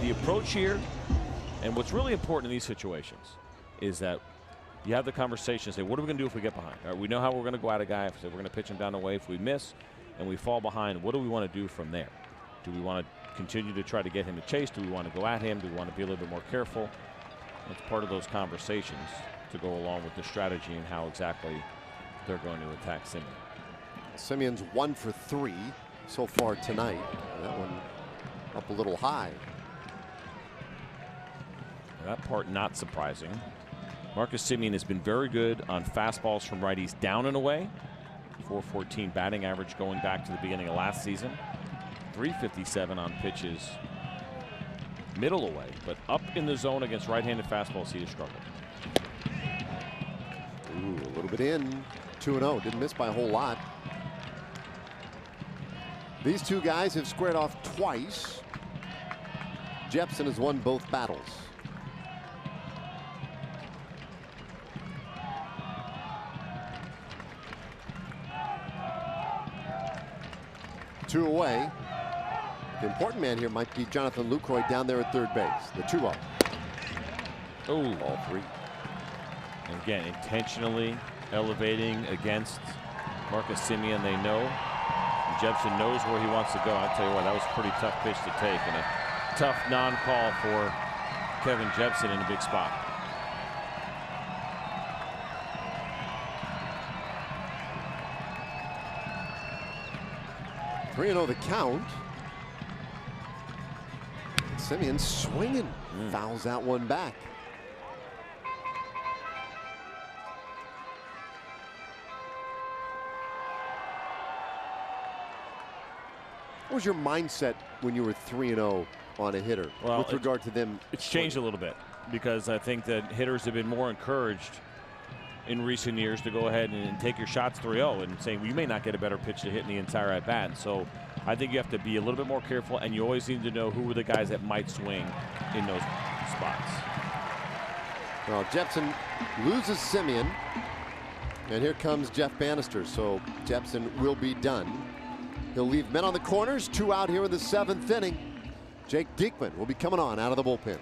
the approach here. And what's really important in these situations is that you have the conversation and say, what are we going to do if we get behind? All right, we know how we're going to go at a guy. If we're going to pitch him down the way. If we miss and we fall behind, what do we want to do from there? Do we want to continue to try to get him to chase? Do we want to go at him? Do we want to be a little bit more careful? That's part of those conversations to go along with the strategy and how exactly they're going to attack Simeon. Simeon's 1 for 3 so far tonight. That one up a little high. That part not surprising. Marcus Simeon has been very good on fastballs from righties down and away. 414 batting average going back to the beginning of last season. 357 on pitches middle away, but up in the zone against right-handed fastballs, he has struggled. Ooh, a little bit in. 2-0, didn't miss by a whole lot. These two guys have squared off twice. Jepson has won both battles. Two away. The important man here might be Jonathan Lucroy down there at third base. The 2-0. Oh, All three. and again, intentionally elevating against Marcus Simeon. They know. Jepson knows where he wants to go. I'll tell you what, that was a pretty tough pitch to take, and a tough non-call for Kevin Jepson in a big spot. Three-0 the count. Simeon swinging, fouls that one back. What was your mindset when you were 3-0 on a hitter with regard to them? It's changed a little bit because I think that hitters have been more encouraged in recent years to go ahead and take your shots 3-0 and saying, well, you may not get a better pitch to hit in the entire at bat. So I think you have to be a little bit more careful, and you always need to know who are the guys that might swing in those spots. Well, Jepson loses Simeon, and here comes Jeff Bannister. So Jepson will be done. He'll leave men on the corners, 2 out here in the 7th inning. Jake Diekman will be coming on out of the bullpen.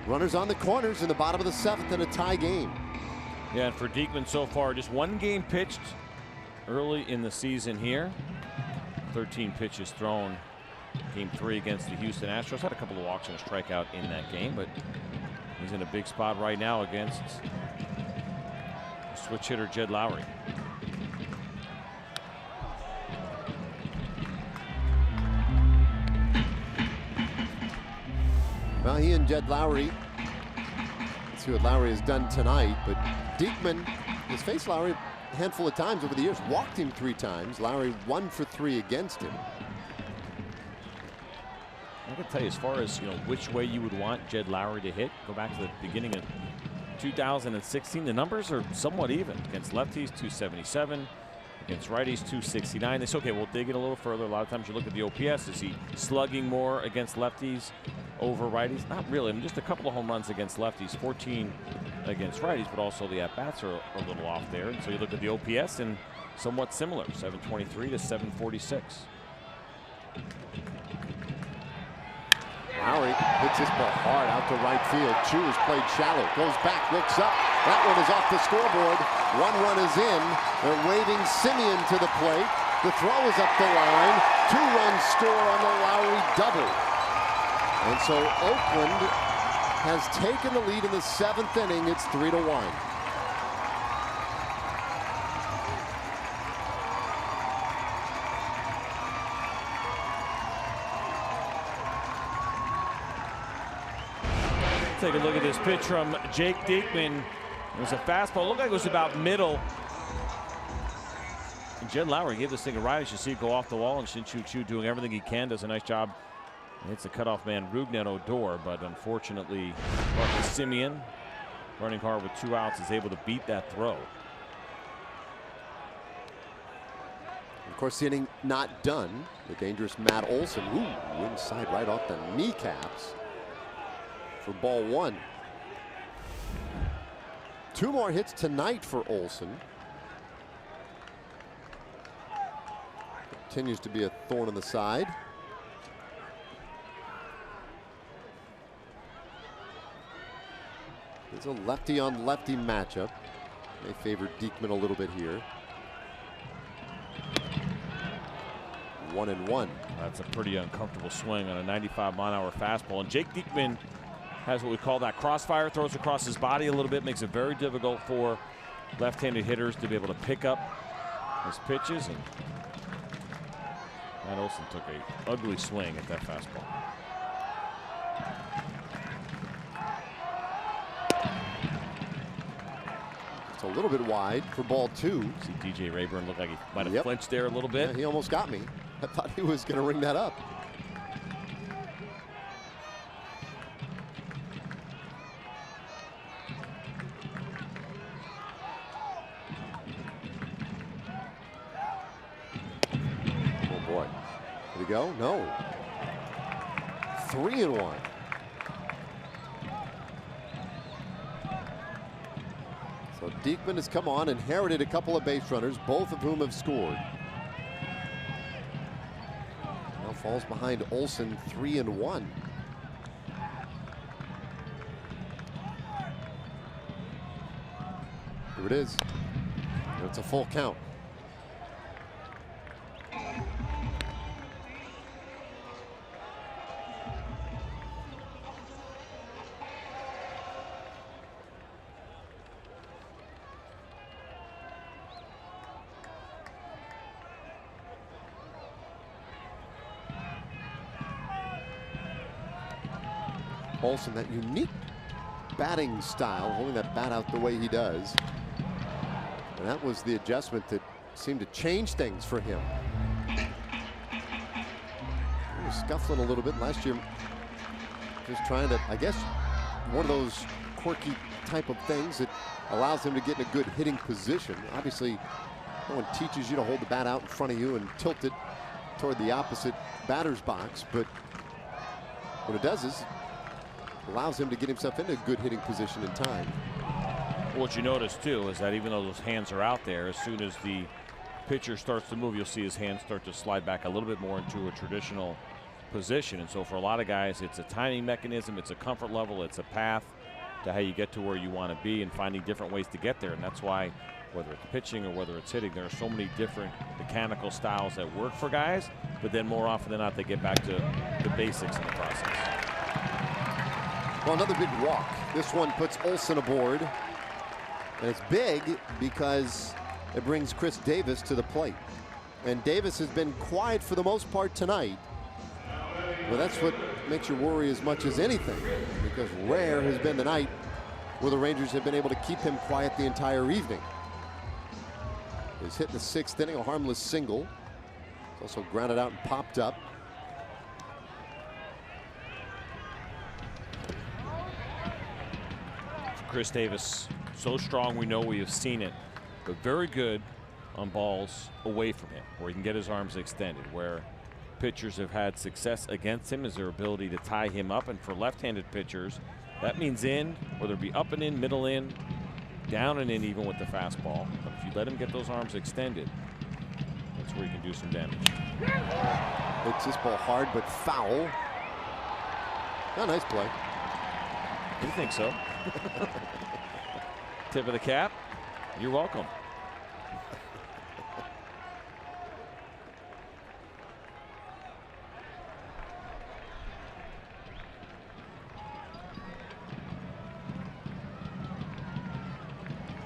Runners on the corners in the bottom of the 7th in a tie game. Yeah, and for Diekman so far, just 1 game pitched early in the season here. 13 pitches thrown. Game 3 against the Houston Astros. Had a couple of walks and a strikeout in that game, but he's in a big spot right now against switch hitter Jed Lowry. Well, he and Jed Lowry, let's see what Lowry has done tonight, but Diekman has faced Lowry handful of times over the years, walked him 3 times. Lowry 1 for 3 against him. I can tell you, as far as which way you would want Jed Lowry to hit, go back to the beginning of 2016. The numbers are somewhat even. Against lefties, 277. Against righties, 269. They say, okay, we'll dig it a little further. A lot of times you look at the OPS. Is he slugging more against lefties over righties? Not really. I mean, just a couple of home runs against lefties, 14 against righties, but also the at-bats are a little off there. And so you look at the OPS and somewhat similar, 723 to 746. Lowry hits this ball hard out to right field. Chu has played shallow, goes back, looks up. That one is off the scoreboard. 1 run is in. They're waving Simeon to the plate. The throw is up the line. 2-run score on the Lowry double. And so Oakland has taken the lead in the 7th inning. It's 3-1. Take a look at this pitch from Jake Diekman. It was a fastball. It looked like it was about middle. And Jed Lowry gave this thing a ride. You should see it go off the wall. And Shin-Chu Chu doing everything he can. Does a nice job. It's the cutoff man, Rougned Odor. But unfortunately, Marcus Simeon, running hard with 2 outs, is able to beat that throw. Of course, the inning not done. The dangerous Matt Olson. Ooh, inside right off the kneecaps for ball 1. 2 more hits tonight for Olson. Continues to be a thorn in the side. It's a lefty on lefty matchup. They favor Diekman a little bit here. 1-1. That's a pretty uncomfortable swing on a 95-mile-an-hour fastball. And Jake Diekman has what we call that crossfire, throws across his body a little bit, makes it very difficult for left-handed hitters to be able to pick up his pitches. And Matt Olson took an ugly swing at that fastball. It's a little bit wide for ball 2. See DJ Rayburn look like he might have flinched there a little bit. Yeah, he almost got me. I thought he was going to ring that up. Did he go? No. 3-1. So Diekman has come on, inherited a couple of base runners, both of whom have scored. Now falls behind Olson, 3-1. Here it is. It's a full count. Olson, that unique batting style, holding that bat out the way he does. And that was the adjustment that seemed to change things for him. He was scuffling a little bit last year. Just trying to, I guess, one of those quirky type of things that allows him to get in a good hitting position. Obviously, no one teaches you to hold the bat out in front of you and tilt it toward the opposite batter's box, but what it does is allows him to get himself into a good hitting position in time. What you notice too is that even though those hands are out there, as soon as the pitcher starts to move, you'll see his hands start to slide back a little bit more into a traditional position. And so for a lot of guys, it's a timing mechanism, it's a comfort level, it's a path to how you get to where you want to be and finding different ways to get there. And that's why, whether it's pitching or whether it's hitting, there are so many different mechanical styles that work for guys, but then more often than not, they get back to the basics in the process. Well, another big walk. This one puts Olson aboard. And it's big because it brings Chris Davis to the plate. And Davis has been quiet for the most part tonight. Well, that's what makes you worry as much as anything, because rare has been the night where the Rangers have been able to keep him quiet the entire evening. is hit in the 6th inning, a harmless single. It's also grounded out and popped up. Chris Davis, so strong, we know, we have seen it, but very good on balls away from him, where he can get his arms extended. Where pitchers have had success against him is their ability to tie him up, and for left-handed pitchers, that means in, whether it be up and in, middle in, down and in, even with the fastball. But if you let him get those arms extended, that's where he can do some damage. Hits this ball hard but foul. Oh, nice play. You think so? Tip of the cap. You're welcome.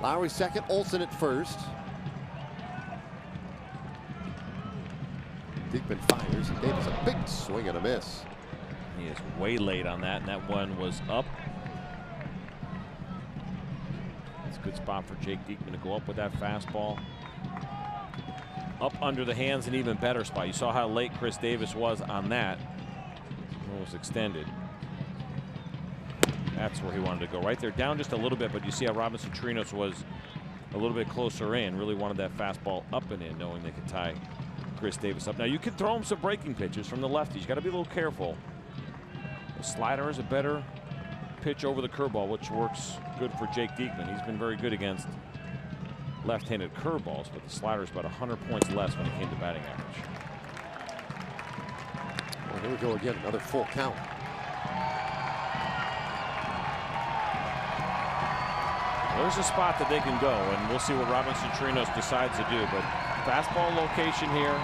Lowry second, Olsen at first. Diekman fires, and Davis a big swing and a miss. He is way late on that, and that one was up. It's a good spot for Jake Diekman to go up with that fastball. Up under the hands, an even better spot. You saw how late Chris Davis was on that. It was extended. That's where he wanted to go, right there, down just a little bit, but you see how Robinson Chirinos was a little bit closer in, really wanted that fastball up and in, knowing they could tie Chris Davis up. Now, you can throw him some breaking pitches from the lefties. You got to be a little careful. The slider is a better pitch over the curveball, which works good for Jake Diekman. He's been very good against left-handed curveballs, but the slider is about 100 points less when it came to batting average. Well, here we go again, another full count. There's a spot that they can go, and we'll see what Robinson Chirinos decides to do. But fastball location here,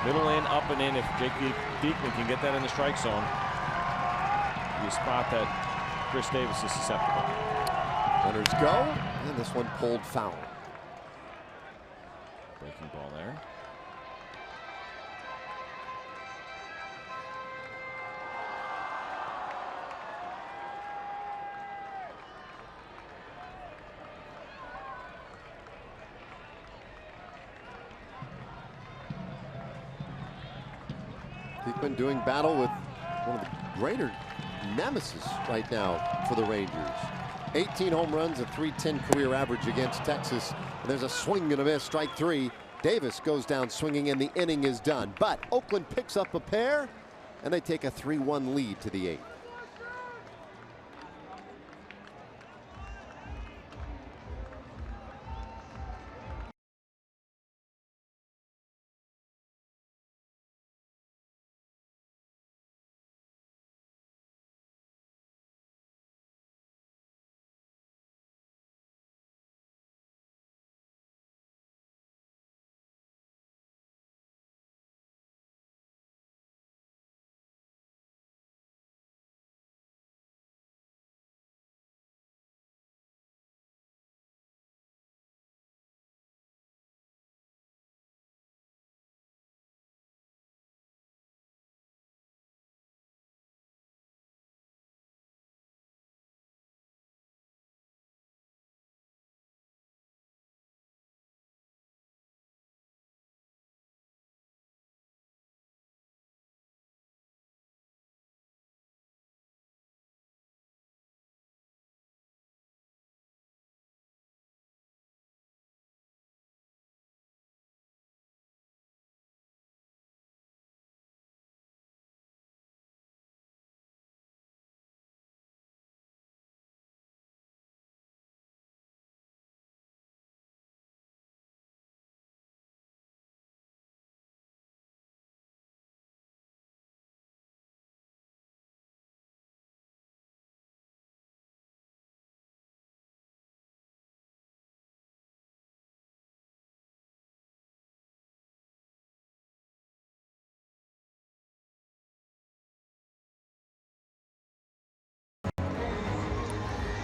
middle in, up and in. If Jake Diekman can get that in the strike zone, be a spot that Chris Davis is susceptible. Runners go, and this one pulled foul. Breaking ball there. Diekman doing battle with one of the greater nemesis right now for the Rangers. 18 home runs, a .310 career average against Texas. And there's a swing and a miss, strike 3. Davis goes down swinging, and the inning is done. But Oakland picks up a pair, and they take a 3-1 lead to the 8th.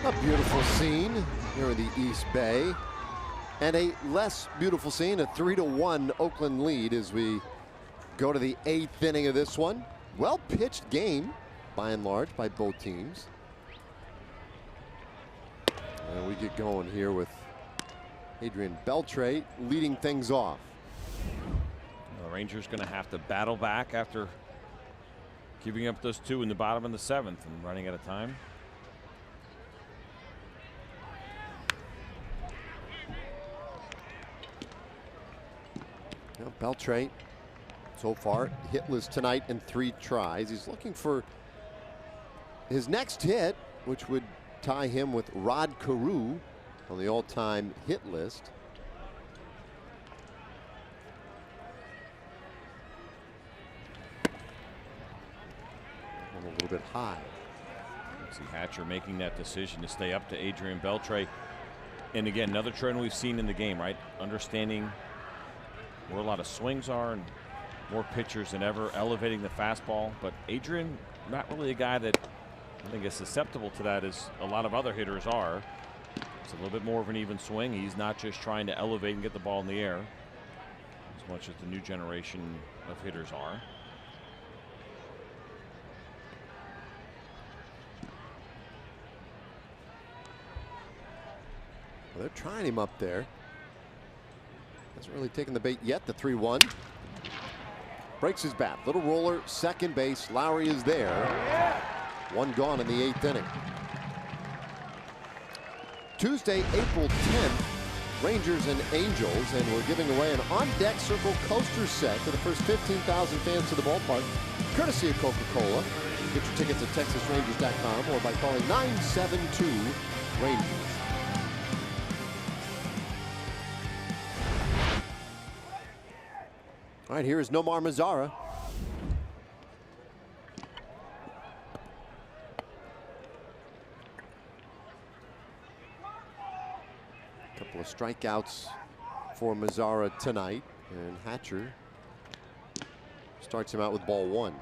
A beautiful scene here in the East Bay. And a less beautiful scene, a 3-1 Oakland lead as we go to the 8th inning of this one. Well pitched game by and large by both teams. And we get going here with Adrian Beltre leading things off. The Rangers going to have to battle back after giving up those two in the bottom of the 7th and running out of time. Beltre so far hitless tonight in 3 tries. He's looking for his next hit, which would tie him with Rod Carew on the all-time hit list. A little bit high. Let's see Hatcher making that decision to stay up to Adrian Beltre. And again, another trend we've seen in the game, right? Understanding where a lot of swings are and more pitchers than ever elevating the fastball. But Adrian, not really a guy that I think is susceptible to that as a lot of other hitters are. It's a little bit more of an even swing. He's not just trying to elevate and get the ball in the air as much as the new generation of hitters are. Well, they're trying him up there. Hasn't really taken the bait yet. The 3-1. Breaks his bat. Little roller, second base. Lowry is there. 1 gone in the 8th inning. Tuesday, April 10th, Rangers and Angels, and we're giving away an on-deck Circle coaster set to the first 15,000 fans to the ballpark, courtesy of Coca-Cola. Get your tickets at TexasRangers.com or by calling 972-RANGERS. All right, here is Nomar Mazara. Couple of strikeouts for Mazara tonight, and Hatcher starts him out with ball 1.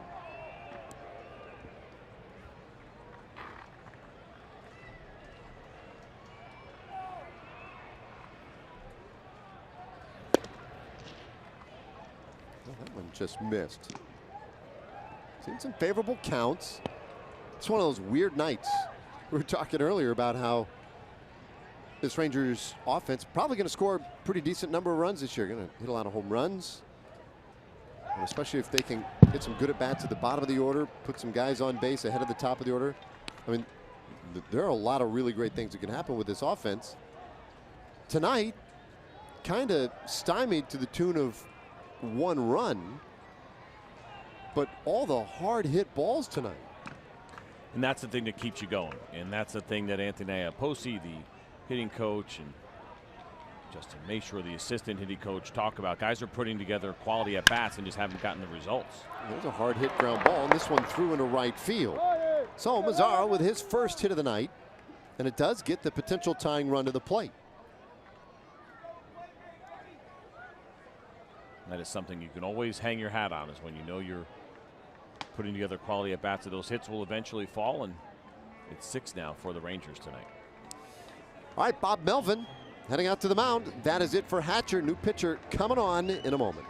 Well, that one just missed. Seen some favorable counts. It's one of those weird nights. We were talking earlier about how this Rangers offense probably going to score a pretty decent number of runs this year. Going to hit a lot of home runs, and especially if they can get some good at bats at the bottom of the order, put some guys on base ahead of the top of the order. I mean, there are a lot of really great things that can happen with this offense. Tonight, kind of stymied to the tune of 1 run, but all the hard hit balls tonight. And that's the thing that keeps you going. And that's the thing that Anthony Posi, the hitting coach, and Justin Mayshore, the assistant hitting coach, talk about. Guys are putting together quality at bats and just haven't gotten the results. There's a hard hit ground ball, and this one threw into right field. So Mazara with his first hit of the night, and it does get the potential tying run to the plate. That is something you can always hang your hat on, is when you know you're putting together quality at bats. Those hits will eventually fall, and it's 6 now for the Rangers tonight. All right, Bob Melvin heading out to the mound. That is it for Hatcher. New pitcher coming on in a moment.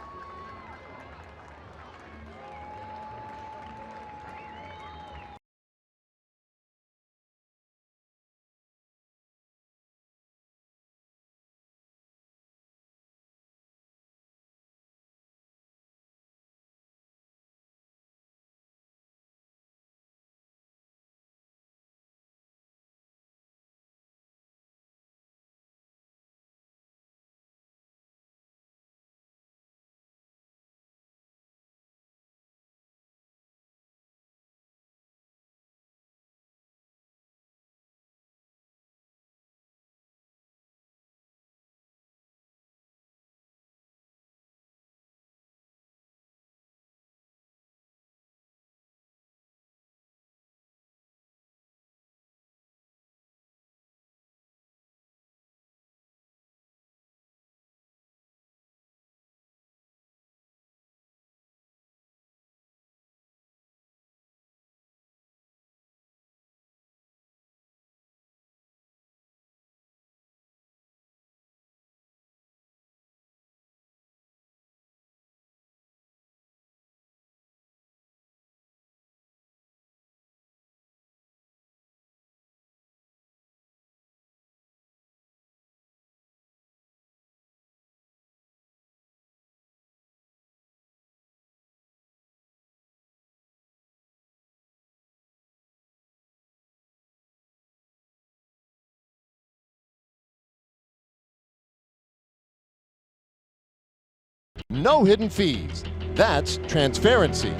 no hidden fees. That's transparency.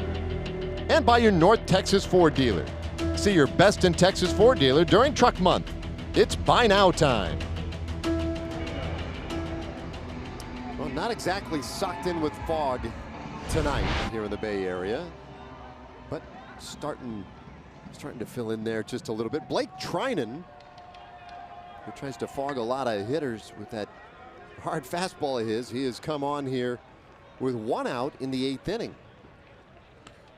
And by your North Texas Ford dealer. See your best in Texas Ford dealer during Truck Month. It's buy now time. Well, not exactly socked in with fog tonight here in the Bay Area, but starting to fill in there just a little bit. Blake Trinan, who tries to fog a lot of hitters with that hard fastball of his, he has come on here with 1 out in the 8th inning.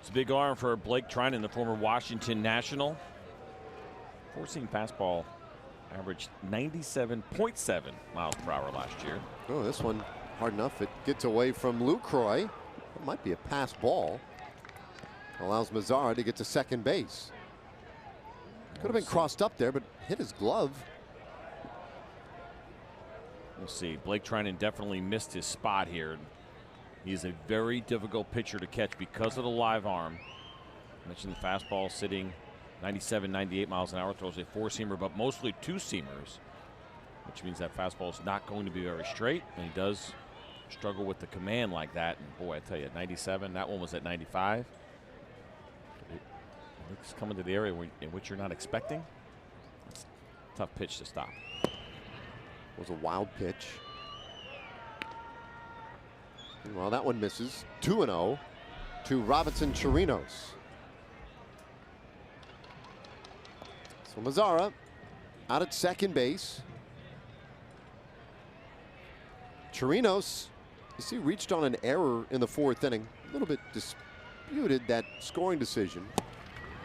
It's a big arm for Blake Trinan, the former Washington National. Four-seam fastball averaged 97.7 miles per hour last year. Oh, this one hard enough. It gets away from Lucroy. It might be a pass ball. Allows Mazzara to get to second base. Could have been crossed up there, but hit his glove. We'll see. Blake Trinan definitely missed his spot here. He's a very difficult pitcher to catch because of the live arm. I mentioned the fastball sitting 97, 98 miles an hour, throws a four-seamer, but mostly two-seamers, which means that fastball is not going to be very straight, and he does struggle with the command like that. And boy, I tell you, at 97, that one was at 95. It's coming to the area in which you're not expecting. It's a tough pitch to stop. It was a wild pitch. Well, that one misses. 2-0 to Robinson Chirinos. So Mazzara out at second base. Chirinos, you see, reached on an error in the 4th inning. A little bit disputed that scoring decision.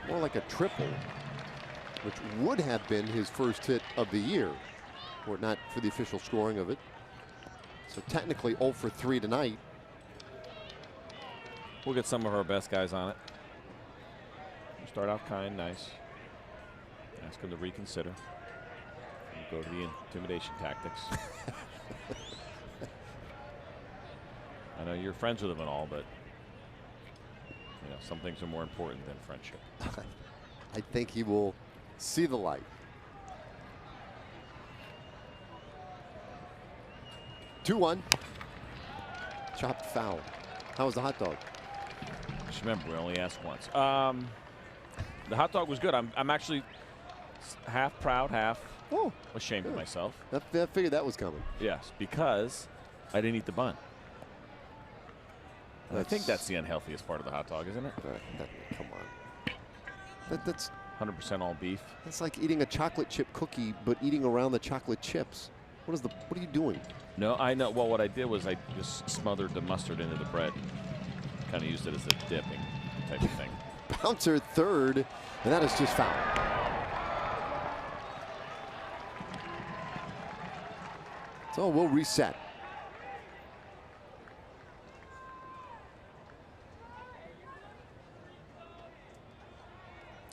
More like a triple, which would have been his first hit of the year, were it not for the official scoring of it. So technically 0 for 3 tonight. We'll get some of our best guys on it. We'll start off kind, nice. Ask him to reconsider. We'll go to the intimidation tactics. I know you're friends with him and all, but you know, some things are more important than friendship. I think he will see the light. 2-1. Chopped foul. How was the hot dog? Just remember, we only asked once. The hot dog was good. I'm actually half proud, half ashamed of myself. I figured that was coming. Yes, because I didn't eat the bun. I think that's the unhealthiest part of the hot dog, isn't it? Come on. That's 100% all beef. That's like eating a chocolate chip cookie, but eating around the chocolate chips. What are you doing? No, I know. Well, what I did was I just smothered the mustard into the bread. Kind of used it as a dipping type of thing. Bouncer third, and that is just foul. So we'll reset.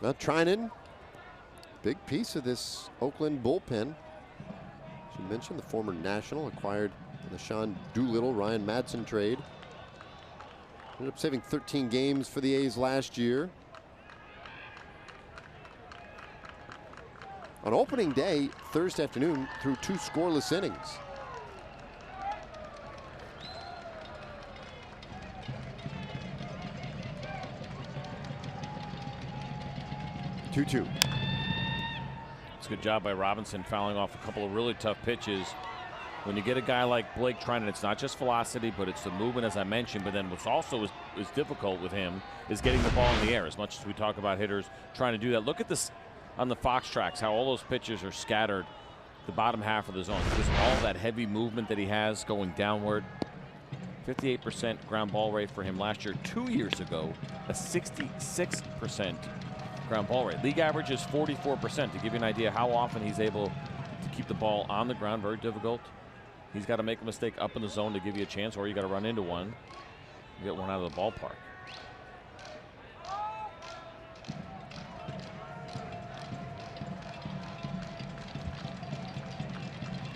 Well, Trinan, big piece of this Oakland bullpen. As you mentioned, the former National acquired the Sean Doolittle, Ryan Madsen trade. Ended up saving 13 games for the A's last year. On opening day, Thursday afternoon, threw 2 scoreless innings. It's a good job by Robinson fouling off a couple of really tough pitches. When you get a guy like Blake Trinan, it's not just velocity, but it's the movement, as I mentioned. But then what's also is difficult with him is getting the ball in the air. As much as we talk about hitters trying to do that, look at this on the Fox tracks, how all those pitches are scattered the bottom half of the zone. Because of all that heavy movement that he has going downward. 58% ground ball rate for him last year. 2 years ago, a 66% ground ball rate. League average is 44%. To give you an idea how often he's able to keep the ball on the ground, very difficult. He's got to make a mistake up in the zone to give you a chance, or you got to run into one. You get one out of the ballpark.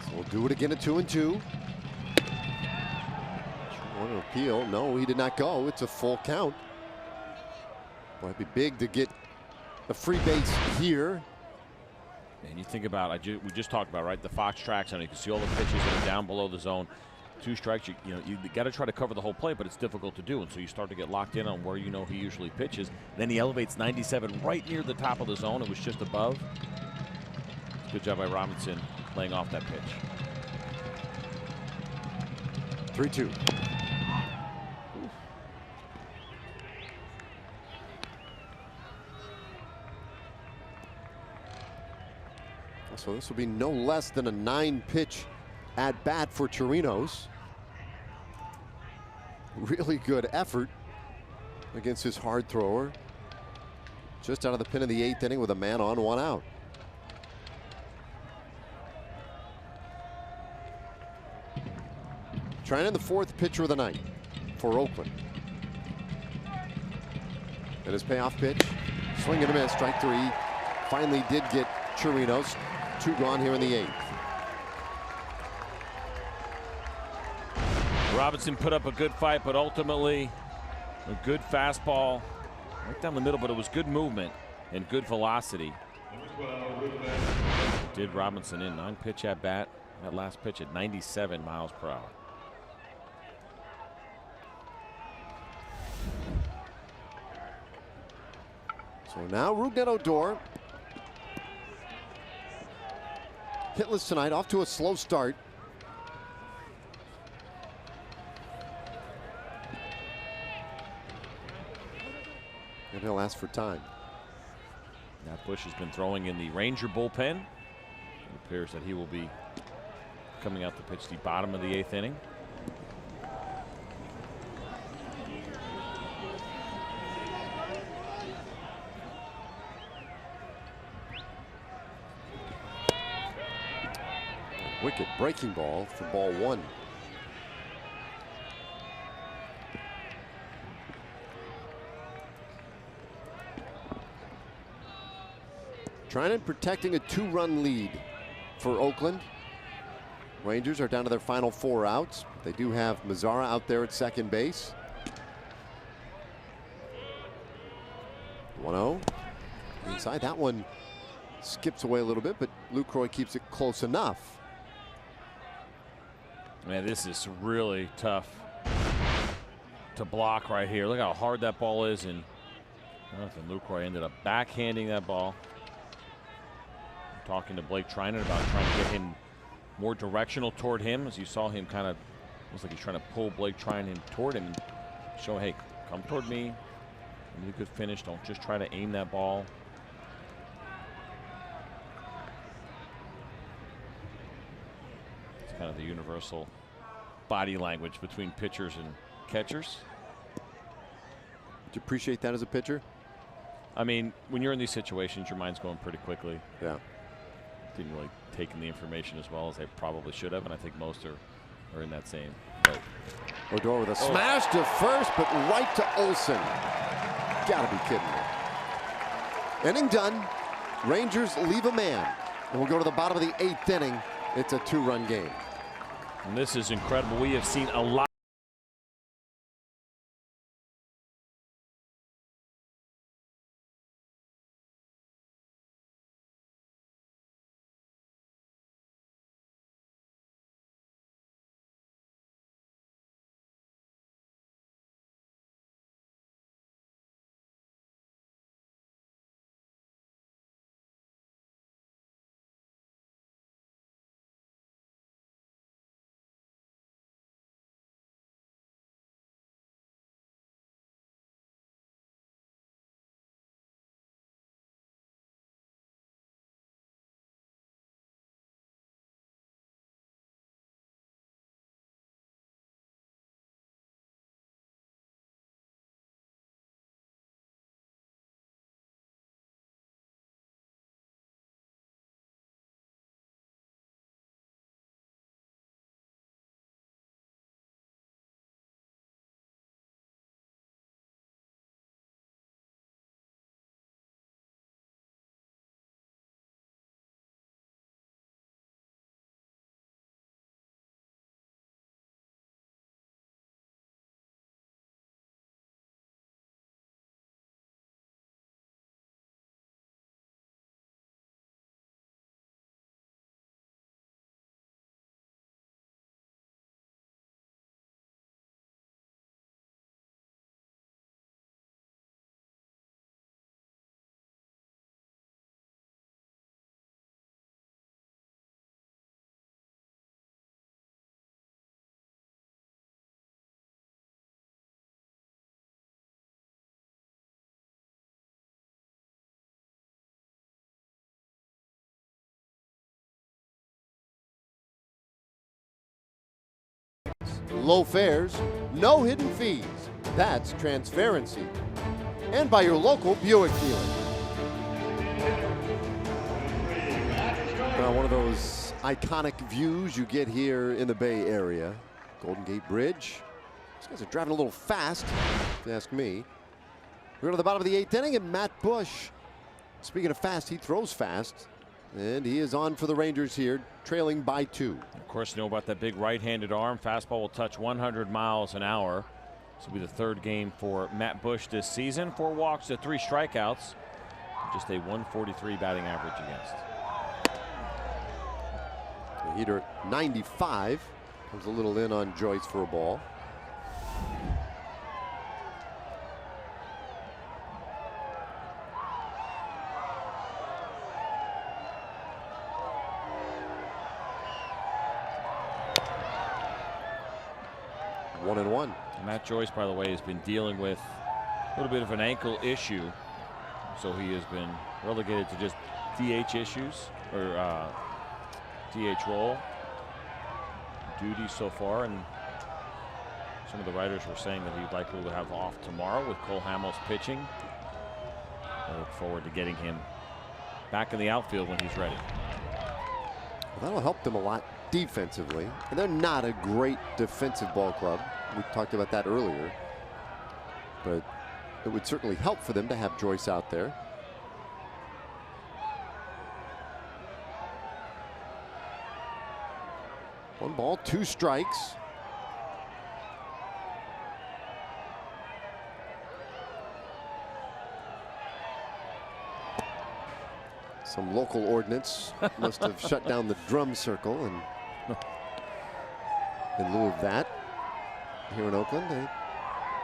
So we'll do it again at 2-2. Want to appeal? No, he did not go. It's a full count. Well, it'd be big to get a free base here. And you think about, we just talked about, right, the Fox tracks, and you can see all the pitches that are down below the zone. 2 strikes, you got to try to cover the whole play, but it's difficult to do. And so you start to get locked in on where you know he usually pitches. Then he elevates 97 right near the top of the zone. It was just above. Good job by Robinson laying off that pitch. 3-2. So this will be no less than a 9-pitch at bat for Chirinos. Really good effort against his hard thrower. Just out of the pin in the 8th inning with a man on, 1 out. Trying in the 4th pitcher of the night for Oakland. And his payoff pitch, swing and a miss, strike 3. Finally did get Chirinos. 2 gone here in the 8th. Robinson put up a good fight, but ultimately a good fastball right down the middle, but it was good movement and good velocity. Did Robinson in 9-pitch at bat. That last pitch at 97 miles per hour. So now Rougned Odor, hitless tonight, off to a slow start. And he'll ask for time. Matt Bush has been throwing in the Ranger bullpen. It appears that he will be coming out to pitch the bottom of the 8th inning. Wicked breaking ball for ball 1. Trying and protecting a 2-run lead for Oakland. Rangers are down to their final 4 outs. They do have Mazzara out there at second base. 1-0. Inside, that one skips away a little bit, but Lucroy keeps it close enough. Man, this is really tough to block right here. Look how hard that ball is, and Jonathan Lucroy ended up backhanding that ball. I'm talking to Blake Trinan about trying to get him more directional toward him, as you saw him kind of, looks like he's trying to pull Blake Trinan toward him and show, hey, come toward me. I need a good finish. Don't just try to aim that ball. It's kind of the universal body language between pitchers and catchers. Do you appreciate that as a pitcher? I mean, when you're in these situations, your mind's going pretty quickly. Yeah. Didn't really take in the information as well as they probably should have, and I think most are in that same boat. Odor with a smash to first, but right to Olsen. Gotta be kidding me. Inning done. Rangers leave a man. And we'll go to the bottom of the 8th inning. It's a 2-run game. And this is incredible. We have seen a lot. low fares, no hidden fees. That's transparency. And by your local Buick dealer. One of those iconic views you get here in the Bay Area. Golden Gate Bridge. These guys are driving a little fast, if you ask me. We're going to the bottom of the 8th inning, and Matt Bush, speaking of fast, he throws fast. And he is on for the Rangers here, trailing by 2. Of course, you know about that big right-handed arm. Fastball will touch 100 miles an hour. This will be the 3rd game for Matt Bush this season. 4 walks to 3 strikeouts. Just a 143 batting average against. The heater at 95. Comes a little in on Joyce for a ball. One and one. Matt Joyce, by the way, has been dealing with a little bit of an ankle issue. So he has been relegated to just DH issues, or DH role duty so far. And some of the writers were saying that he'd likely to have off tomorrow with Cole Hamels pitching. I look forward to getting him back in the outfield when he's ready. Well, that'll help them a lot defensively. And they're not a great defensive ball club. We talked about that earlier. But it would certainly help for them to have Joyce out there. One ball, 2 strikes. Some local ordinance must have shut down the drum circle, and in lieu of that, here in Oakland, they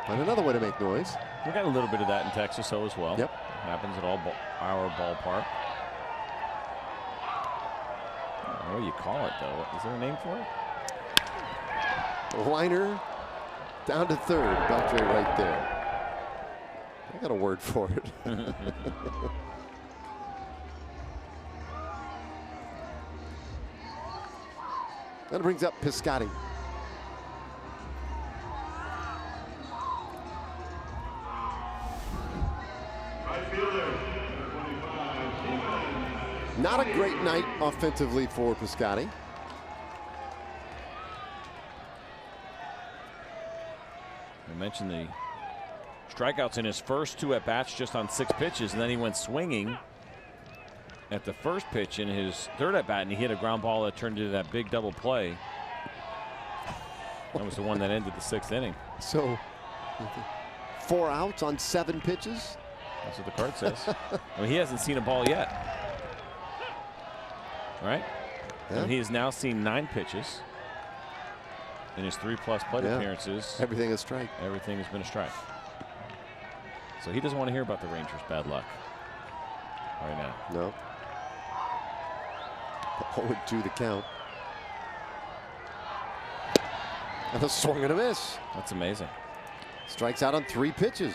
find another way to make noise. We got a little bit of that in Texas, though, as well. Yep. Happens at our ballpark. I don't know what you call it, though. Is there a name for it? Liner down to 3rd. Beltre right there. I got a word for it. That brings up Piscotty. Not a great night offensively for Piscotty. I mentioned the strikeouts in his first 2 at-bats just on 6 pitches, and then he went swinging at the first pitch in his 3rd at-bat, and he hit a ground ball that turned into that big double play. That was the one that ended the 6th inning. So 4 outs on 7 pitches. That's what the card says. I mean, he hasn't seen a ball yet. Right? Yeah. And he has now seen 9 pitches in his 3+ plate appearances. Everything is strike. Everything has been a strike. So he doesn't want to hear about the Rangers' bad luck right now. No. 0-2 the count. And a swing and a miss. That's amazing. Strikes out on 3 pitches.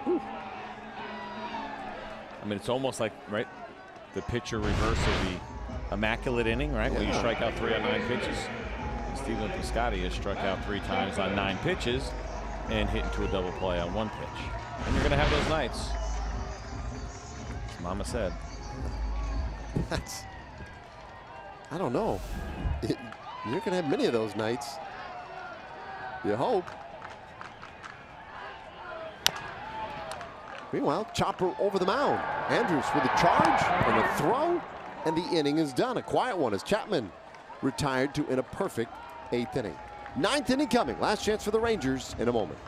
Whew. I mean, it's almost like, right, the pitcher reverse of the immaculate inning, right? Where you strike out 3 on 9 pitches. And Stephen Piscotty has struck out 3 times on 9 pitches and hit into a double play on 1 pitch. And you're going to have those nights. As Mama said. That's, I don't know. You're going to have many of those nights. You hope. Meanwhile, chopper over the mound. Andrews with a charge and a throw, and the inning is done. A quiet one as Chapman retired to in a perfect 8th inning. 9th inning coming. Last chance for the Rangers in a moment.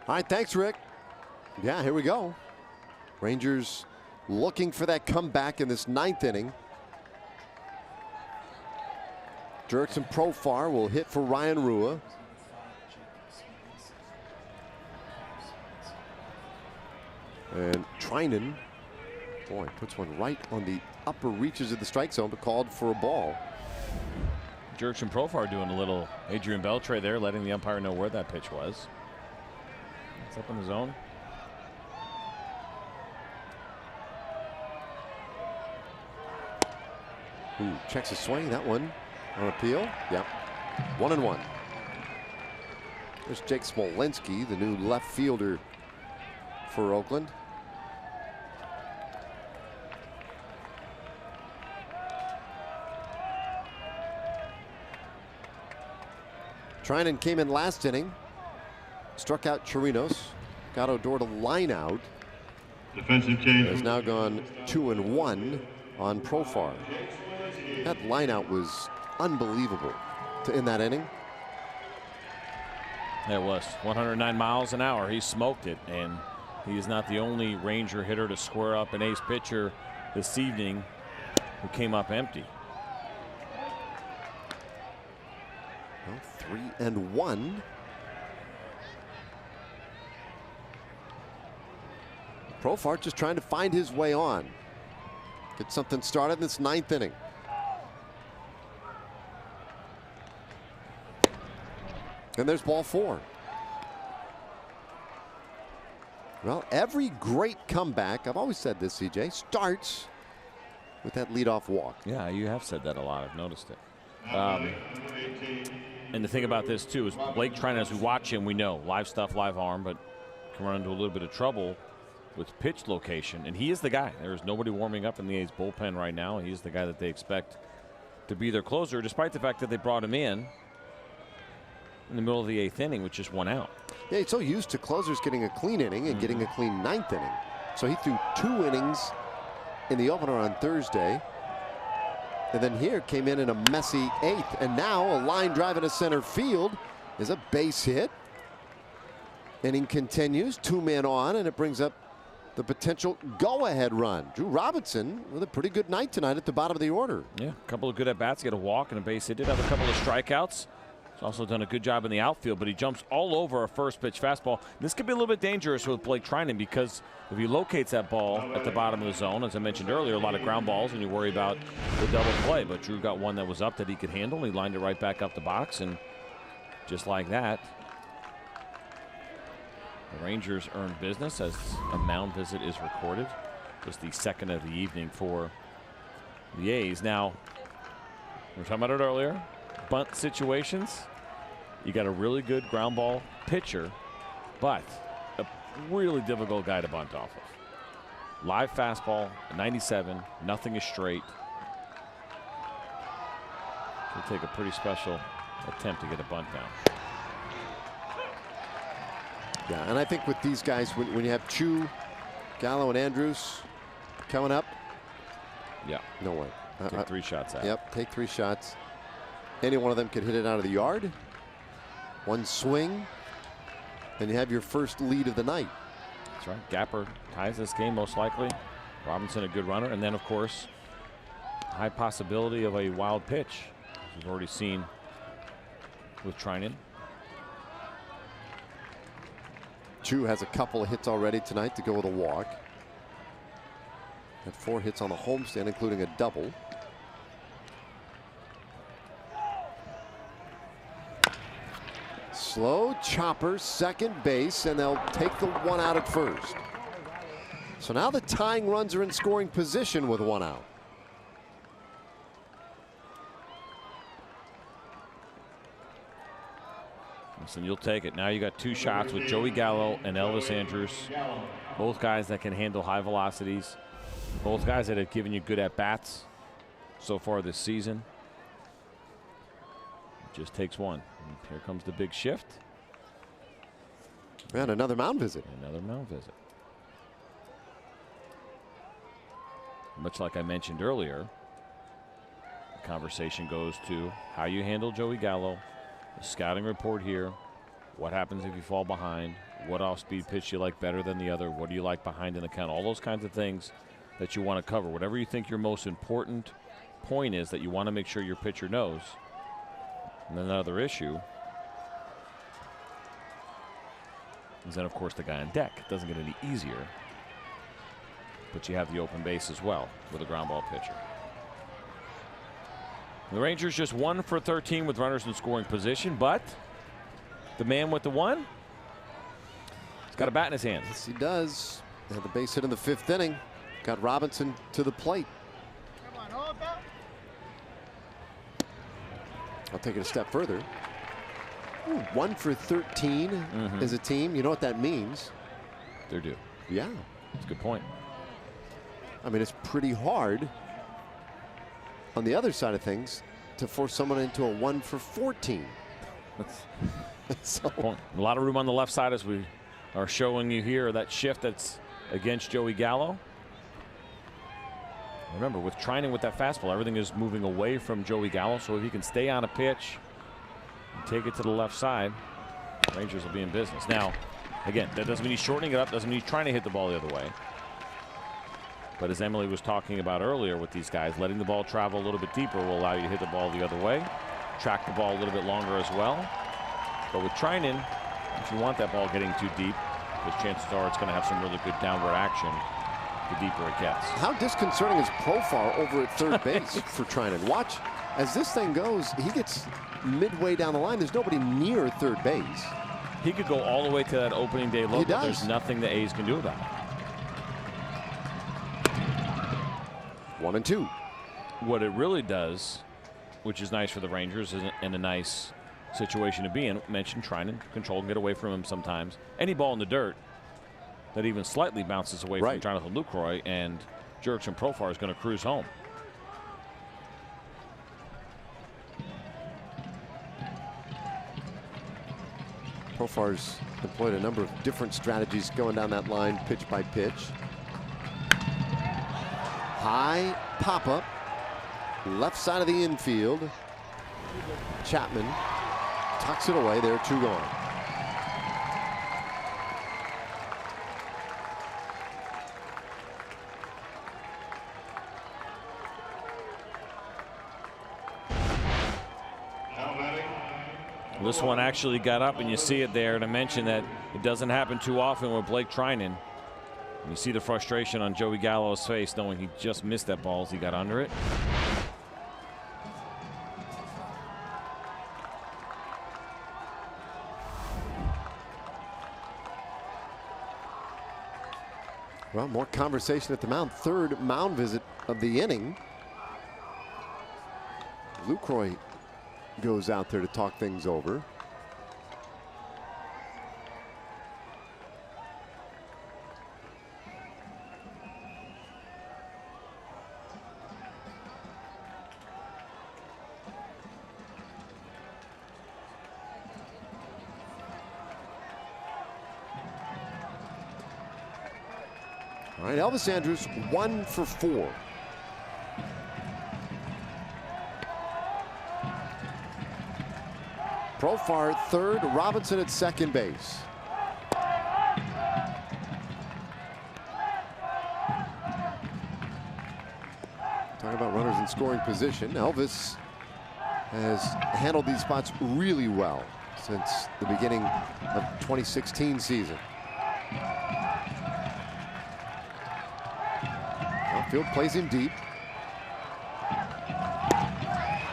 All right, thanks, Rick. Yeah, here we go. Rangers looking for that comeback in this 9th inning. Jurickson Profar will hit for Ryan Rua. And Trinan, boy, puts one right on the upper reaches of the strike zone, but called for a ball. Jurickson Profar doing a little Adrian Beltre there, letting the umpire know where that pitch was. It's up in the zone. Ooh, checks his swing. That one on appeal. Yep. 1-1. There's Jake Smolinski, the new left fielder for Oakland. Trinan came in last inning, struck out Chirinos, got Odor to line out. Defensive change. Has now gone 2-1 on Profar. That line out was unbelievable in that inning. It was 109 miles an hour. He smoked it, and he is not the only Ranger hitter to square up an ace pitcher this evening who came up empty. Well, 3-1. Profar just trying to find his way on. Get something started in this 9th inning. And there's ball 4. Well, every great comeback, I've always said this, CJ, starts with that leadoff walk. Yeah, you have said that a lot. I've noticed it. And the thing about this, too, is Blake Trinan, as we watch him, we know live stuff, live arm, but can run into a little bit of trouble with pitch location. And he is the guy. There's nobody warming up in the A's bullpen right now. He's the guy that they expect to be their closer, despite the fact that they brought him in the middle of the 8th inning with just 1 out. Yeah, he's so used to closers getting a clean inning and getting a clean 9th inning. So he threw 2 innings in the opener on Thursday. And then here came in a messy 8th. And now a line drive into center field is a base hit. Inning continues, 2 men on, and it brings up the potential go-ahead run. Drew Robinson with a pretty good night tonight at the bottom of the order. Yeah, a couple of good at-bats. He had a walk and a base hit. Did have a couple of strikeouts. He's also done a good job in the outfield, but he jumps all over a first pitch fastball. This could be a little bit dangerous with Blake Trinan, because if he locates that ball at the bottom of the zone, as I mentioned earlier, a lot of ground balls, and you worry about the double play. But Drew got one that was up that he could handle, and he lined it right back up the box, and just like that, the Rangers earned business as a mound visit is recorded. Just the second of the evening for the A's. Now, we were talking about it earlier. Bunt situations, you got a really good ground ball pitcher, but a really difficult guy to bunt off of. Live fastball, 97, nothing is straight. It'll take a pretty special attempt to get a bunt down. Yeah, and I think with these guys, when you have Chu, Gallo, and Andrews coming up, yeah, no way. Take 3 shots at it. Yep, take 3 shots. Any one of them could hit it out of the yard. One swing, and you have your first lead of the night. That's right. Gapper ties this game most likely. Robinson a good runner, and then of course high possibility of a wild pitch, as we've already seen with Trinan. Chu has a couple of hits already tonight to go with a walk. Had 4 hits on the homestand, including a double. Slow chopper, second base, and they'll take the 1 out at first. So now the tying runs are in scoring position with 1 out. Listen, you'll take it. Now you got 2 shots with Joey Gallo and Elvis Andrews. Both guys that can handle high velocities. Both guys that have given you good at-bats so far this season. It just takes 1. And here comes the big shift. And another mound visit. Another mound visit. Much like I mentioned earlier, the conversation goes to how you handle Joey Gallo, the scouting report here, what happens if you fall behind, What off-speed pitch you like better than the other? What do you like behind in the count? All those kinds of things that you want to cover. Whatever you think your most important point is that you want to make sure your pitcher knows. And then another issue is then, of course, the guy on deck. It doesn't get any easier. But you have the open base as well with a ground ball pitcher. The Rangers just 1 for 13 with runners in scoring position, but the man with the one, he's got a bat in his hand. Yes, he does. Had the base hit in the 5th inning. Got Robinson to the plate. I'll take it a step further. Ooh, 1 for 13 as a team. You know what that means? They're due. Yeah. That's a good point. I mean, it's pretty hard on the other side of things to force someone into a 1 for 14. So, a lot of room on the left side as we are showing you here that shift that's against Joey Gallo. Remember, with Trinan with that fastball, everything is moving away from Joey Gallo. So if he can stay on a pitch and take it to the left side, Rangers will be in business. Now, again, that doesn't mean he's shortening it up, doesn't mean he's trying to hit the ball the other way. But as Emily was talking about earlier with these guys, letting the ball travel a little bit deeper will allow you to hit the ball the other way, track the ball a little bit longer as well. But with Trinan, if you want that ball getting too deep, because chances are it's going to have some really good downward action the deeper it gets. How disconcerting is Profar over at third base for Trinan? Watch as this thing goes. He gets midway down the line. There's nobody near third base. He could go all the way to that opening day low, but there's nothing the A's can do about it. 1-2. What it really does, which is nice for the Rangers and a nice situation to be in, mentioned Trinan, control and get away from him sometimes. Any ball in the dirt that even slightly bounces away from Jonathan Lucroy and Jurickson Profar is going to cruise home. Profar's employed a number of different strategies going down that line, pitch by pitch. High pop-up, left side of the infield. Chapman tucks it away. There, 2 gone. This one actually got up, and you see it there. And I mentioned that it doesn't happen too often with Blake Trinan. You see the frustration on Joey Gallo's face, knowing he just missed that ball as he got under it. Well, more conversation at the mound. 3rd mound visit of the inning. Lucroy goes out there to talk things over. All right, Elvis Andrus 1 for 4. Profar 3rd, Robinson at 2nd base. Talking about runners in scoring position. Elvis has handled these spots really well since the beginning of 2016 season. Outfield plays him deep.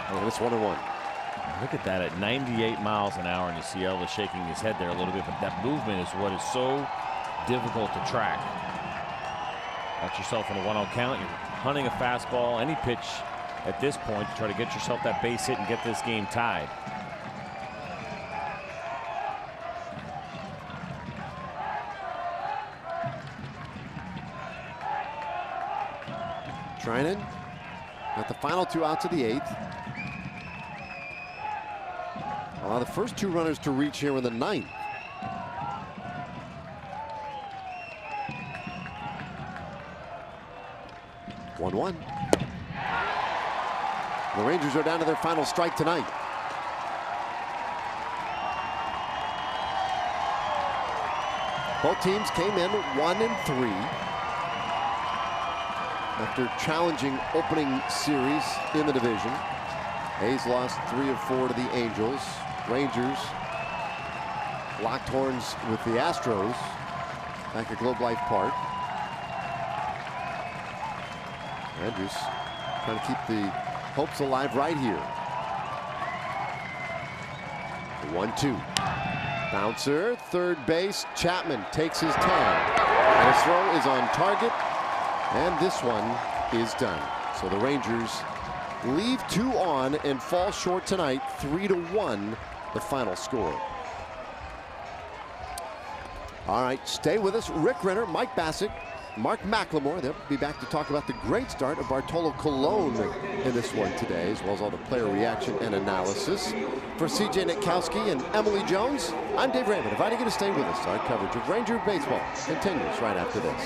And it's 1-1. Look at that at 98 miles an hour, and you see Elvis shaking his head there a little bit, but that movement is what is so difficult to track. Got yourself in a 1-0 count. You're hunting a fastball, any pitch at this point to try to get yourself that base hit and get this game tied. Trinan got the final 2 outs of the 8th. Allow the first 2 runners to reach here in the 9th. One. The Rangers are down to their final strike tonight. Both teams came in 1-3 after challenging opening series in the division. A's lost 3 of 4 to the Angels. Rangers locked horns with the Astros back at Globe Life Park. Andrews trying to keep the hopes alive right here. 1-2. Bouncer, third base. Chapman takes his time. And his throw is on target. And this one is done. So the Rangers leave 2 on and fall short tonight. 3-1, the final score. All right, stay with us. Rick Renner, Mike Bassett, Mark McLemore. They'll be back to talk about the great start of Bartolo Colon in this one today, as well as all the player reaction and analysis. For CJ Nitkowski and Emily Jones, I'm Dave Raymond, inviting you to stay with us. Our coverage of Ranger baseball continues right after this.